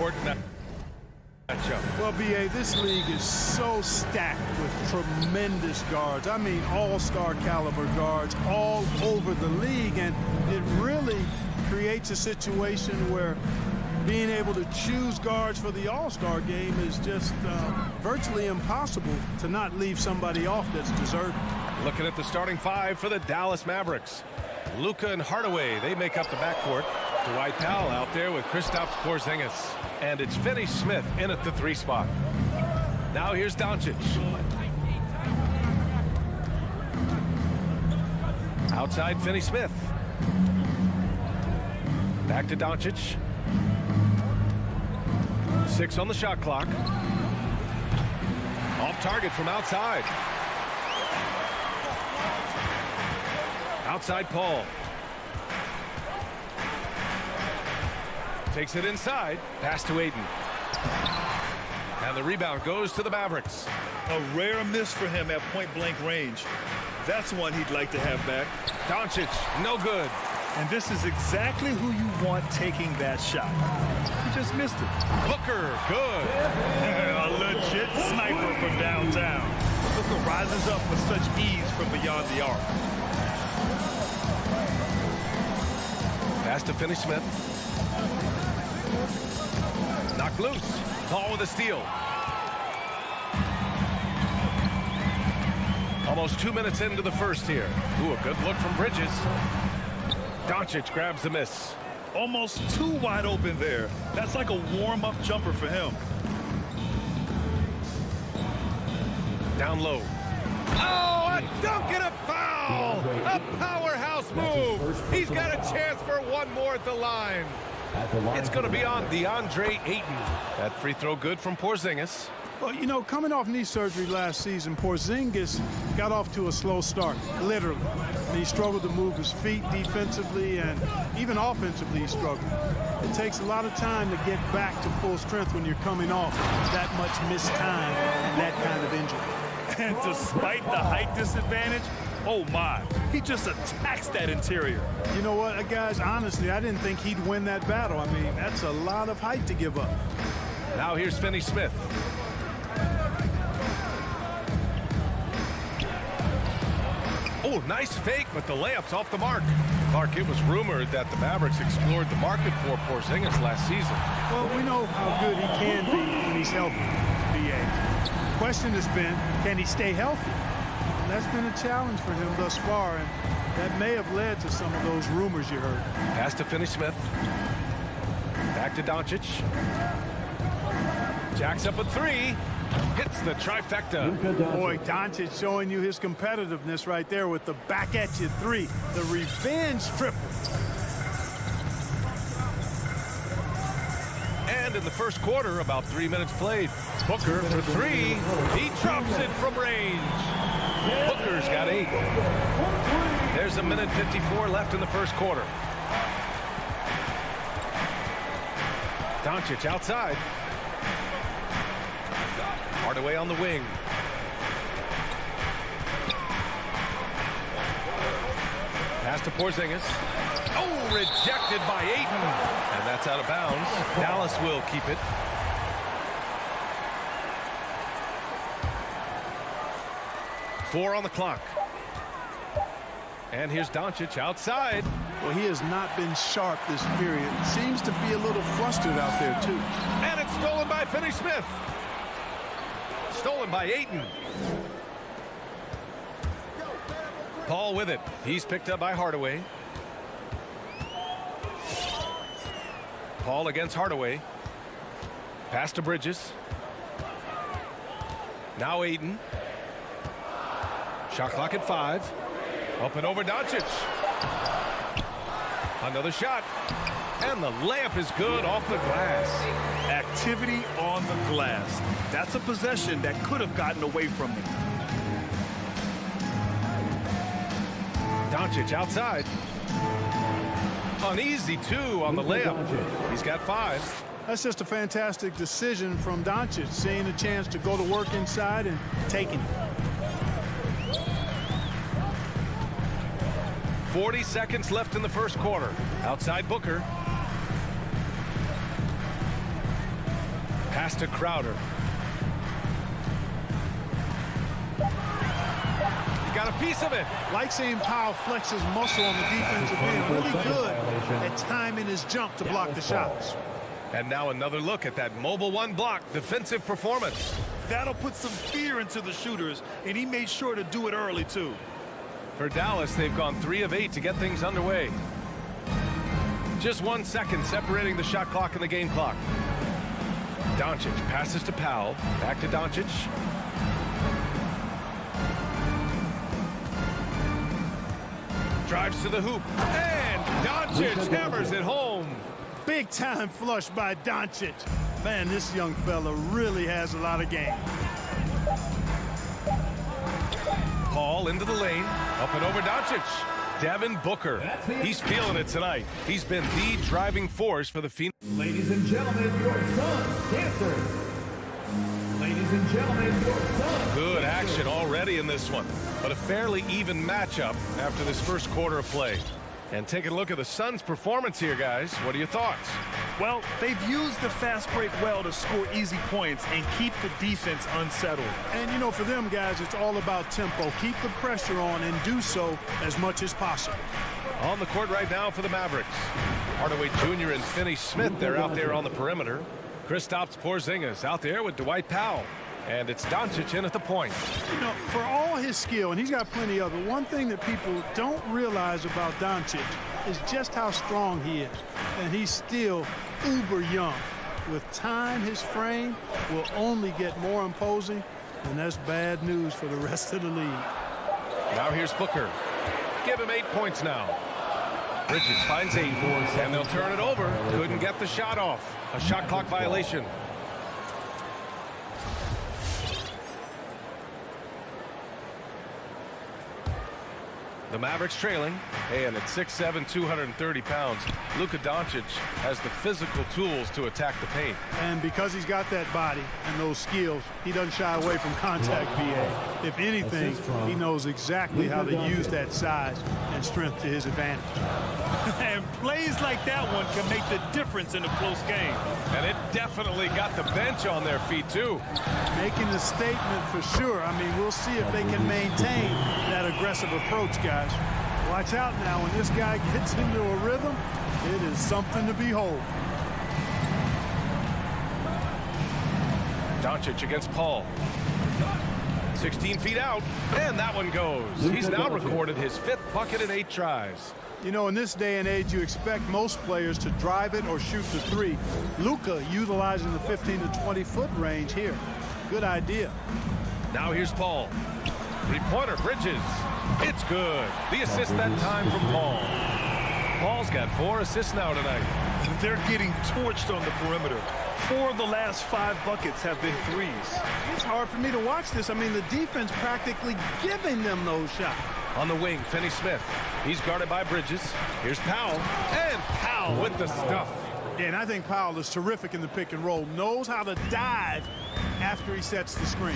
important matchup. Well, B.A., this league is so stacked with tremendous guards. I mean, all-star caliber guards all over the league, and it really creates a situation where being able to choose guards for the all-star game is just virtually impossible to not leave somebody off that's deserving. Looking at the starting five for the Dallas Mavericks. Luka and Hardaway, they make up the backcourt. Dwight Powell out there with Kristaps Porzingis. And it's Finney Smith in at the 3 spot. Now here's Doncic. Outside Finney Smith. Back to Doncic. 6 on the shot clock. Off target from outside. Outside Paul. Takes it inside. Pass to Ayton. And the rebound goes to the Mavericks. A rare miss for him at point-blank range. That's one he'd like to have back. Doncic, no good. And this is exactly who you want taking that shot. He just missed it. Booker, good. A legit sniper from downtown. Booker rises up with such ease from beyond the arc. Pass to Finney Smith. Knocked loose. Paul with a steal. Almost 2 minutes into the first here. Ooh, a good look from Bridges. Doncic grabs the miss. Almost too wide open there. That's like a warm-up jumper for him. Down low. Oh, a dunk and a foul! A powerhouse move. He's got a chance for one more at the line. It's going to be on DeAndre Ayton. That free throw good from Porzingis. Well, you know, coming off knee surgery last season, Porzingis got off to a slow start, literally. He struggled to move his feet defensively, and even offensively he struggled. It takes a lot of time to get back to full strength when you're coming off that much missed time and that kind of injury. And despite the height disadvantage, oh my, he just attacks that interior. You know what, guys, honestly, I didn't think he'd win that battle. I mean, that's a lot of height to give up. Now here's Finney Smith. Oh, nice fake, but the layup's off the mark. Clark, it was rumored that the Mavericks explored the market for Porzingis last season. Well, we know how good he can be when he's healthy, B.A. The question has been, can he stay healthy? And that's been a challenge for him thus far, and that may have led to some of those rumors you heard. Pass to Finney Smith. Back to Doncic. Jacks up a 3. Hits the trifecta. Boy, Doncic showing you his competitiveness right there with the back at you 3. The revenge triple. And in the first quarter, about 3 minutes played. Booker for 3. He drops it from range. Booker's got 8. There's a minute 54 left in the first quarter. Doncic outside. Hardaway on the wing. Pass to Porzingis. Oh, rejected by Ayton. And that's out of bounds. Dallas will keep it. Four on the clock. And here's Doncic outside. Well, he has not been sharp this period. Seems to be a little flustered out there, too. And it's stolen by Finney Smith. Stolen by Ayton. Paul with it. He's picked up by Hardaway. Paul against Hardaway. Pass to Bridges. Now Ayton. Shot clock at 5. Up and over Doncic. Another shot. And the layup is good off the glass. Activity on the glass. That's a possession that could have gotten away from him. Doncic outside. An easy 2 on the layup. He's got 5. That's just a fantastic decision from Doncic, seeing a chance to go to work inside and taking it. 40 seconds left in the first quarter. Outside Booker. Pass to Crowder. He got a piece of it. Like seeing Powell flex his muscle on the defensive end. Really good at timing his jump to block the shots. And now another look at that mobile one block defensive performance. That'll put some fear into the shooters, and he made sure to do it early, too. For Dallas, they've gone 3 of 8 to get things underway. Just 1 second separating the shot clock and the game clock. Doncic passes to Powell. Back to Doncic. Drives to the hoop. And Doncic hammers it home. Big time flush by Doncic. Man, this young fella really has a lot of game. Paul into the lane. Up and over Doncic. Devin Booker. He's feeling it tonight. He's been the driving force for the Phoenix. Ladies and gentlemen, your Suns dancers. Ladies and gentlemen, your Suns. Good action already in this one, but a fairly even matchup after this first quarter of play. And taking a look at the Suns' performance here, guys. What are your thoughts? Well, they've used the fast break well to score easy points and keep the defense unsettled. And, you know, for them guys, it's all about tempo. Keep the pressure on and do so as much as possible. On the court right now for the Mavericks. Hardaway Jr. and Finney-Smith, they're out there on the perimeter. Kristaps Porzingis out there with Dwight Powell. And it's Doncic in at the point. You know, for all his skill, and he's got plenty of it, one thing that people don't realize about Doncic is just how strong he is. And he's still uber young. With time, his frame will only get more imposing, and that's bad news for the rest of the league. Now here's Booker. Give him 8 points now. Bridges finds 8, and they'll turn it over. Couldn't get the shot off. A shot clock violation. The Mavericks trailing, and at 6'7", 230 pounds, Luka Doncic has the physical tools to attack the paint. And because he's got that body and those skills, he doesn't shy away from contact, B.A. If anything, he knows exactly how to use that size and strength to his advantage. And plays like that one can make the difference in a close game. And it definitely got the bench on their feet, too. Making a statement for sure. I mean, we'll see if they can maintain that aggressive approach, guys. Watch out now. When this guy gets into a rhythm, it is something to behold. Doncic against Paul. 16 feet out, and that one goes. He's now recorded his 5th bucket in 8 tries. You know, in this day and age, you expect most players to drive it or shoot the 3. Luka utilizing the 15 to 20-foot range here. Good idea. Now here's Paul. 3-pointer, Bridges. It's good. The assist that time from Paul. Paul's got 4 assists now tonight. They're getting torched on the perimeter. 4 of the last 5 buckets have been threes. It's hard for me to watch this. I mean, the defense practically giving them those shots. On the wing, Finney-Smith. He's guarded by Bridges. Here's Powell. And Powell with the stuff. Yeah, and I think Powell is terrific in the pick and roll. Knows how to dive after he sets the screen.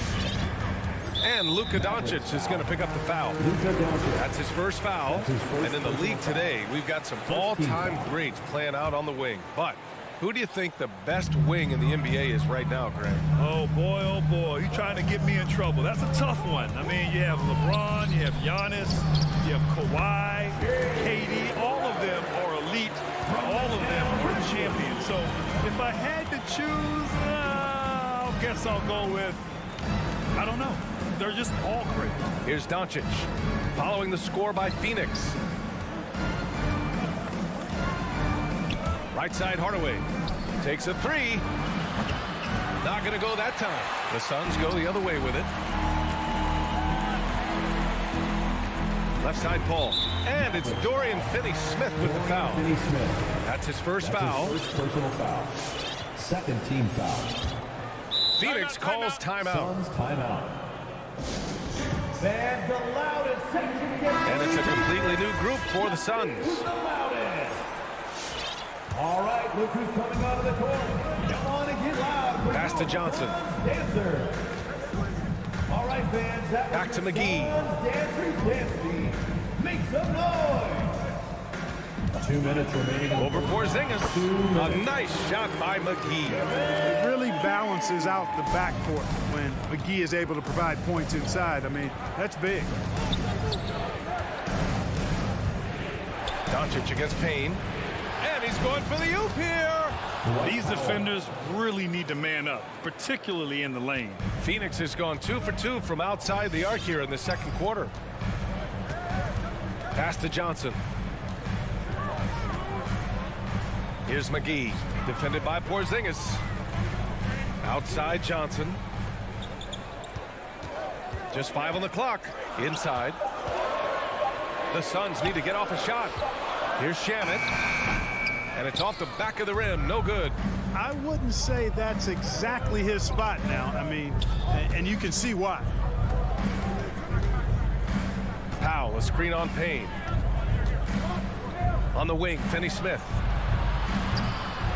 And Luka Doncic is going to pick up the foul. That's his first foul. And in the league today, we've got some all-time greats playing out on the wing. But who do you think the best wing in the NBA is right now, Greg? Oh, boy, you're trying to get me in trouble. That's a tough one. I mean, you have LeBron, you have Giannis, you have Kawhi, KD. All of them are elite. All of them are champions. So if I had to choose, I guess I'll go with, I don't know. They're just all great. Here's Doncic, following the score by Phoenix. Right side, Hardaway takes a 3. Not going to go that time. The Suns go the other way with it. Left side, Paul. And it's Dorian Finney-Smith with the foul. That's his first foul. First personal foul. Second team foul. Phoenix calls timeout. Suns timeout. And the loudest section against. And it's a completely new group for the Suns. All right, look who's coming out of the court. Come on and get loud. Pass to Johnson. Dancer. All right, fans. Back to McGee. Dancers dancing. Make some noise. 2 minutes remaining. Over Porzingis. A nice shot by McGee. It really balances out the backcourt when McGee is able to provide points inside. I mean, that's big. Doncic against Payne. And he's going for the oop here. These defenders really need to man up, particularly in the lane. Phoenix has gone 2 for 2 from outside the arc here in the second quarter. Pass to Johnson. Here's McGee, defended by Porzingis. Outside Johnson. Just 5 on the clock. Inside. The Suns need to get off a shot. Here's Shamet. And it's off the back of the rim. No good. I wouldn't say that's exactly his spot now. I mean, and you can see why. Powell, a screen on Payne. On the wing, Finney Smith.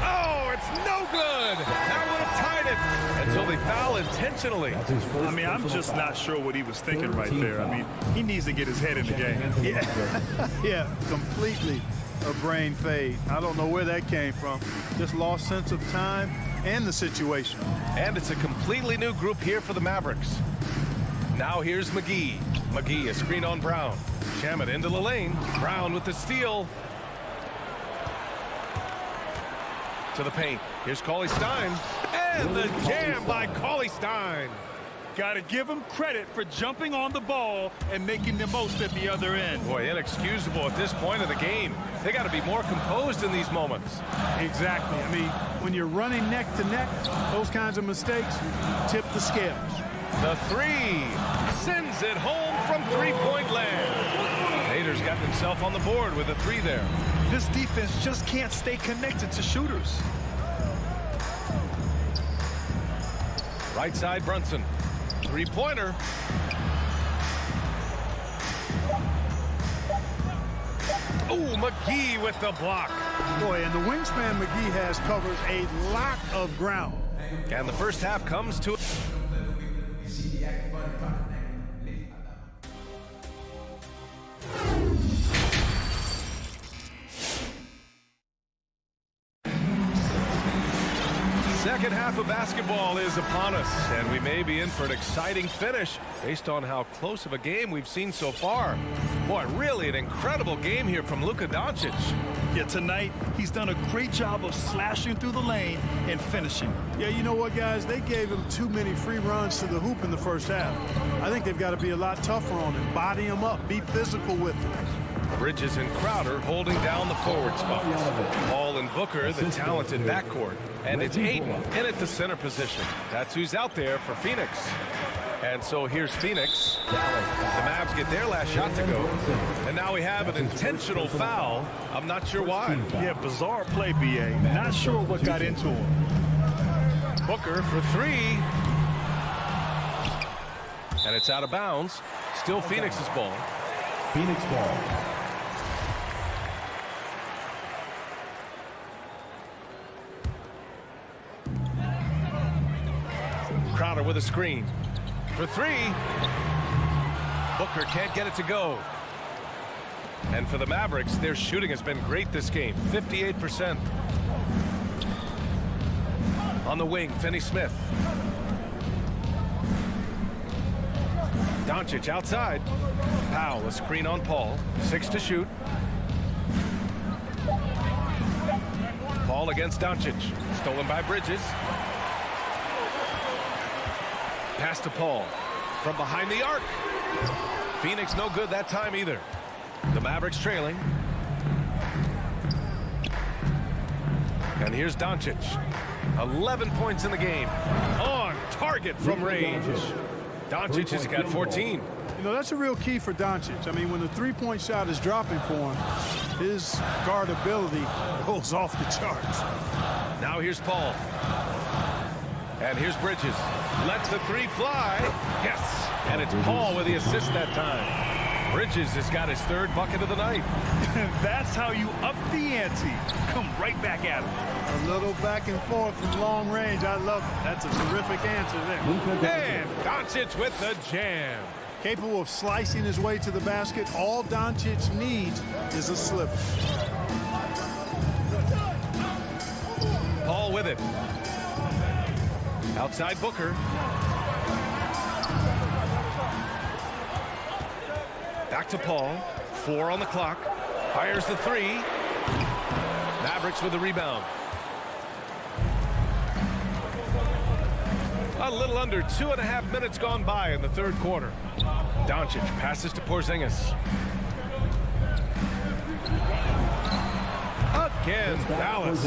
Oh, it's no good. That would have tied it. And so they foul intentionally. I mean, I'm just not sure what he was thinking right there. I mean, he needs to get his head in the game. Yeah, yeah, completely a brain fade. I don't know where that came from. Just lost sense of time and the situation. And it's a completely new group here for the Mavericks. Now here's McGee. McGee, a screen on Brown. Shamet into the lane. Brown with the steal. To the paint. Here's Cauley-Stein. And the jam by Cauley-Stein. Got to give him credit for jumping on the ball and making the most at the other end. Boy, inexcusable at this point of the game. They got to be more composed in these moments. Exactly. I mean, when you're running neck to neck, those kinds of mistakes tip the scales. The three sends it home from three-point land. Nader's got himself on the board with a three there. This defense just can't stay connected to shooters. Right side, Brunson. Three-pointer. Oh, McGee with the block. Boy, and the wingspan McGee has covers a lot of ground. And the first half comes to... Second half of basketball is upon us, and we may be in for an exciting finish based on how close of a game we've seen so far. Boy, really an incredible game here from Luka Doncic. Yeah, tonight he's done a great job of slashing through the lane and finishing. Yeah, you know what, guys? They gave him too many free runs to the hoop in the first half. I think they've got to be a lot tougher on him, body him up, be physical with him. Bridges and Crowder holding down the forward spots. Paul and Booker, the talented backcourt. And it's Ayton in at the center position. That's who's out there for Phoenix. And so here's Phoenix. The Mavs get their last shot to go. And now we have an intentional foul. I'm not sure why. Yeah, bizarre play, B.A. Not sure what got into him. Booker for three. And it's out of bounds. Still Phoenix's ball. Phoenix ball. Crowder with a screen. For three. Booker can't get it to go. And for the Mavericks, their shooting has been great this game. 58%. On the wing, Finney Smith. Doncic outside. Powell, a screen on Paul. 6 to shoot. Paul against Doncic. Stolen by Bridges. Pass to Paul from behind the arc. Phoenix no good that time either. The Mavericks trailing. And here's Doncic. 11 points in the game. On target from range. Doncic has got 14. You know, that's a real key for Doncic. I mean, when the three-point shot is dropping for him, his guardability goes off the charts. Now here's Paul. And here's Bridges. Lets the three fly. Yes. And it's Paul with the assist that time. Bridges has got his third bucket of the night. That's how you up the ante. Come right back at him. A little back and forth from long range. I love it. That's a terrific answer there. And Doncic with the jam. Capable of slicing his way to the basket. All Doncic needs is a slip. with it. Outside Booker. Back to Paul. 4 on the clock. Fires the 3. Mavericks with the rebound. A little under 2.5 minutes gone by in the third quarter. Doncic passes to Porzingis. Again, Dallas.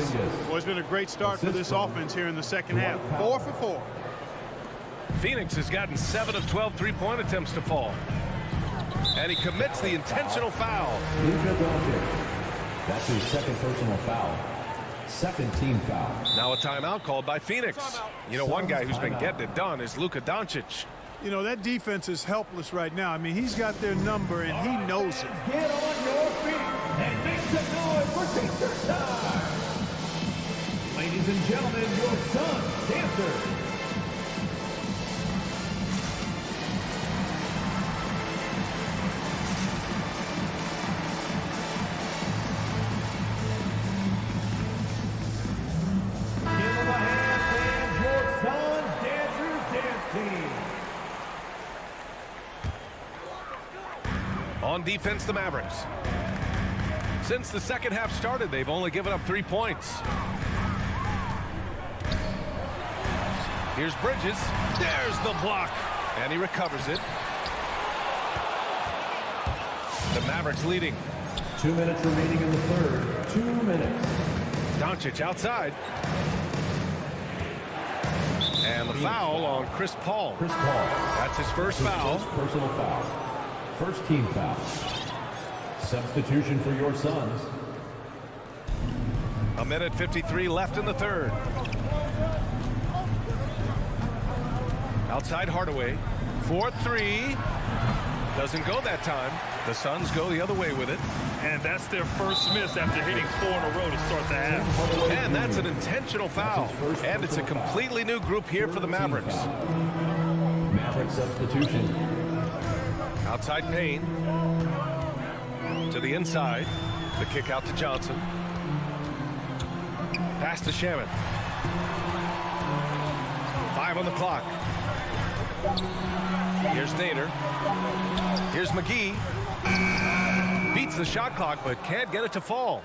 Well, it's been a great start for this offense here in the second half. 4 for 4. Phoenix has gotten 7 of 12 three-point attempts to fall. And he commits the intentional foul. Luka Doncic. That's his second personal foul. Second team foul. Now a timeout called by Phoenix. You know, one guy who's been getting it done is Luka Doncic. You know, that defense is helpless right now. I mean, he's got their number, and he knows it. Get on your feet and make some noise for Pacers time. Ladies and gentlemen, your Suns dancers. On defense, the Mavericks. Since the second half started, they've only given up 3 points. Here's Bridges. There's the block. And he recovers it. The Mavericks leading. 2 minutes remaining in the third. 2 minutes. Doncic outside. And the foul on Chris Paul. Chris Paul. That's his first foul. Personal foul. First team foul. Substitution for your Suns. 1:53 left in the third. Outside Hardaway. 4-3. Doesn't go that time. The Suns go the other way with it. And that's their first miss after hitting 4 in a row to start the half. And that's an intentional foul. And it's a completely new group here for the Mavericks. Maverick substitution. Outside Payne. To the inside. The kick out to Johnson. Pass to Shaman. 5 on the clock. Here's Nader. Here's McGee. Beats the shot clock, but can't get it to fall.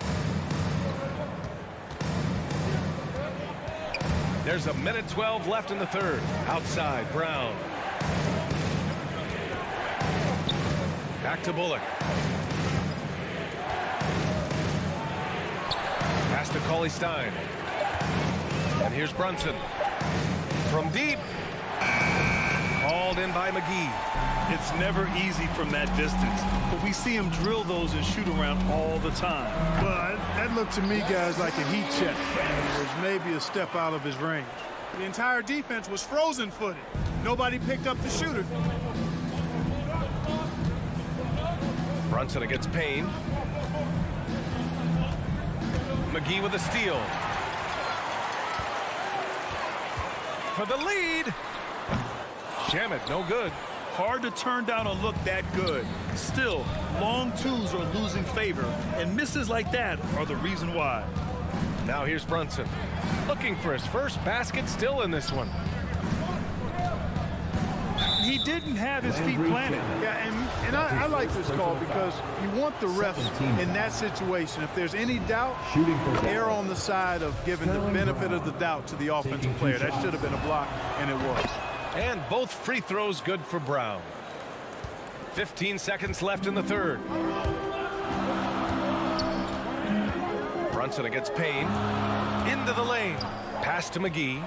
There's 1:12 left in the third. Outside, Brown. Back to Bullock. Pass to Cauley-Stein. And here's Brunson. From deep. Called in by McGee. It's never easy from that distance, but we see him drill those and shoot around all the time. Well, that looked to me, guys, like a heat check. It was maybe a step out of his range. The entire defense was frozen-footed. Nobody picked up the shooter. Brunson against Payne. McGee with a steal. For the lead. Shamet, no good. Hard to turn down a look that good. Still, long twos are losing favor, and misses like that are the reason why. Now here's Brunson. Looking for his first basket, still in this one. He didn't have his feet planted. Yeah, and I like this call because you want the ref in that situation. If there's any doubt, err on the side of giving the benefit of the doubt to the offensive player. That should have been a block, and it was. And both free throws good for Brown. 15 seconds left in the third. Brunson against Payne. Into the lane. Pass to McGee.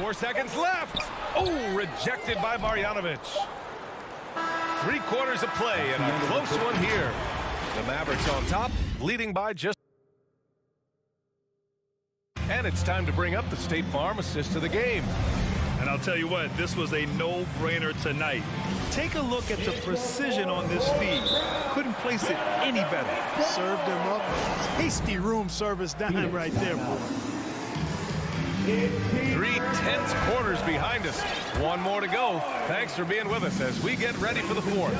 4 seconds left. Oh, rejected by Marjanovic. 3/4 of play and a close one here. The Mavericks on top, leading by just. And it's time to bring up the State Farm assist of the game. And I'll tell you what, this was a no-brainer tonight. Take a look at the precision on this feed. Couldn't place it any better. Served him up. Tasty room service dime right there, boy. 3 tense quarters behind us. One more to go. Thanks for being with us as we get ready for the fourth.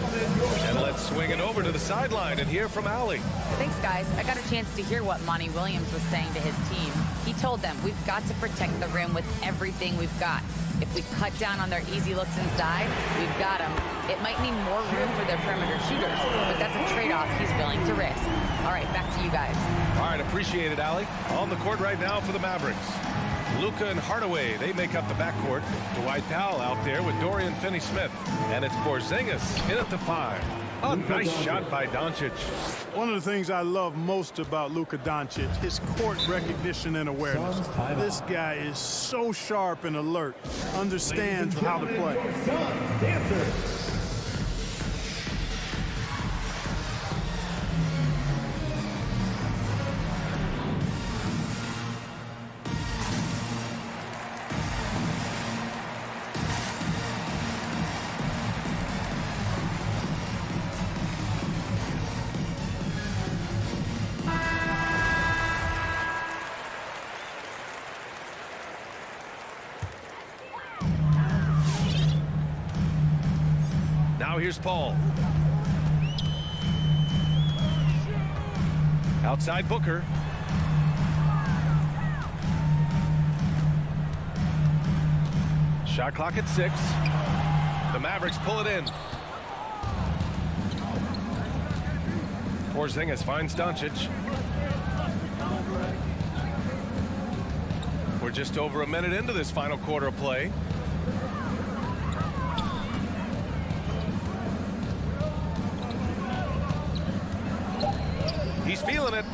And let's swing it over to the sideline and hear from Allie. Thanks, guys. I got a chance to hear what Monty Williams was saying to his team. He told them, we've got to protect the rim with everything we've got. If we cut down on their easy looks inside, we've got them. It might mean more room for their perimeter shooters, but that's a trade-off he's willing to risk. All right, back to you guys. All right, appreciate it, Allie. On the court right now for the Mavericks. Luka and Hardaway, they make up the backcourt. Dwight Powell out there with Dorian Finney-Smith. And it's Porzingis in at the 5. A nice shot by Doncic. One of the things I love most about Luka Doncic, his court recognition and awareness. This guy is so sharp and alert, understands how to play. Now here's Paul. Outside Booker. Shot clock at 6. The Mavericks pull it in. Porzingis finds Doncic. We're just over a minute into this final quarter of play. He's feeling it.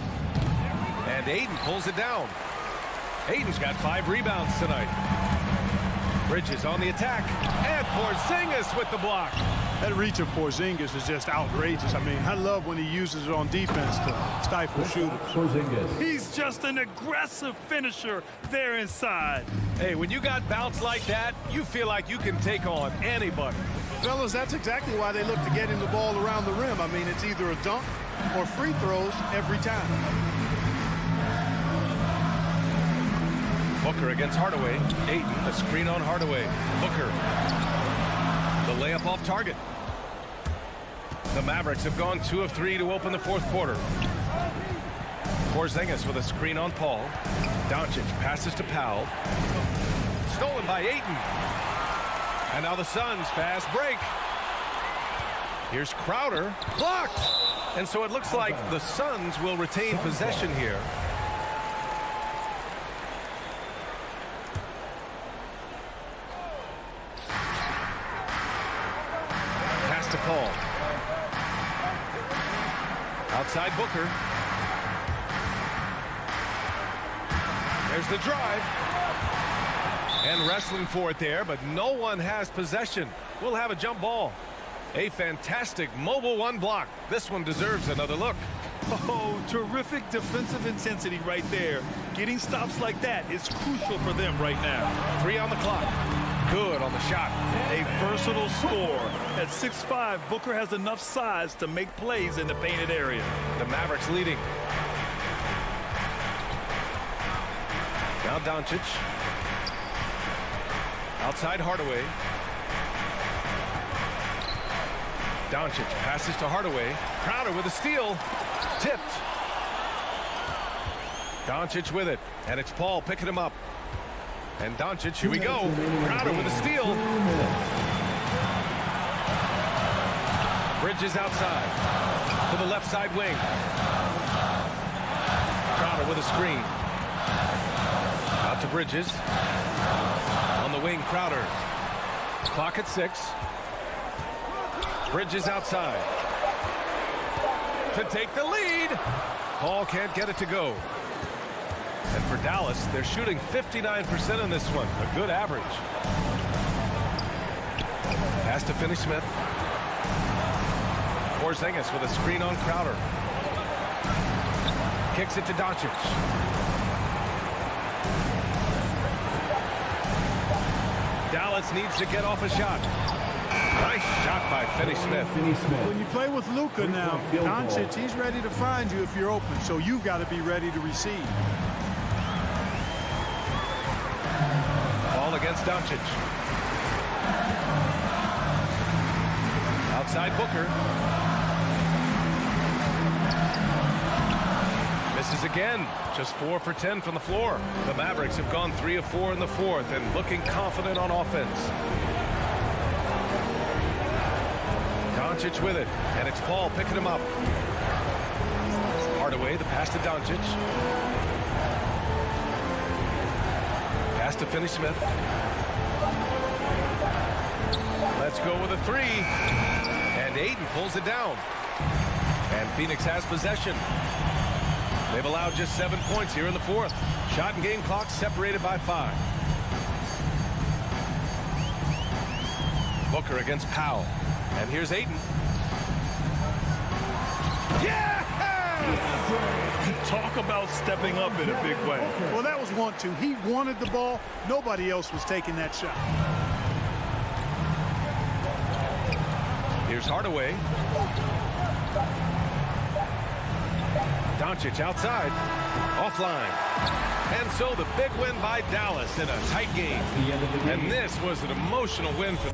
And Ayton pulls it down. Ayton's got 5 rebounds tonight. Bridges on the attack. And Porzingis with the block. That reach of Porzingis is just outrageous. I mean, I love when he uses it on defense to stifle shooters. He's just an aggressive finisher there inside. Hey, when you got bounce like that, you feel like you can take on anybody. Fellas, that's exactly why they look to get him the ball around the rim. I mean, it's either a dunk or free throws every time. Booker against Hardaway. Ayton, a screen on Hardaway. Booker. The layup off target. The Mavericks have gone 2 of 3 to open the fourth quarter. Porzingis with a screen on Paul. Doncic passes to Powell. Stolen by Ayton. And now the Suns fast break. Here's Crowder. Blocked. And so it looks like the Suns will retain possession here. Pass to Paul. Outside Booker. There's the drive. And wrestling for it there, but no one has possession. We'll have a jump ball. A fantastic mobile 1 block. This one deserves another look. Oh, terrific defensive intensity right there. Getting stops like that is crucial for them right now. 3 on the clock. Good on the shot. A versatile score. At 6'5", Booker has enough size to make plays in the painted area. The Mavericks leading. Now Doncic. Outside Hardaway. Doncic passes to Hardaway. Crowder with a steal. Tipped. Doncic with it. And it's Paul picking him up. And Doncic, here we go. Crowder with a steal. Bridges outside. To the left side wing. Crowder with a screen. Out to Bridges. On the wing, Crowder. Clock at 6. Bridges outside. To take the lead. Paul can't get it to go. And for Dallas, they're shooting 59% on this one. A good average. Pass to Finney-Smith. Porzingis with a screen on Crowder. Kicks it to Doncic. Dallas needs to get off a shot. Nice shot by Finney-Smith. When you play with Luka now, Doncic, he's ready to find you if you're open, so you've got to be ready to receive. That's Doncic. Outside Booker. Misses again. Just 4 for 10 from the floor. The Mavericks have gone 3 of 4 in the fourth and looking confident on offense. Doncic with it, and it's Paul picking him up. Hardaway, the pass to Doncic. Pass to Finney-Smith. Let's go with a 3. And Ayton pulls it down. And Phoenix has possession. They've allowed just 7 points here in the fourth. Shot and game clock separated by 5. Booker against Powell. And here's Ayton. Yeah! Talk about stepping up in a big way. Well, that was 1-2. He wanted the ball. Nobody else was taking that shot. Here's Hardaway. Doncic outside. Offline. And so the big win by Dallas in a tight game. And this was an emotional win for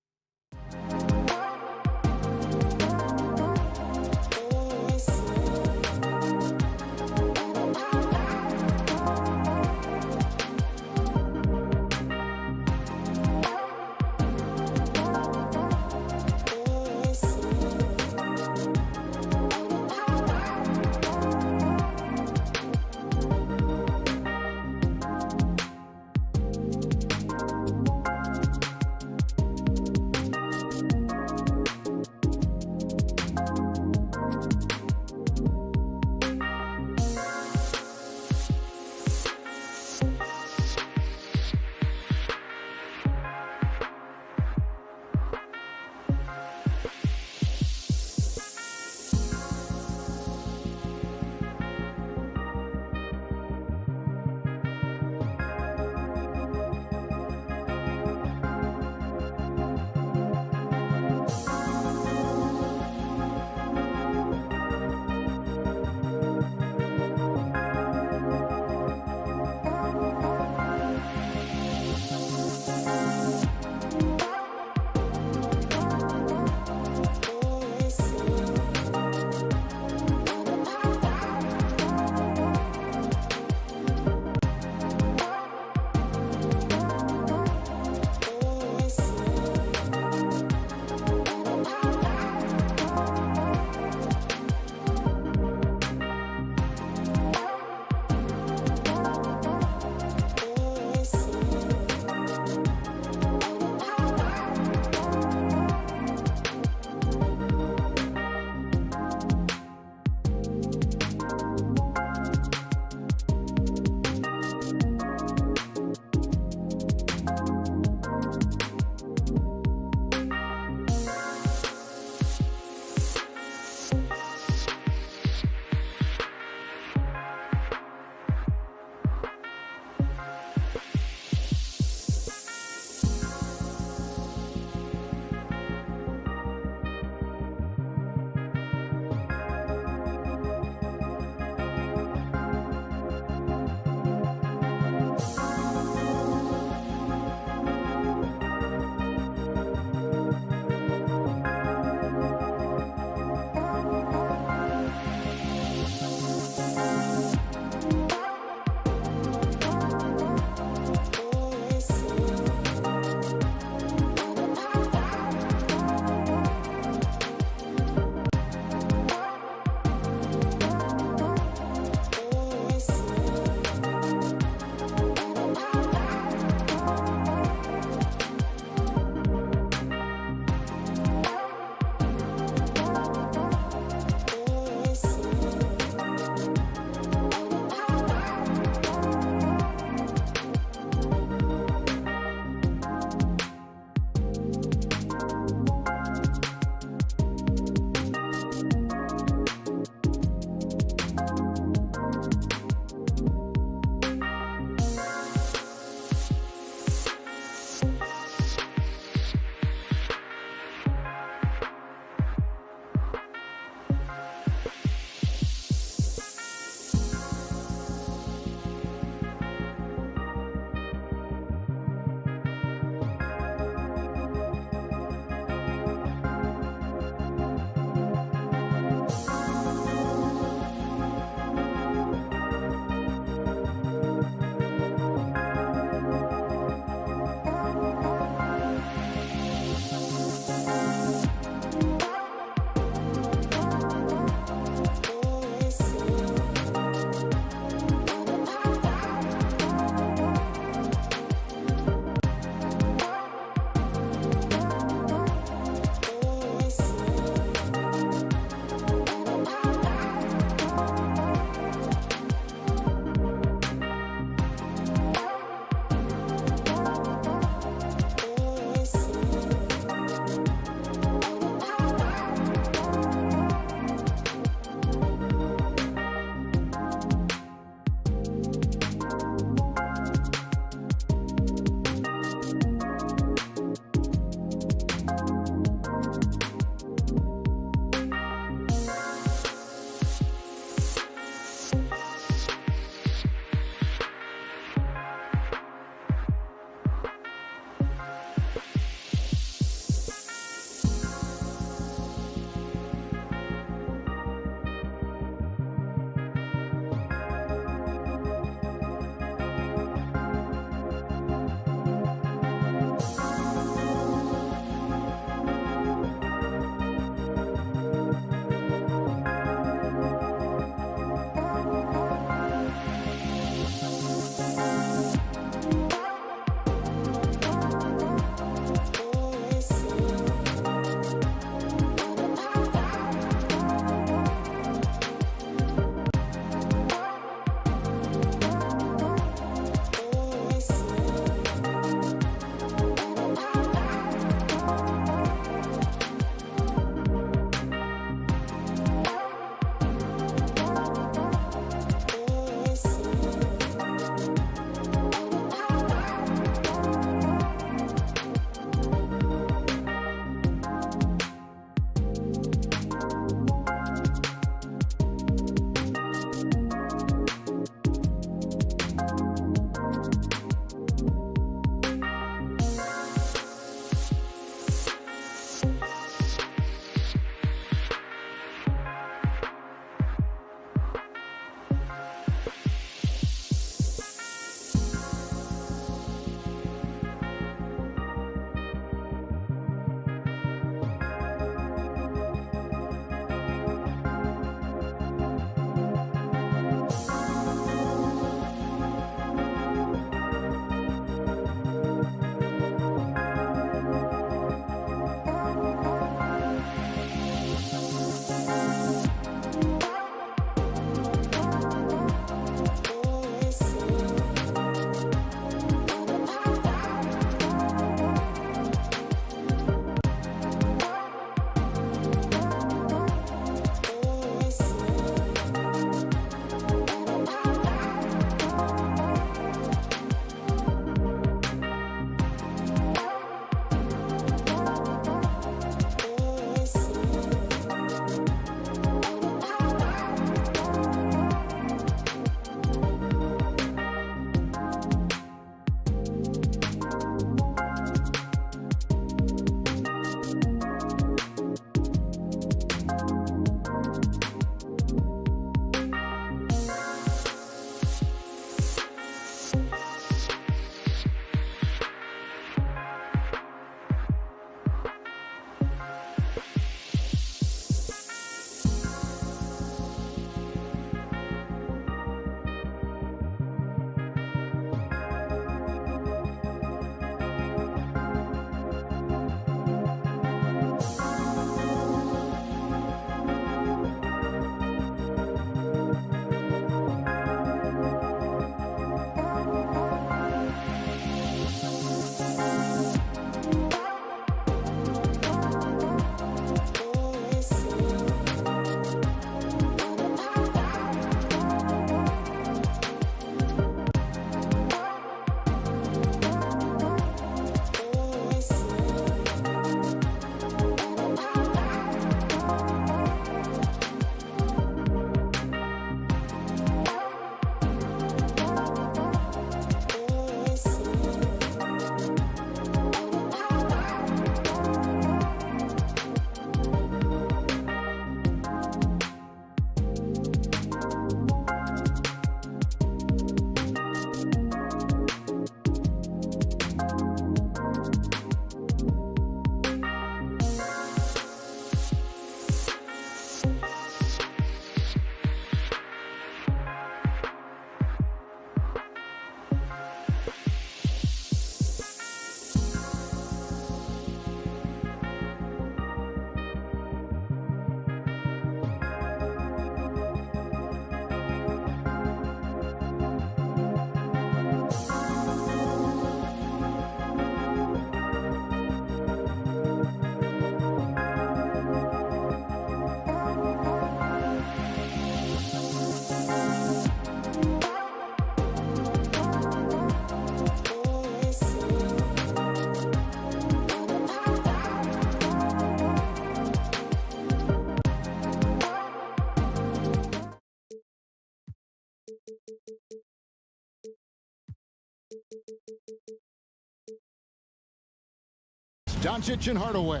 Doncic and Hardaway.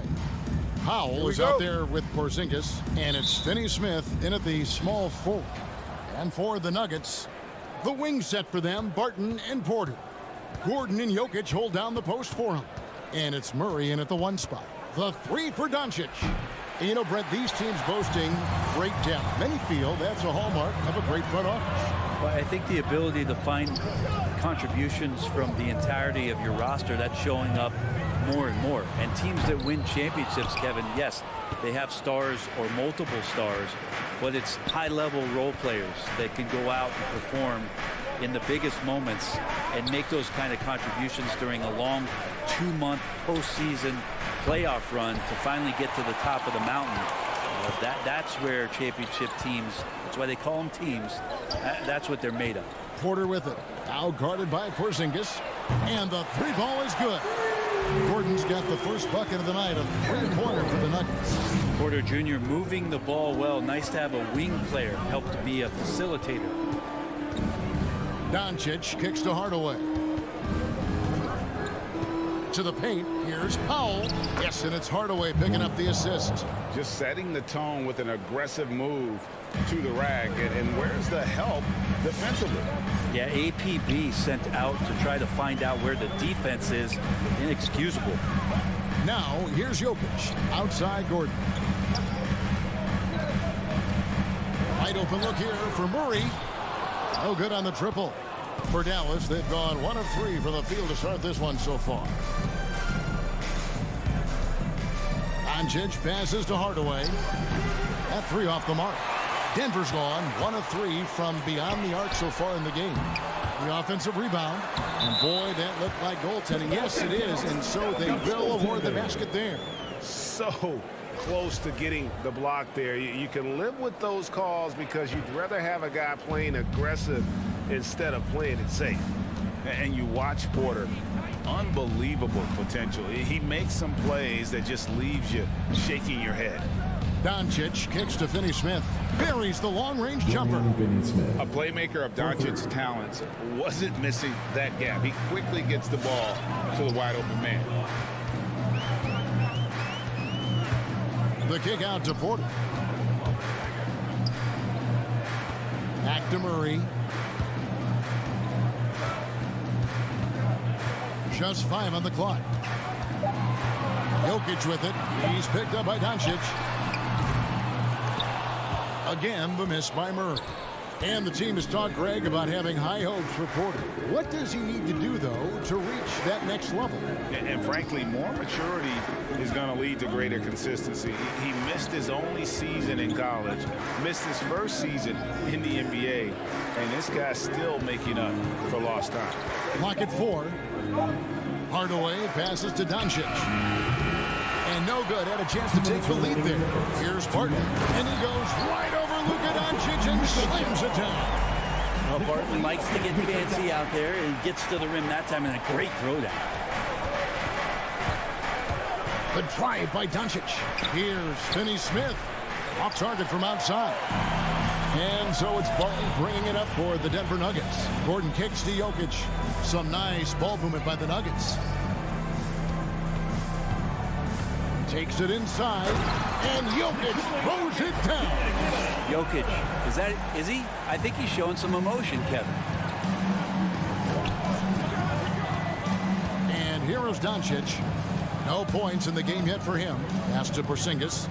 Powell is out there with Porzingis, and it's Finney-Smith in at the small forward. And for the Nuggets, the wing set for them, Barton and Porter. Gordon and Jokic hold down the post for him. And it's Murray in at the 1 spot. The 3 for Doncic. And you know, Brett, these teams boasting great depth. Many feel that's a hallmark of a great front office. Well, I think the ability to find contributions from the entirety of your roster, that's showing up more and more. And teams that win championships, Kevin, yes, they have stars or multiple stars, but it's high-level role players that can go out and perform in the biggest moments and make those kind of contributions during a long 2-month postseason playoff run to finally get to the top of the mountain. That's where championship teams, that's why they call them teams, that's what they're made of. Porter with it. Now guarded by Porzingis. And the 3 ball is good. Gordon's got the first bucket of the night, a 3-pointer for the Nuggets. Porter Jr. moving the ball well. Nice to have a wing player help to be a facilitator. Doncic kicks to Hardaway. To the paint. Here's Powell. Yes, and it's Hardaway picking up the assist. Just setting the tone with an aggressive move to the rack. And where's the help defensively? Yeah, APB sent out to try to find out where the defense is. Inexcusable. Now, here's Jokic. Outside Gordon. Wide open look here for Murray. No good on the triple. For Dallas, they've gone 1 of 3 from the field to start this one so far. Doncic passes to Hardaway. That 3 off the mark. Denver's gone 1 of 3 from beyond the arc so far in the game. The offensive rebound. And boy, that looked like goaltending. Yes, it is. And so they will award the basket there. So close to getting the block there. You can live with those calls because you'd rather have a guy playing aggressive instead of playing it safe. And you watch Porter. Unbelievable potential. He makes some plays that just leaves you shaking your head. Doncic kicks to Finney-Smith. Buries the long-range jumper. A playmaker of Doncic's talents wasn't missing that gap. He quickly gets the ball to the wide-open man. The kick out to Porter. Back to Murray. Just 5 on the clock. Jokic with it. He's picked up by Doncic. Again, the miss by Murray. And the team has talked, Greg, about having high hopes for Porter. What does he need to do, though, to reach that next level? And frankly, more maturity is going to lead to greater consistency. He missed his only season in college, missed his first season in the NBA, and this guy's still making up for lost time. Clock at 4. Hardaway passes to Doncic. And no good. Had a chance to take the lead there. Here's Barton. And he goes right over Luka Doncic and slams it down. Well, Barton likes to get fancy out there and gets to the rim that time in a great throwdown. The drive by Doncic. Here's Finney-Smith. Off target from outside. And so it's Barton bringing it up for the Denver Nuggets. Gordon kicks to Jokic. Some nice ball movement by the Nuggets. Takes it inside, and Jokic throws it down. Jokic, is he? I think he's showing some emotion, Kevin. And here is Doncic. No points in the game yet for him. Pass to Porzingis.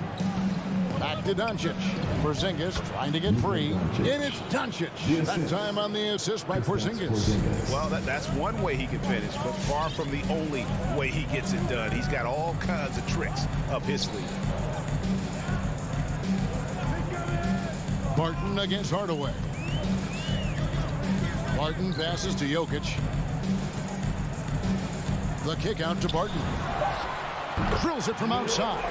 Back to Doncic. Porzingis trying to get free. And it's Doncic. That time on the assist by Porzingis. Well, that's one way he can finish, but far from the only way he gets it done. He's got all kinds of tricks up his sleeve. Barton against Hardaway. Barton passes to Jokic. The kick out to Barton. Drills it from outside.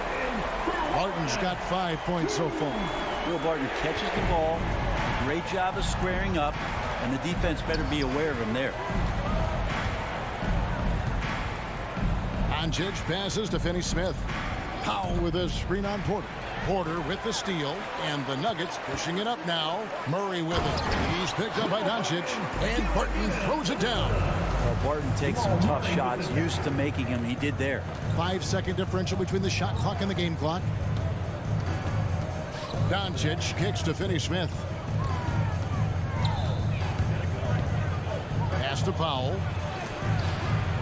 Barton's got 5 points so far. Will Barton catches the ball. Great job of squaring up, and the defense better be aware of him there. Doncic passes to Finney-Smith. Powell with a screen on Porter. Porter with the steal, and the Nuggets pushing it up now. Murray with it. He's picked up by Doncic, and Barton throws it down. Well, Barton takes some tough shots, used to making them. He did there. 5-second differential between the shot clock and the game clock. Doncic kicks to Finney-Smith. Pass to Powell.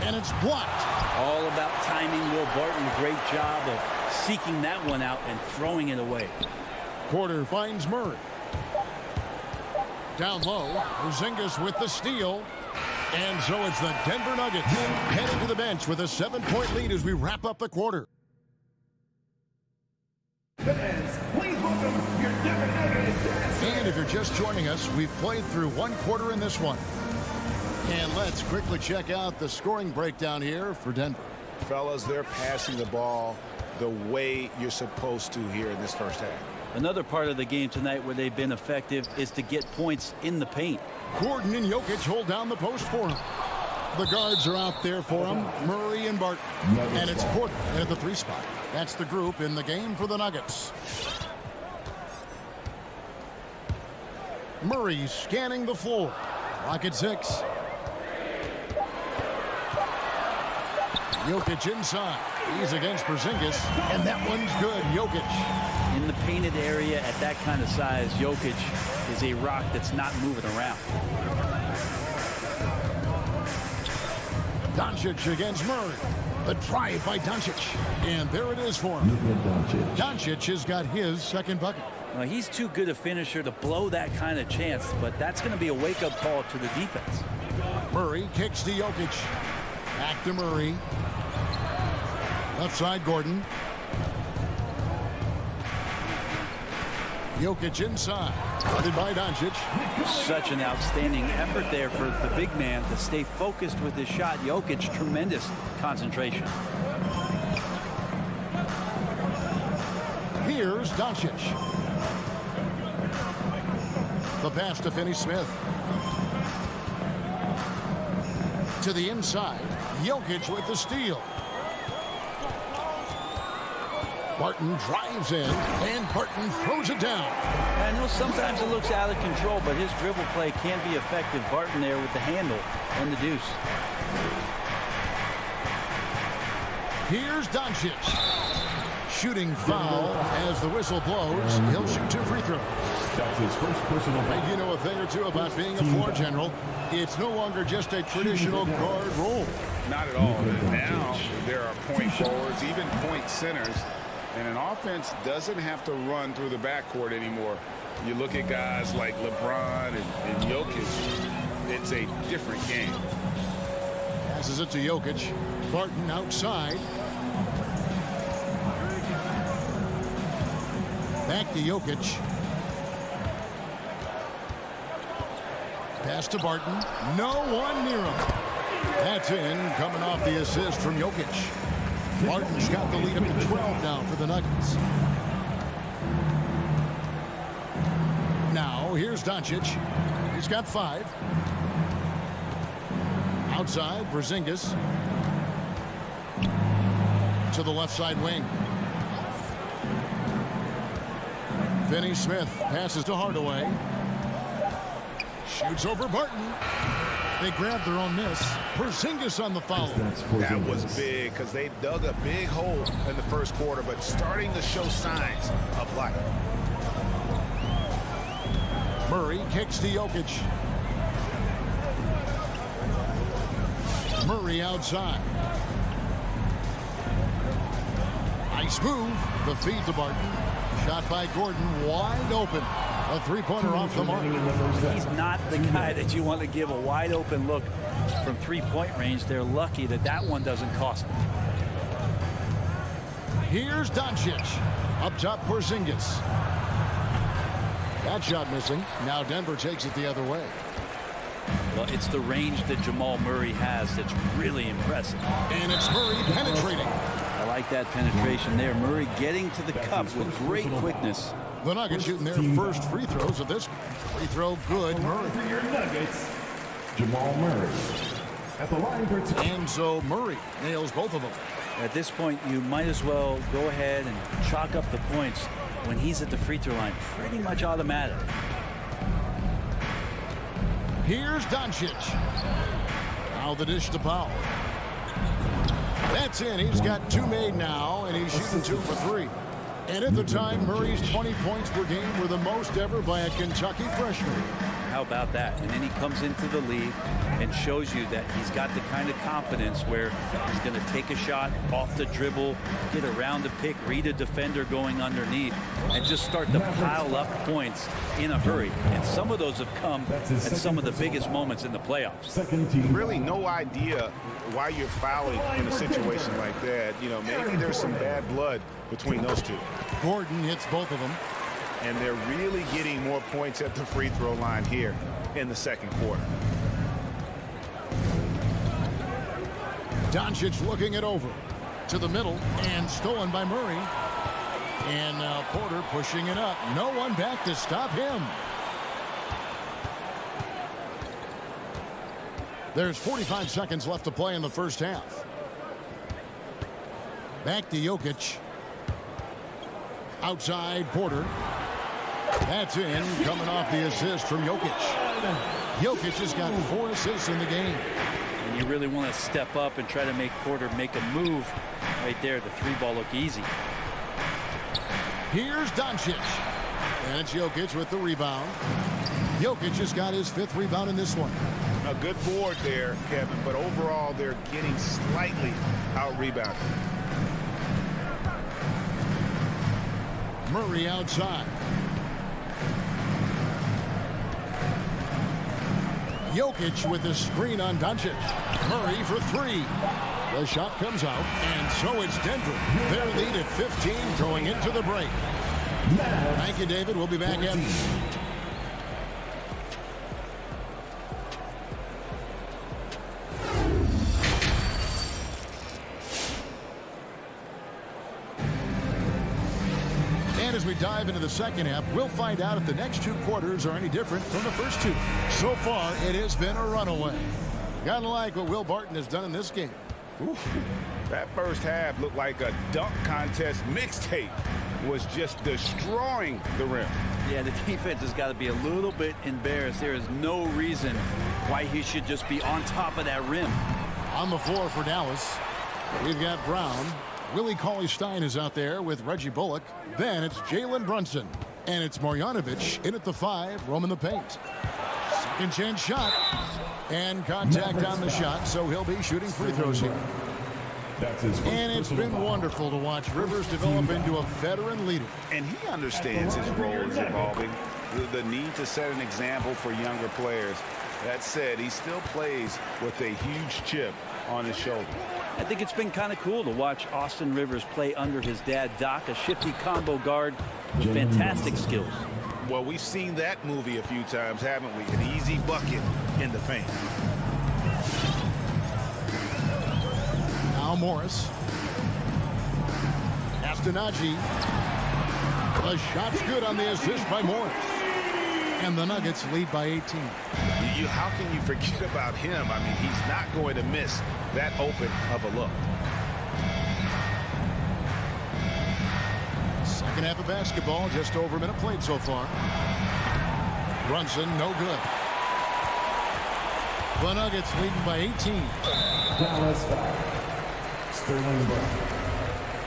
And it's blocked. All about timing. Will Barton, great job of seeking that one out and throwing it away. Porter finds Murray. Down low, Porzingis with the steal. And so it's the Denver Nuggets heading to the bench with a 7-point lead as we wrap up the quarter. Fans, please welcome your Denver Nuggets. And if you're just joining us, we've played through one quarter in this one. And let's quickly check out the scoring breakdown here for Denver. Fellas, they're passing the ball the way you're supposed to here in this first half. Another part of the game tonight where they've been effective is to get points in the paint. Gordon and Jokic hold down the post for him. The guards are out there for him, Murray and Barton. And it's Porter at the 3 spot. That's the group in the game for the Nuggets. Murray scanning the floor. Clock at 6. Jokic inside. He's against Porzingis, and that one's good. Jokic. In the painted area at that kind of size, Jokic is a rock that's not moving around. Doncic against Murray. The drive by Doncic. And there it is for him. Doncic has got his second bucket. Now, he's too good a finisher to blow that kind of chance, but that's going to be a wake-up call to the defense. Murray kicks to Jokic. Back to Murray. Left side, Gordon. Jokic inside. Guarded by Doncic. Such an outstanding effort there for the big man to stay focused with his shot. Jokic, tremendous concentration. Here's Doncic. The pass to Finney-Smith. To the inside. Jokic with the steal. Barton drives in, and Barton throws it down. I know sometimes it looks out of control, but his dribble play can be effective. Barton there with the handle and the deuce. Here's Doncic. Shooting foul as the whistle blows. He'll shoot 2 free throws. That's his first personal foul. You know a thing or two about being a floor general. It's no longer just a traditional guard role. Not at all. Now there are point forwards, even point centers. And an offense doesn't have to run through the backcourt anymore. You look at guys like LeBron and Jokic, it's a different game. Passes it to Jokic. Barton outside. Back to Jokic. Pass to Barton. No one near him. That's in, coming off the assist from Jokic. Barton's got the lead up to 12 now for the Nuggets. Now, here's Doncic. He's got 5. Outside, Porzingis. To the left side wing. Finney-Smith passes to Hardaway. Shoots over Barton. They grab their own miss. Porzingis on the foul. That was big because they dug a big hole in the first quarter, but starting to show signs of life. Murray kicks to Jokic. Murray outside. Nice move. The feed to Barton. Shot by Gordon, wide open. A 3-pointer off the mark. He's not the guy that you want to give a wide open look from 3-point range. They're lucky that that one doesn't cost them. Here's Doncic. Up top, Porzingis. That shot missing. Now Denver takes it the other way. Well, it's the range that Jamal Murray has that's really impressive. And it's Murray penetrating. I like that penetration there. Murray getting to the cup with great quickness. The Nuggets shooting their first free throws of this free throw. Good, Murray. For your Nuggets, Jamal Murray. At the line for 2. And so Murray nails both of them. At this point, you might as well go ahead and chalk up the points when he's at the free throw line. Pretty much automatic. Here's Doncic. Now the dish to Powell. That's in. He's got 2 made now, and he's shooting 2 for 3. And at the time, Murray's 20 points per game were the most ever by a Kentucky freshman. How about that? And then he comes into the league and shows you that he's got the kind of confidence where he's going to take a shot off the dribble, get around the pick, read a defender going underneath, and just start to pile up points in a hurry. And some of those have come at some of the biggest moments in the playoffs. Really no idea why you're fouling in a situation like that. You know, maybe there's some bad blood between those two. Gordon hits both of them. And they're really getting more points at the free throw line here in the second quarter. Doncic looking it over to the middle and stolen by Murray. And now Porter pushing it up. No one back to stop him. There's 45 seconds left to play in the first half. Back to Jokic. Outside Porter. That's in, coming off the assist from Jokic. Jokic has got 4 assists in the game. And you really want to step up and try to make Porter make a move right there. The 3-ball look easy. Here's Doncic. And it's Jokic with the rebound. Jokic has got his 5th rebound in this one. A good board there, Kevin, but overall they're getting slightly out-rebounded. Murray outside. Jokic with the screen on Doncic. Murray for 3. The shot comes out, and so it's Denver. Their lead at 15 going into the break. Thank you, David. We'll be back after. As we dive into the second half, we'll find out if the next 2 quarters are any different from the first 2. So far, it has been a runaway. Gotta like what Will Barton has done in this game. Ooh, that first half looked like a dunk contest mixtape. Was just destroying the rim. Yeah, the defense has got to be a little bit embarrassed. There is no reason why he should just be on top of that rim. On the floor for Dallas, we've got Brown. Willie Cauley-Stein is out there with Reggie Bullock. Then it's Jalen Brunson. And it's Marjanovic in at the 5, roaming the paint. Second chance shot. And contact on the shot, so he'll be shooting free throws here. And it's been wonderful to watch Rivers develop into a veteran leader. And he understands his role is evolving. The need to set an example for younger players. That said, he still plays with a huge chip on his shoulder. I think it's been kind of cool to watch Austin Rivers play under his dad, Doc, a shifty combo guard with fantastic skills. Well, we've seen that movie a few times, haven't we? An easy bucket in the paint. Now Morris. Castanacci. The shot's good on the assist by Morris. And the Nuggets lead by 18. How can you forget about him? I mean, he's not going to miss that open of a look. Second half of basketball, just over a minute played so far. Brunson, no good. The Nuggets leading by 18. Dallas foul. Sterling Brown.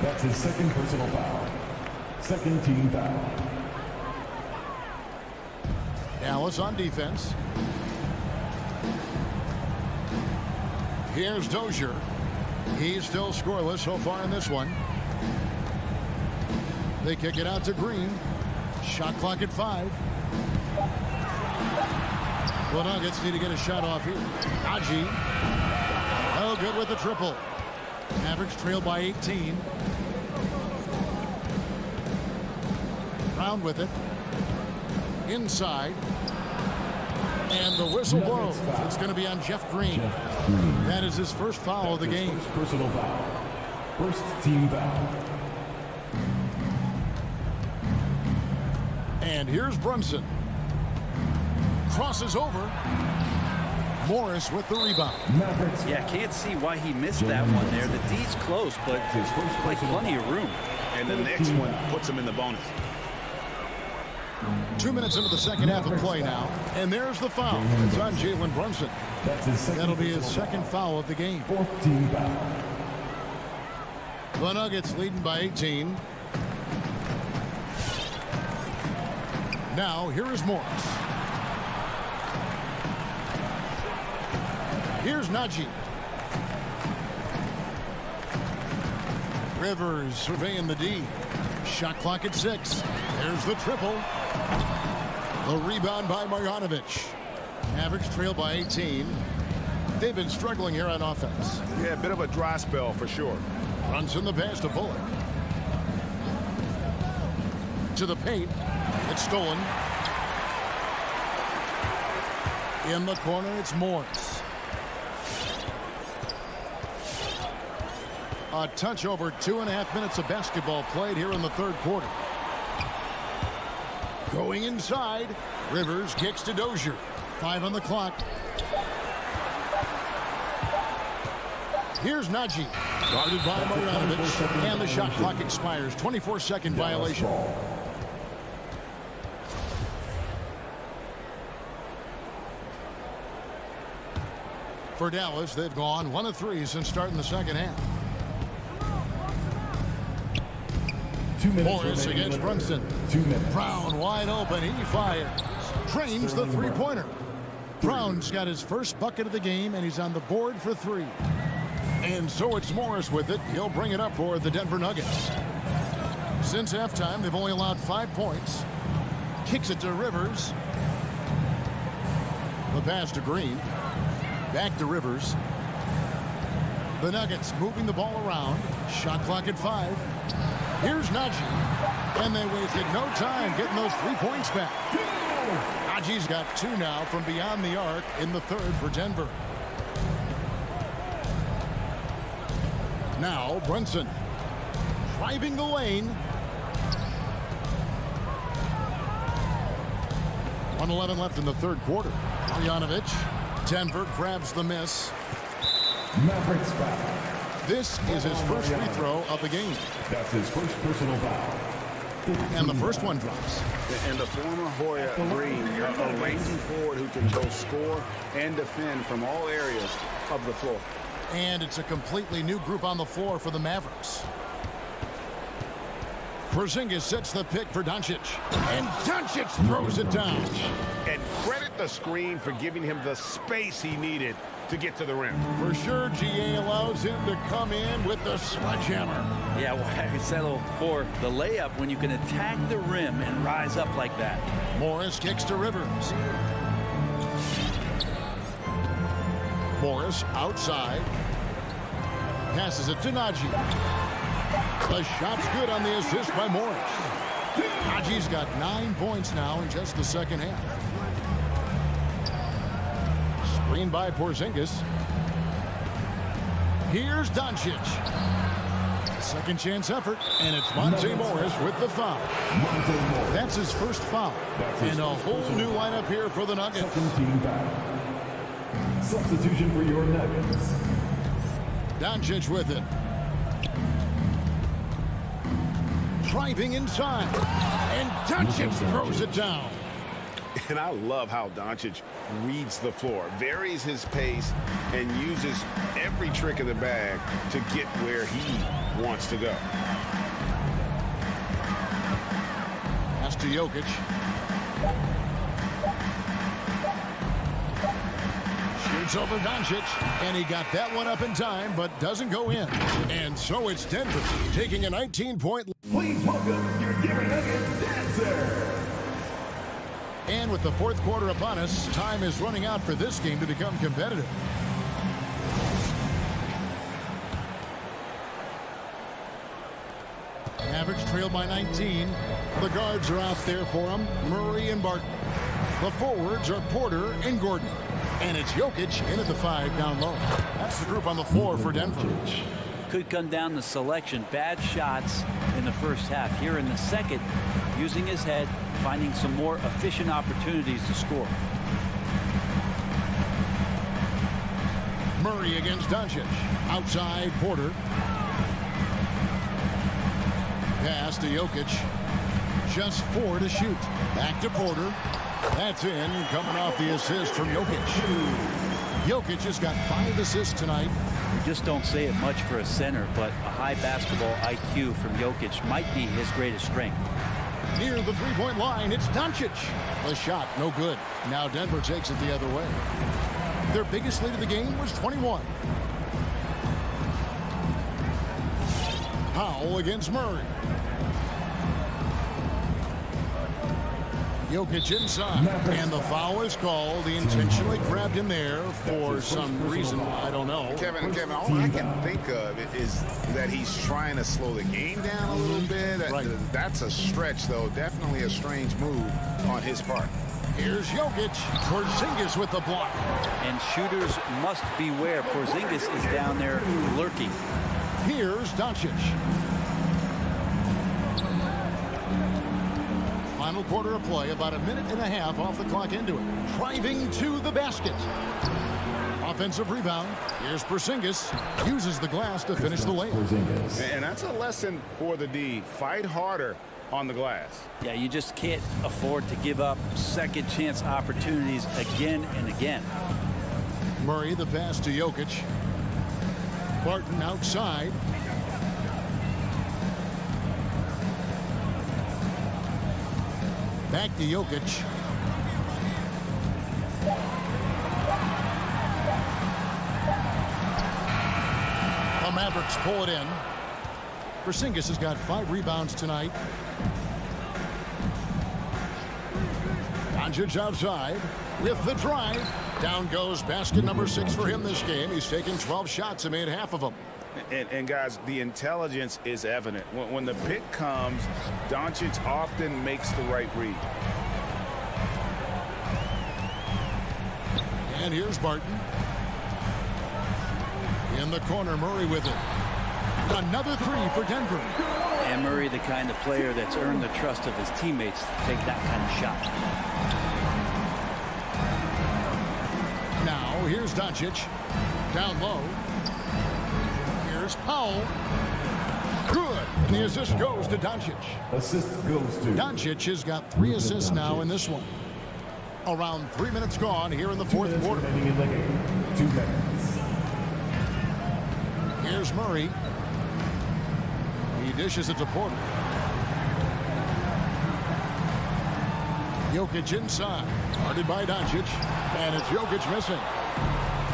That's his 2nd personal foul. 2nd team foul. Dallas on defense. Here's Dozier. He's still scoreless so far in this one. They kick it out to Green. Shot clock at 5. The Nuggets need to get a shot off here. Aji. Oh, good with the triple. Mavericks trail by 18. Brown with it. Inside. And the whistle blows. It's going to be on Jeff Green. That is his first foul of the game. First personal foul. First team foul. And here's Brunson. Crosses over. Morris with the rebound. Yeah, can't see why he missed that one there. The D's close, but like plenty of room. And the next one puts him in the bonus. 2 minutes into the second half of play now. And there's the foul. It's on Jalen Brunson. That'll be his second foul of the game. 4th team foul. The Nuggets leading by 18. Now, here is Morris. Here's Najee. Rivers surveying the D. Shot clock at 6. There's the triple. The rebound by Marjanovic. Mavericks trail by 18. They've been struggling here on offense. Yeah, a bit of a dry spell for sure. Brunson the pass to Bullock. To the paint. It's stolen. In the corner, it's Morris. A touch over 2.5 minutes of basketball played here in the third quarter. Going inside. Rivers kicks to Dozier. 5 on the clock. Here's Najee. Guarded by Marjanovic. And the shot clock expires. 24-second violation. For Dallas, they've gone 1 of 3 since starting the second half. 2 minutes Morris against Brunson. 2 minutes. Brown wide open. He fires. Drains the three-pointer. Brown's got his first bucket of the game, and he's on the board for 3. And so it's Morris with it. He'll bring it up for the Denver Nuggets. Since halftime, they've only allowed 5 points. Kicks it to Rivers. The pass to Green. Back to Rivers. The Nuggets moving the ball around. Shot clock at 5. Here's Najee. And they wasted no time getting those 3 points back. Najee's got 2 now from beyond the arc in the third for Denver. Now Brunson driving the lane. 1:11 left in the third quarter. Marjanovic. Denver grabs the miss. Mavericks foul. This is his first free throw of the game. That's his first personal foul. And the first one drops. And the former Hoya Green, a rangy forward who can both score and defend from all areas of the floor. And it's a completely new group on the floor for the Mavericks. Porzingis sets the pick for Doncic. And Doncic throws it down. And credit the screen for giving him the space he needed to get to the rim. For sure, GA allows him to come in with the sledgehammer. Yeah, well, I settle for the layup when you can attack the rim and rise up like that. Morris kicks to Rivers. Morris outside. Passes it to Najee. The shot's good on the assist by Morris. Najee's got 9 points now in just the second half. Screen by Porzingis. Here's Doncic. Second chance effort, and it's Monte Morris with the foul. That's his first foul. And a whole new lineup here for the Nuggets. Second team foul. Substitution for your Nuggets. Doncic with it. Driving inside. And Doncic throws it down. And I love how Doncic reads the floor, varies his pace, and uses every trick in the bag to get where he wants to go. Pass to Jokic. Shoots over Doncic, and he got that one up in time, but doesn't go in. And so it's Denver taking a 19-point lead. Please welcome your Denver Nuggets dancer. And with the fourth quarter upon us, time is running out for this game to become competitive. Mavericks trail by 19. The guards are out there for them, Murray and Barton. The forwards are Porter and Gordon. And it's Jokic in at the 5 down low. That's the group on the floor for Denver. Could come down to selection. Bad shots in the first half. Here in the second, using his head, finding some more efficient opportunities to score. Murray against Doncic. Outside Porter. Pass to Jokic. Just 4 to shoot. Back to Porter. That's in, coming off the assist from Jokic. Jokic has got 5 assists tonight. We just don't say it much for a center, but a high basketball IQ from Jokic might be his greatest strength. Near the three-point line, it's Doncic. The shot, no good. Now Denver takes it the other way. Their biggest lead of the game was 21. Powell against Murray. Jokic inside, and the foul is called. He intentionally grabbed him there for some reason. I don't know. Kevin, all I can think of is that he's trying to slow the game down a little bit. Right. That's a stretch, though. Definitely a strange move on his part. Here's Jokic. Porzingis with the block. And shooters must beware. Porzingis is down there lurking. Here's Doncic. Final quarter of play, about a minute and a half off the clock into it. Driving to the basket. Offensive rebound. Here's Porzingis. Uses the glass to finish the layup. And that's a lesson for the D. Fight harder on the glass. Yeah, you just can't afford to give up second chance opportunities again and again. Murray, the pass to Jokic. Barton outside. Back to Jokic. The Mavericks pull it in. Porzingis has got 5 rebounds tonight. Doncic outside with the drive. Down goes basket number 6 for him this game. He's taken 12 shots and made half of them. And guys, the intelligence is evident. When the pick comes, Doncic often makes the right read. And here's Barton. In the corner, Murray with it. Another 3 for Denver. And Murray, the kind of player that's earned the trust of his teammates to take that kind of shot. Now, here's Doncic. Down low. Here's Powell. Good. And the assist goes to Doncic. Assist goes to Doncic has got 3 assists now in this one. Around 3 minutes gone here in the fourth quarter. 2 minutes. Here's Murray. He dishes it to Porter. Jokic inside. Guarded by Doncic. And it's Jokic missing.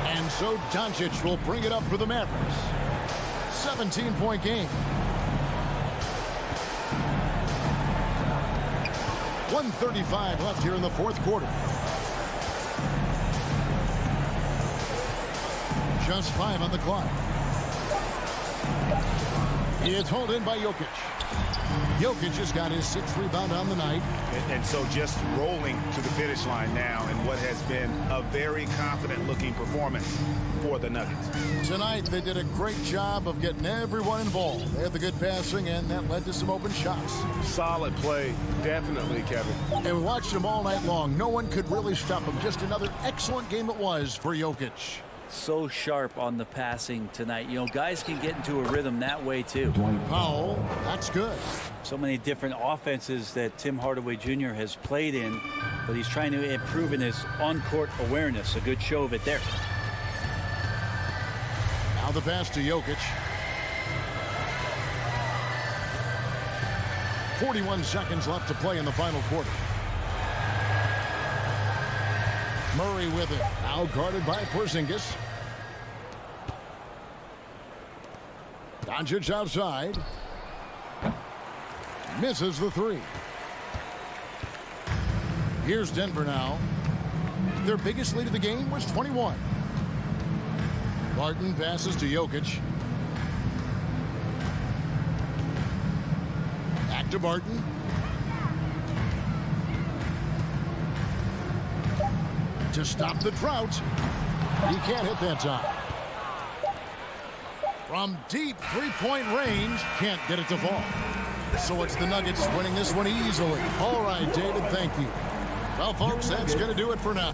And so Doncic will bring it up for the Mavericks. 17-point game. 1:35 left here in the fourth quarter. Just 5 on the clock. It's hauled in by Jokic. Jokic has got his 6th rebound on the night. And so just rolling to the finish line now in what has been a very confident-looking performance for the Nuggets. Tonight, they did a great job of getting everyone involved. They had the good passing, and that led to some open shots. Solid play, definitely, Kevin. And we watched them all night long. No one could really stop them. Just another excellent game it was for Jokic. So sharp on the passing tonight. You know, guys can get into a rhythm that way, too. Powell, that's good. So many different offenses that Tim Hardaway Jr. has played in, but he's trying to improve in his on-court awareness. A good show of it there. Now the pass to Jokic. 41 seconds left to play in the final quarter. Murray with it. Now guarded by Porzingis. Doncic outside. Misses the 3. Here's Denver now. Their biggest lead of the game was 21. Barton passes to Jokic. Back to Barton. To stop the drought. He can't hit that time. From deep three-point range, can't get it to fall. So it's the Nuggets winning this one easily. All right, David, thank you. Well, folks, that's going to do it for now.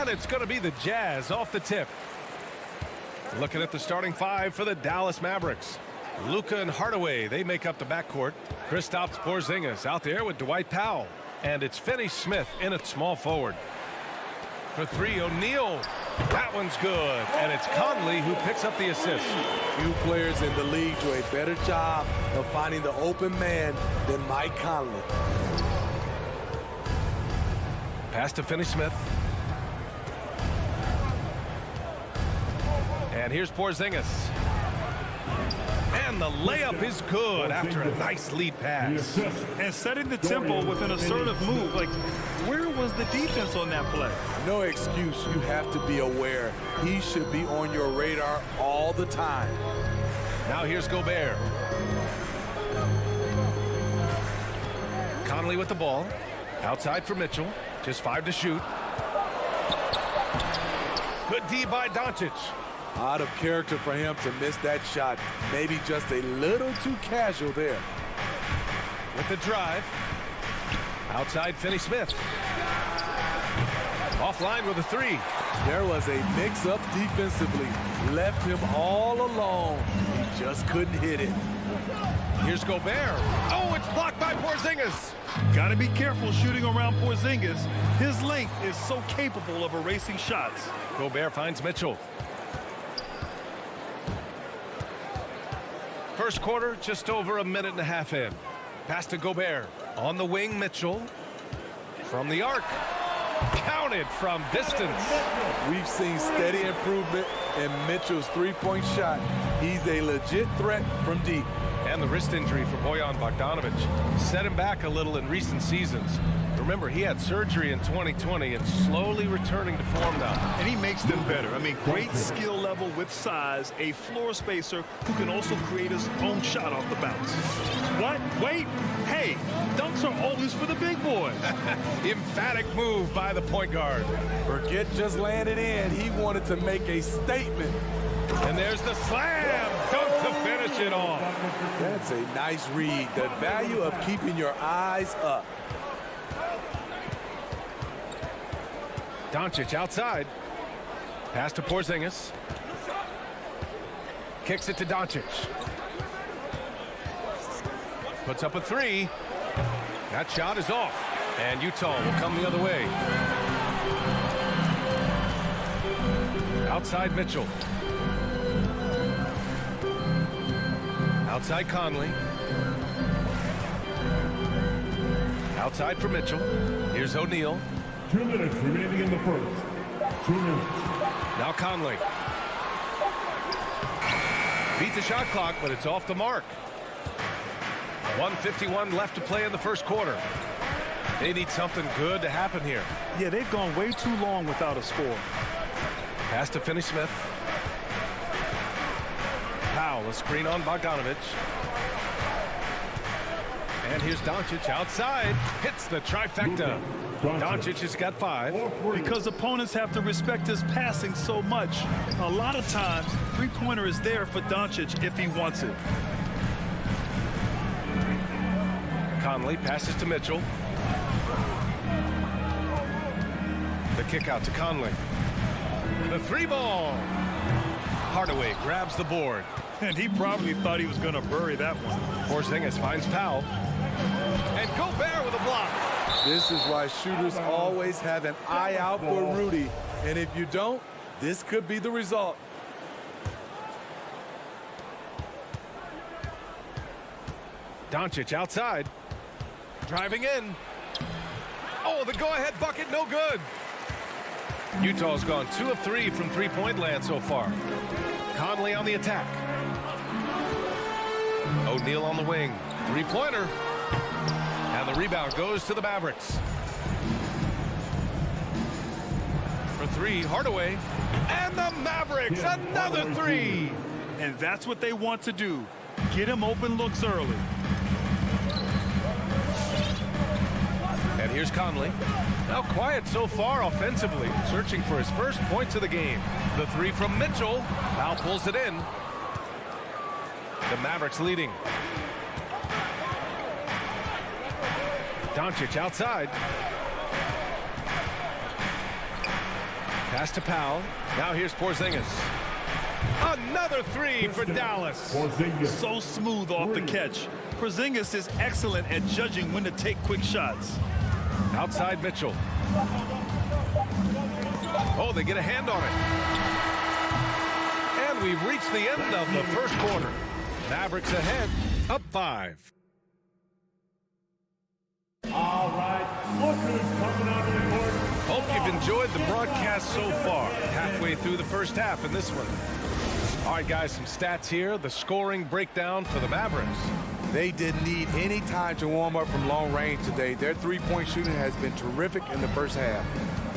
And it's going to be the Jazz off the tip. Looking at the starting five for the Dallas Mavericks. Luka and Hardaway, they make up the backcourt. Kristaps Porzingis out there with Dwight Powell. And it's Finney Smith in at small forward. For three, O'Neal. That one's good. And it's Conley who picks up the assist. Few players in the league do a better job of finding the open man than Mike Conley. Pass to Finney Smith. And here's Porzingis. And the layup is good after a nice lead pass. And setting the tempo with an assertive move. Like, where was the defense on that play? No excuse. You have to be aware. He should be on your radar all the time. Now here's Gobert. Conley with the ball. Outside for Mitchell. Just 5 to shoot. Good D by Doncic. Out of character for him to miss that shot. Maybe just a little too casual there. With the drive. Outside Finney Smith. Offline with a three. There was a mix-up defensively. Left him all alone. He just couldn't hit it. Here's Gobert. Oh, it's blocked by Porzingis. Got to be careful shooting around Porzingis. His length is so capable of erasing shots. Gobert finds Mitchell. First quarter, just over a minute and a half in. Pass to Gobert. On the wing, Mitchell. From the arc. Counted from distance. We've seen steady improvement in Mitchell's three-point shot. He's a legit threat from deep. And the wrist injury for Bojan Bogdanovic set him back a little in recent seasons. Remember, he had surgery in 2020 and slowly returning to form now. And he makes them better. I mean, great skill level with size, a floor spacer who can also create his own shot off the bounce. What? Wait. Hey, dunks are always for the big boys. Emphatic move by the point guard. Forget just landed in. He wanted to make a statement. And there's the slam. Dunk to finish it off. That's a nice read. The value of keeping your eyes up. Doncic outside. Pass to Porzingis. Kicks it to Doncic. Puts up a three. That shot is off. And Utah will come the other way. Outside Mitchell. Outside Conley. Outside for Mitchell. Here's O'Neal. 2 minutes remaining in the first. 2 minutes. Now Conley. Beat the shot clock, but it's off the mark. 1:51 left to play in the first quarter. They need something good to happen here. Yeah, they've gone way too long without a score. Pass to Finney Smith. Powell, a screen on Bogdanovic. And here's Doncic outside. Hits the trifecta. Doncic has got 5. Because opponents have to respect his passing so much. A lot of times, three-pointer is there for Doncic if he wants it. Conley passes to Mitchell. The kick out to Conley. The three ball. Hardaway grabs the board. And he probably thought he was going to bury that one. Porzingis finds Powell. And Gobert with a block. This is why shooters always have an eye out for Rudy. And if you don't, this could be the result. Doncic outside. Driving in. Oh, the go-ahead bucket, no good. Utah's gone 2 of 3 from three-point land so far. Conley on the attack. O'Neal on the wing. Three-pointer. And the rebound goes to the Mavericks. For 3, Hardaway. And the Mavericks, another 3. And that's what they want to do. Get him open looks early. And here's Conley. Now quiet so far offensively, searching for his first points of the game. The 3 from Mitchell. Powell pulls it in. The Mavericks leading. Doncic outside. Pass to Powell. Now here's Porzingis. Another three for Dallas. So smooth off the catch. Porzingis is excellent at judging when to take quick shots. Outside Mitchell. Oh, they get a hand on it. And we've reached the end of the first quarter. Mavericks ahead, up 5. All right, lookers coming out of the court. Hope you've enjoyed the broadcast so far. Halfway through the first half in this one. All right, guys, some stats here. The scoring breakdown for the Mavericks. They didn't need any time to warm up from long range today. Their three-point shooting has been terrific in the first half.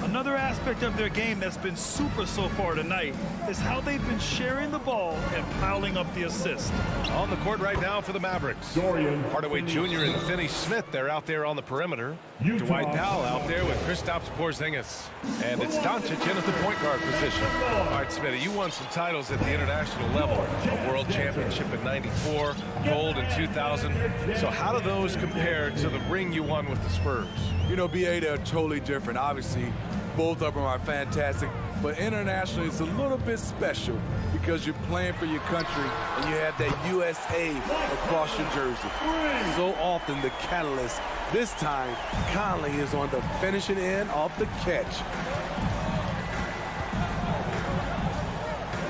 Another aspect of their game that's been super so far tonight is how they've been sharing the ball and piling up the assists. On the court right now for the Mavericks. Hardaway Jr. and Finney-Smith, they're out there on the perimeter. Dwight Powell out there with Kristaps Porzingis. And it's Doncic in at the point guard position. All right, Smitty, you won some titles at the international level. A world championship in '94, gold in 2000. So how do those compare to the ring you won with the Spurs? You know, BA, they're totally different. Obviously, both of them are fantastic, but internationally it's a little bit special because you're playing for your country and you have that USA across your jersey. So often the catalyst, this time Conley is on the finishing end of the catch.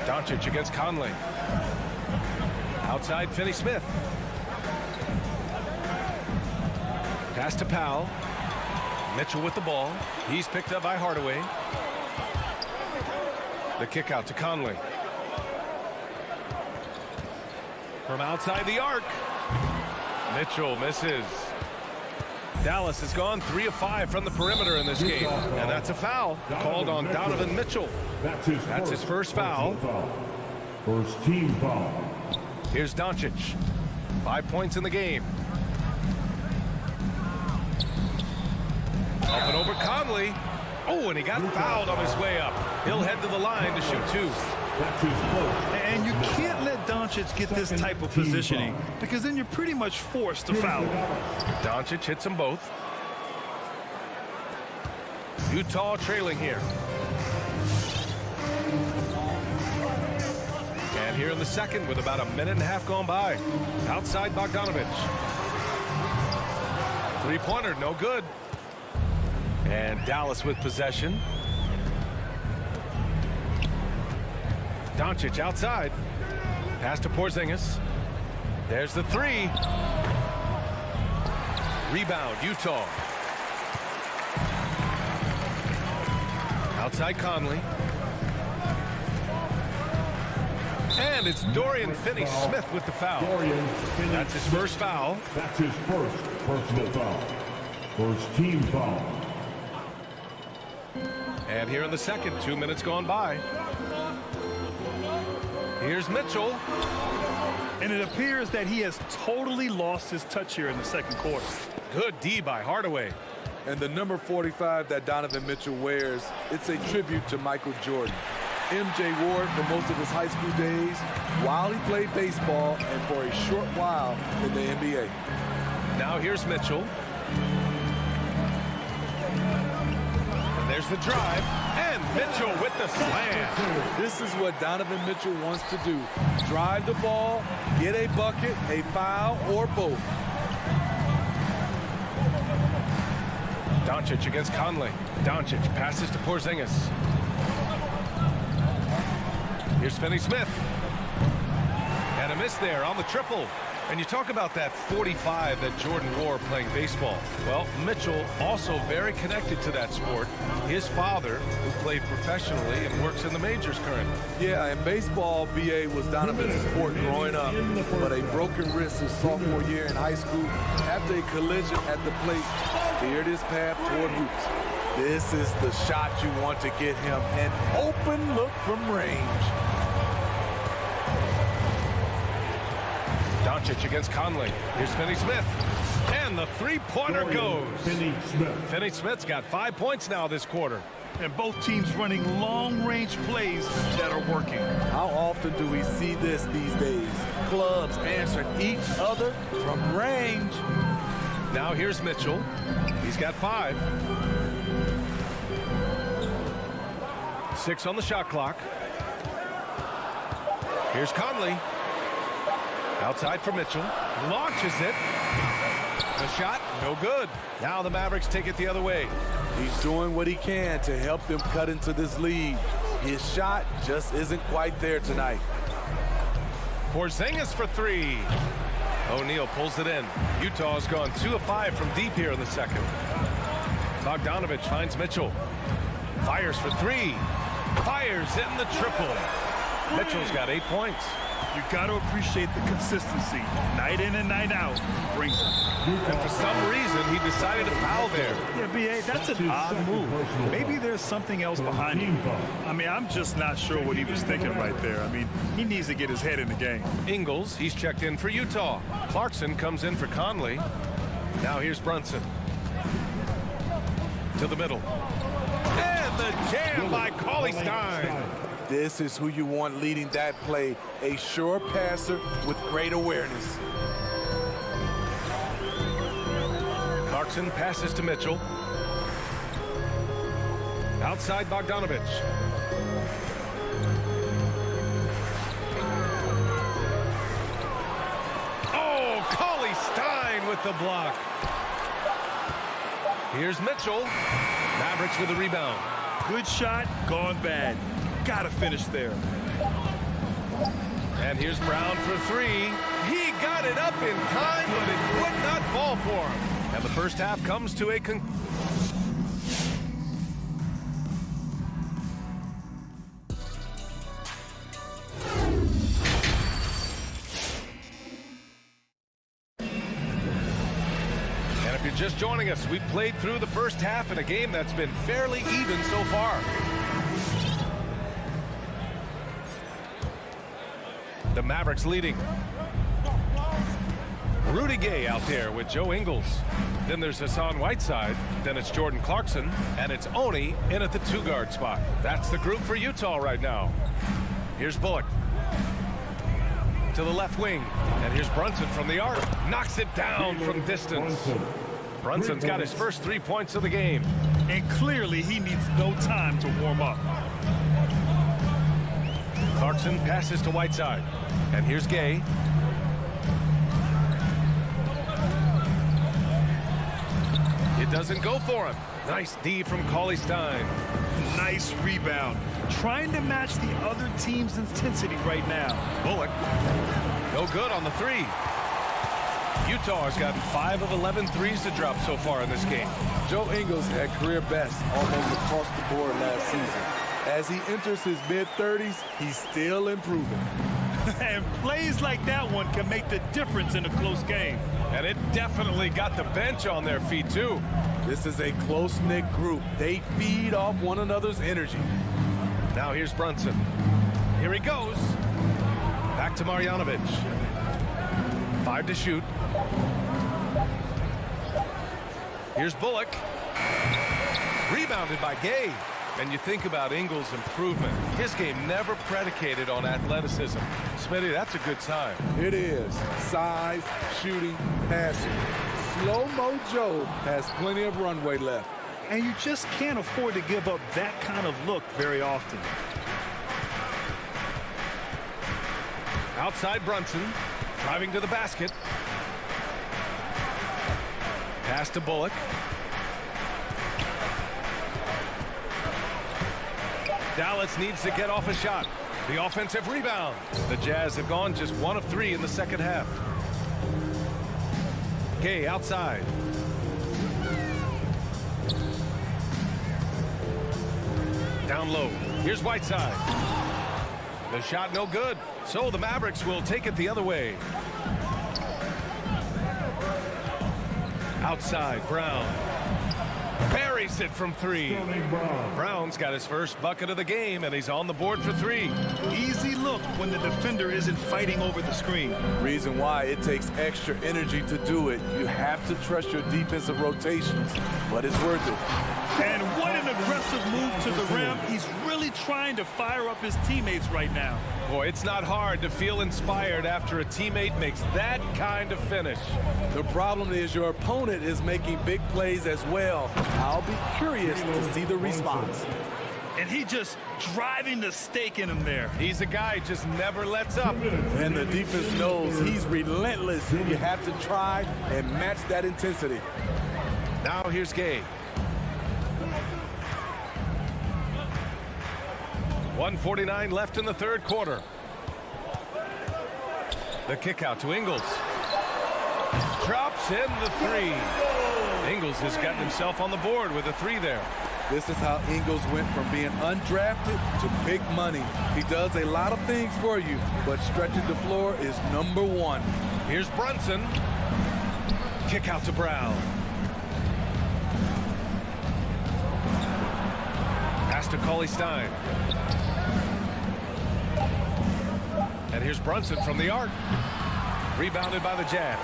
Doncic against Conley. Outside Finney-Smith. Pass to Powell. Mitchell with the ball. He's picked up by Hardaway. The kick out to Conley. From outside the arc. Mitchell misses. Dallas has gone 3 of 5 from the perimeter in this game. And that's a foul called on Donovan Mitchell. That's his first foul. First team foul. Here's Doncic. 5 points in the game. Up and over Conley. Oh, and he got fouled on his way up. He'll head to the line to shoot 2. And you can't let Doncic get this type of positioning because then you're pretty much forced to foul him. Doncic hits them both. Utah trailing here. And here in the second with about a minute and a half gone by. Outside Bogdanovic. Three-pointer, no good. And Dallas with possession. Doncic outside. Pass to Porzingis. There's the 3. Rebound, Utah. Outside Conley. And it's Dorian Finney-Smith with the foul. That's his first foul. That's his first personal foul. First team foul. And here in the second, 2 minutes gone by. Here's Mitchell. And it appears that he has totally lost his touch here in the second quarter. Good D by Hardaway. And the number 45 that Donovan Mitchell wears, it's a tribute to Michael Jordan. MJ wore it for most of his high school days while he played baseball and for a short while in the NBA. Now here's Mitchell. There's the drive, and Mitchell with the slam. This is what Donovan Mitchell wants to do. Drive the ball, get a bucket, a foul, or both. Doncic against Conley. Doncic passes to Porzingis. Here's Finney-Smith. And a miss there on the triple. And you talk about that 45 that Jordan wore playing baseball. Well, Mitchell also very connected to that sport. His father, who played professionally and works in the majors currently. Yeah, and baseball, BA, was Donovan's sport growing up. But a broken wrist his sophomore year in high school after a collision at the plate steered his path toward hoops. This is the shot you want to get him. An open look from range. Doncic against Conley. Here's Finney-Smith. And the three-pointer goes. Finney-Smith's got 5 points now this quarter. And both teams running long-range plays that are working. How often do we see this these days? Clubs answering each other from range. Now here's Mitchell. He's got 5. 6 on the shot clock. Here's Conley. Outside for Mitchell. Launches it. The shot, no good. Now the Mavericks take it the other way. He's doing what he can to help them cut into this lead. His shot just isn't quite there tonight. Porzingis for 3. O'Neal pulls it in. Utah's gone 2 of 5 from deep here in the second. Bogdanovic finds Mitchell. Fires for 3. Fires in the triple. Mitchell's got 8 points. You got to appreciate the consistency. Night in and night out, he brings it. And for some reason, he decided to foul there. Yeah, B.A., that's an odd move. Maybe there's something else behind it. I mean, I'm just not sure what he was thinking right there. I mean, he needs to get his head in the game. Ingles, he's checked in for Utah. Clarkson comes in for Conley. Now here's Brunson. To the middle. And the jam by Cauley-Stein. This is who you want leading that play. A sure passer with great awareness. Clarkson passes to Mitchell. Outside Bogdanovic. Oh, Cauley-Stein with the block. Here's Mitchell. Mavericks with a rebound. Good shot, gone bad. Gotta finish there. And here's Brown for 3. He got it up in time, but it would not fall for him. And the first half comes to a conclusion. And if you're just joining us, we've played through the first half in a game that's been fairly even so far. The Mavericks leading. Rudy Gay out there with Joe Ingles. Then there's Hassan Whiteside. Then it's Jordan Clarkson. And it's Oni in at the 2-guard spot. That's the group for Utah right now. Here's Bullock. To the left wing. And here's Brunson from the arc. Knocks it down from distance. Brunson's got his first 3 points of the game. And clearly he needs no time to warm up. Clarkson passes to Whiteside. And here's Gay. It doesn't go for him. Nice D from Cauley-Stein. Nice rebound. Trying to match the other team's intensity right now. Bullock. No good on the 3. Utah has gotten 5 of 11 threes to drop so far in this game. Joe Ingles had career best almost across the board last season. As he enters his mid-30s, he's still improving. And plays like that one can make the difference in a close game. And it definitely got the bench on their feet, too. This is a close-knit group. They feed off one another's energy. Now here's Brunson. Here he goes. Back to Marjanovic. 5 to shoot. Here's Bullock. Rebounded by Gay. And you think about Ingles' improvement. His game never predicated on athleticism. Smitty, that's a good sign. It is. Size, shooting, passing. Slow-mo Joe has plenty of runway left. And you just can't afford to give up that kind of look very often. Outside Brunson, driving to the basket. Pass to Bullock. Dallas needs to get off a shot. The offensive rebound. The Jazz have gone just 1 of 3 in the second half. Gay outside. Down low. Here's Whiteside. The shot no good. So the Mavericks will take it the other way. Outside, Brown. Buries it from 3. Brown's got his first bucket of the game, and he's on the board for 3. Easy look when the defender isn't fighting over the screen. Reason why it takes extra energy to do it. You have to trust your defensive rotations, but it's worth it. And what an aggressive move to the rim. He's really trying to fire up his teammates right now. Boy, it's not hard to feel inspired after a teammate makes that kind of finish. The problem is your opponent is making big plays as well. I'll be curious to see the response. and he just driving the stake in him there. He's a guy who just never lets up. And the defense knows he's relentless. You have to try and match that intensity. Now here's Gay. 1:49 left in the third quarter. The kick out to Ingles. Drops in the three. Ingles has gotten himself on the board with a three there. This is how Ingles went from being undrafted to big money. He does a lot of things for you, but stretching the floor is number one. Here's Brunson. Kick out to Brown. Pass to Cauley-Stein. And here's Brunson from the arc. Rebounded by the Jazz.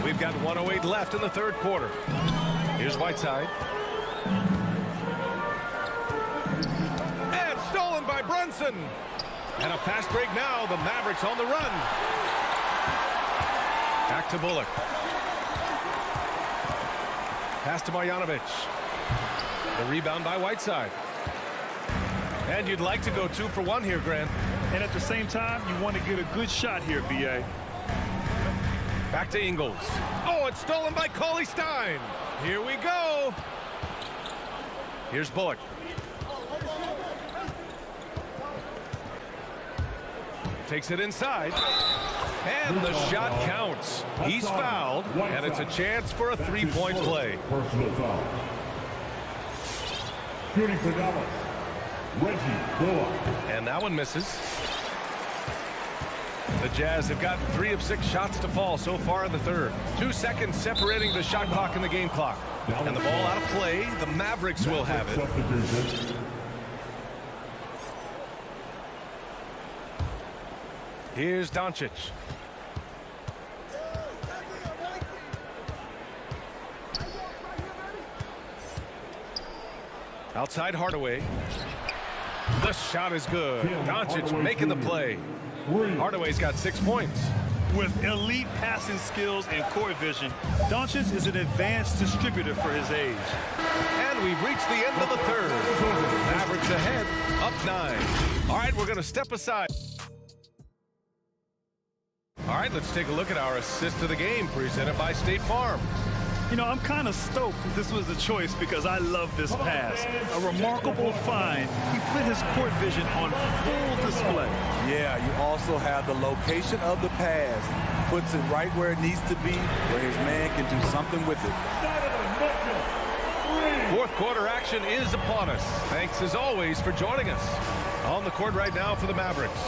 We've got 1:08 left in the third quarter. Here's Whiteside. And stolen by Brunson. And a fast break now. The Mavericks on the run. Back to Bullock. Pass to Marjanovic. The rebound by Whiteside. And you'd like to go 2 for 1 here, Grant. And at the same time, you want to get a good shot here, B.A. Back to Ingles. Oh, it's stolen by Cauley-Stein. Here we go. Here's Bullock. Takes it inside. And the shot counts. He's fouled, and it's a chance for a three-point play. Personal foul. Shooting for Dallas, Reggie Bullock. And that one misses. The Jazz have gotten 3 of 6 shots to fall so far in the third. 2 seconds separating the shot clock and the game clock. And the ball out of play. The Mavericks will have it. Here's Doncic. Outside Hardaway. The shot is good. Doncic making the play. Hardaway's got 6 points. With elite passing skills and court vision, Doncic is an advanced distributor for his age. And we've reached the end of the third. Mavericks ahead, up 9. All right, we're going to step aside. All right, let's take a look at our assist of the game presented by State Farm. You know, I'm kind of stoked that this was a choice because I love this pass. A remarkable find. He put his court vision on full display. Yeah, you also have the location of the pass. Puts it right where it needs to be, where his man can do something with it. Fourth quarter action is upon us. Thanks as always for joining us. On the court right now for the Mavericks.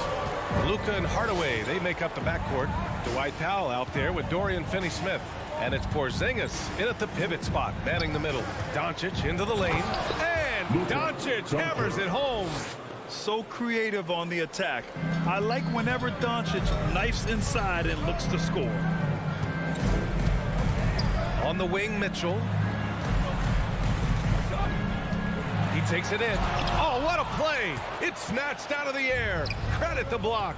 Luka and Hardaway, they make up the backcourt. Dwight Powell out there with Dorian Finney-Smith. And it's Porzingis in at the pivot spot, manning the middle. Doncic into the lane. And Doncic hammers it home. So creative on the attack. I like whenever Doncic knifes inside and looks to score. On the wing, Mitchell. He takes it in. Oh, what a play. It's snatched out of the air. Credit the block.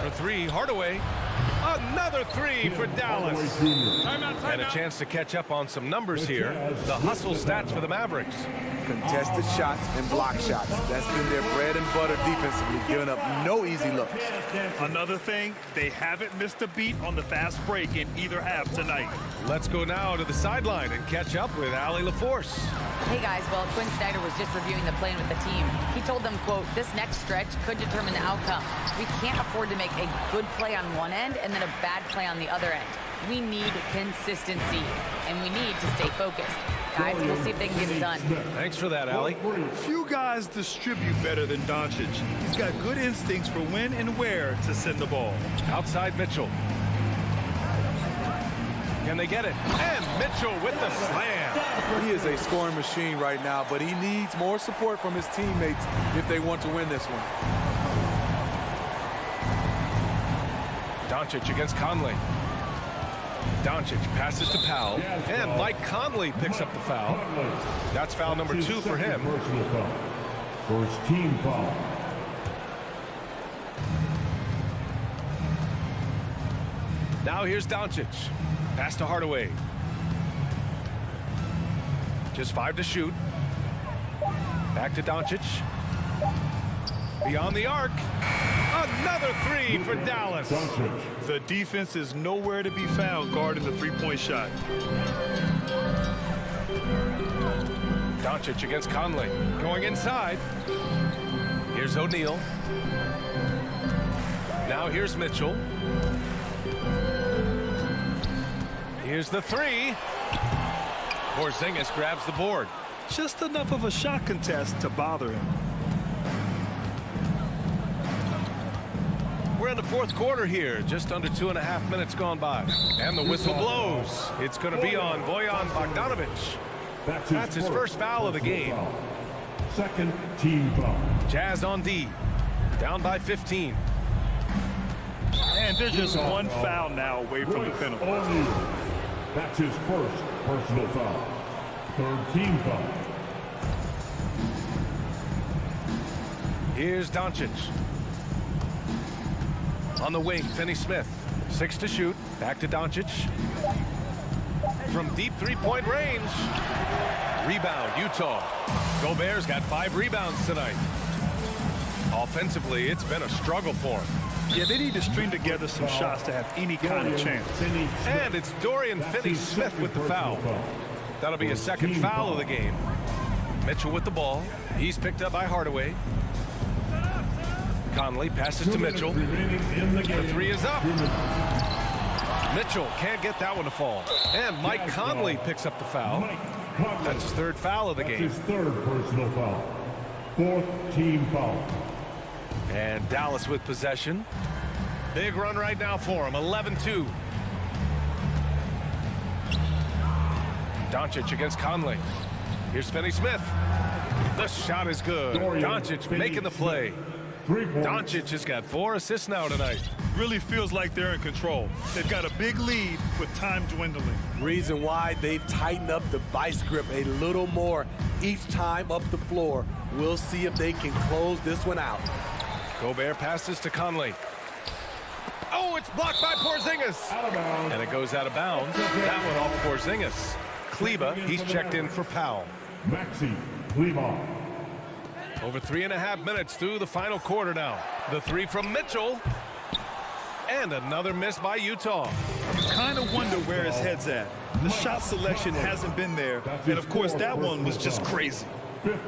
For 3, Hardaway. Another 3 for Dallas. And a chance to catch up on some numbers here. The hustle stats for the Mavericks. Contested shots and block shots. That's been their bread and butter defensively, giving up no easy looks. Another thing, they haven't missed a beat on the fast break in either half tonight. Let's go now to the sideline and catch up with Allie LaForce. Hey guys, well, Quinn Snyder was just reviewing the plan with the team. He told them, quote, this next stretch could determine the outcome. We can't afford to make a good play on one end and then a bad play on the other end. We need consistency, and we need to stay focused. Guys, we'll see if they can get it done. Thanks for that, Allie. Few guys distribute better than Doncic. He's got good instincts for when and where to send the ball. Outside Mitchell. Can they get it? And Mitchell with the slam. He is a scoring machine right now, but he needs more support from his teammates if they want to win this one. Doncic against Conley. Doncic passes to Powell, and Mike Conley picks up the foul. That's foul number 2 for him. First team foul. Now here's Doncic. Pass to Hardaway. Just 5 to shoot. Back to Doncic. Beyond the arc. Another 3 for Dallas. The defense is nowhere to be found guarding the three-point shot. Doncic against Conley. Going inside. Here's O'Neal. Now here's Mitchell. Here's the 3. Porzingis grabs the board. Just enough of a shot contest to bother him. We're in the fourth quarter here. Just under 2.5 minutes gone by. And the whistle blows. It's going to be on Bojan Bogdanovic. That's his first foul of the game. Second team foul. Jazz on D. Down by 15. And they're just one foul now away from the penalty. That's his first personal foul. Third team foul. Here's Doncic. On the wing, Finney Smith. 6 to shoot. Back to Doncic. From deep three-point range. Rebound, Utah. Gobert's got 5 rebounds tonight. Offensively, it's been a struggle for him. Yeah, they need to string together some shots to have any kind of chance. And it's Dorian Finney-Smith with the foul. That'll be his second foul of the game. Mitchell with the ball. He's picked up by Hardaway. Conley passes to Mitchell. The 3 is up. Mitchell can't get that one to fall. And Mike Conley picks up the foul. That's his 3rd foul of the game. His 3rd personal foul. 4th team foul. And Dallas with possession. Big run right now for him. 11-2. Doncic against Conley. Here's Finney-Smith. The shot is good. Doncic making the play. Doncic has got 4 assists now tonight. Really feels like they're in control. They've got a big lead with time dwindling. Reason why they've tightened up the vice grip a little more each time up the floor. We'll see if they can close this one out. Gobert passes to Conley. Oh, it's blocked by Porzingis. And it goes out of bounds. That one off Porzingis. Kleba, he's checked in for Powell. Maxi Kleba. Over 3.5 minutes through the final quarter now. The 3 from Mitchell. And another miss by Utah. You kind of wonder where his head's at. The shot selection hasn't been there. And, of course, that one was just crazy.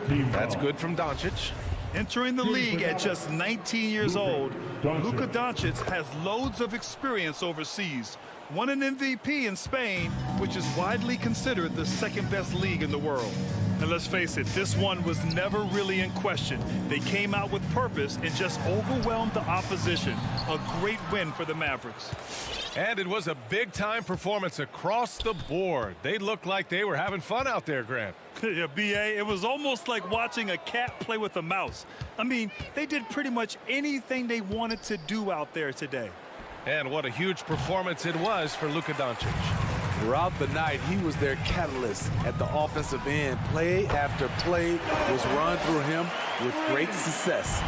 That's good from Doncic. Entering the league at just 19 years old, Luka Doncic has loads of experience overseas. Won an MVP in Spain, which is widely considered the 2nd best league in the world. And let's face it, this one was never really in question. They came out with purpose and just overwhelmed the opposition. A great win for the Mavericks. And it was a big-time performance across the board. They looked like they were having fun out there, Grant. Yeah, B.A., it was almost like watching a cat play with a mouse. I mean, they did pretty much anything they wanted to do out there today. And what a huge performance it was for Luka Doncic. Throughout the night, he was their catalyst at the offensive end. Play after play was run through him with great success.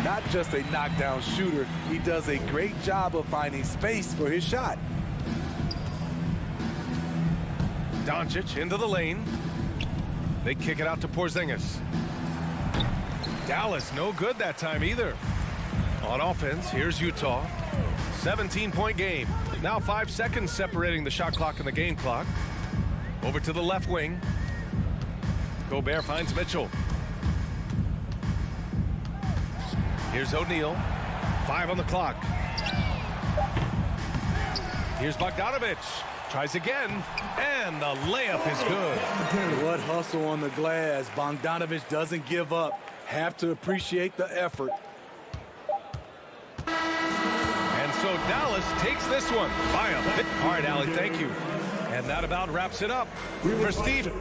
Not just a knockdown shooter, he does a great job of finding space for his shot. Doncic into the lane. They kick it out to Porzingis. Dallas no good that time either. On offense, here's Utah. 17-point game. Now 5 seconds separating the shot clock and the game clock. Over to the left wing. Gobert finds Mitchell. Here's O'Neal. 5 on the clock. Here's Bogdanovic. Tries again, and the layup is good. What hustle on the glass. Bogdanovic doesn't give up. Have to appreciate the effort. And so Dallas takes this one by a bit. All right, Allie, thank you. And that about wraps it up. For Steve.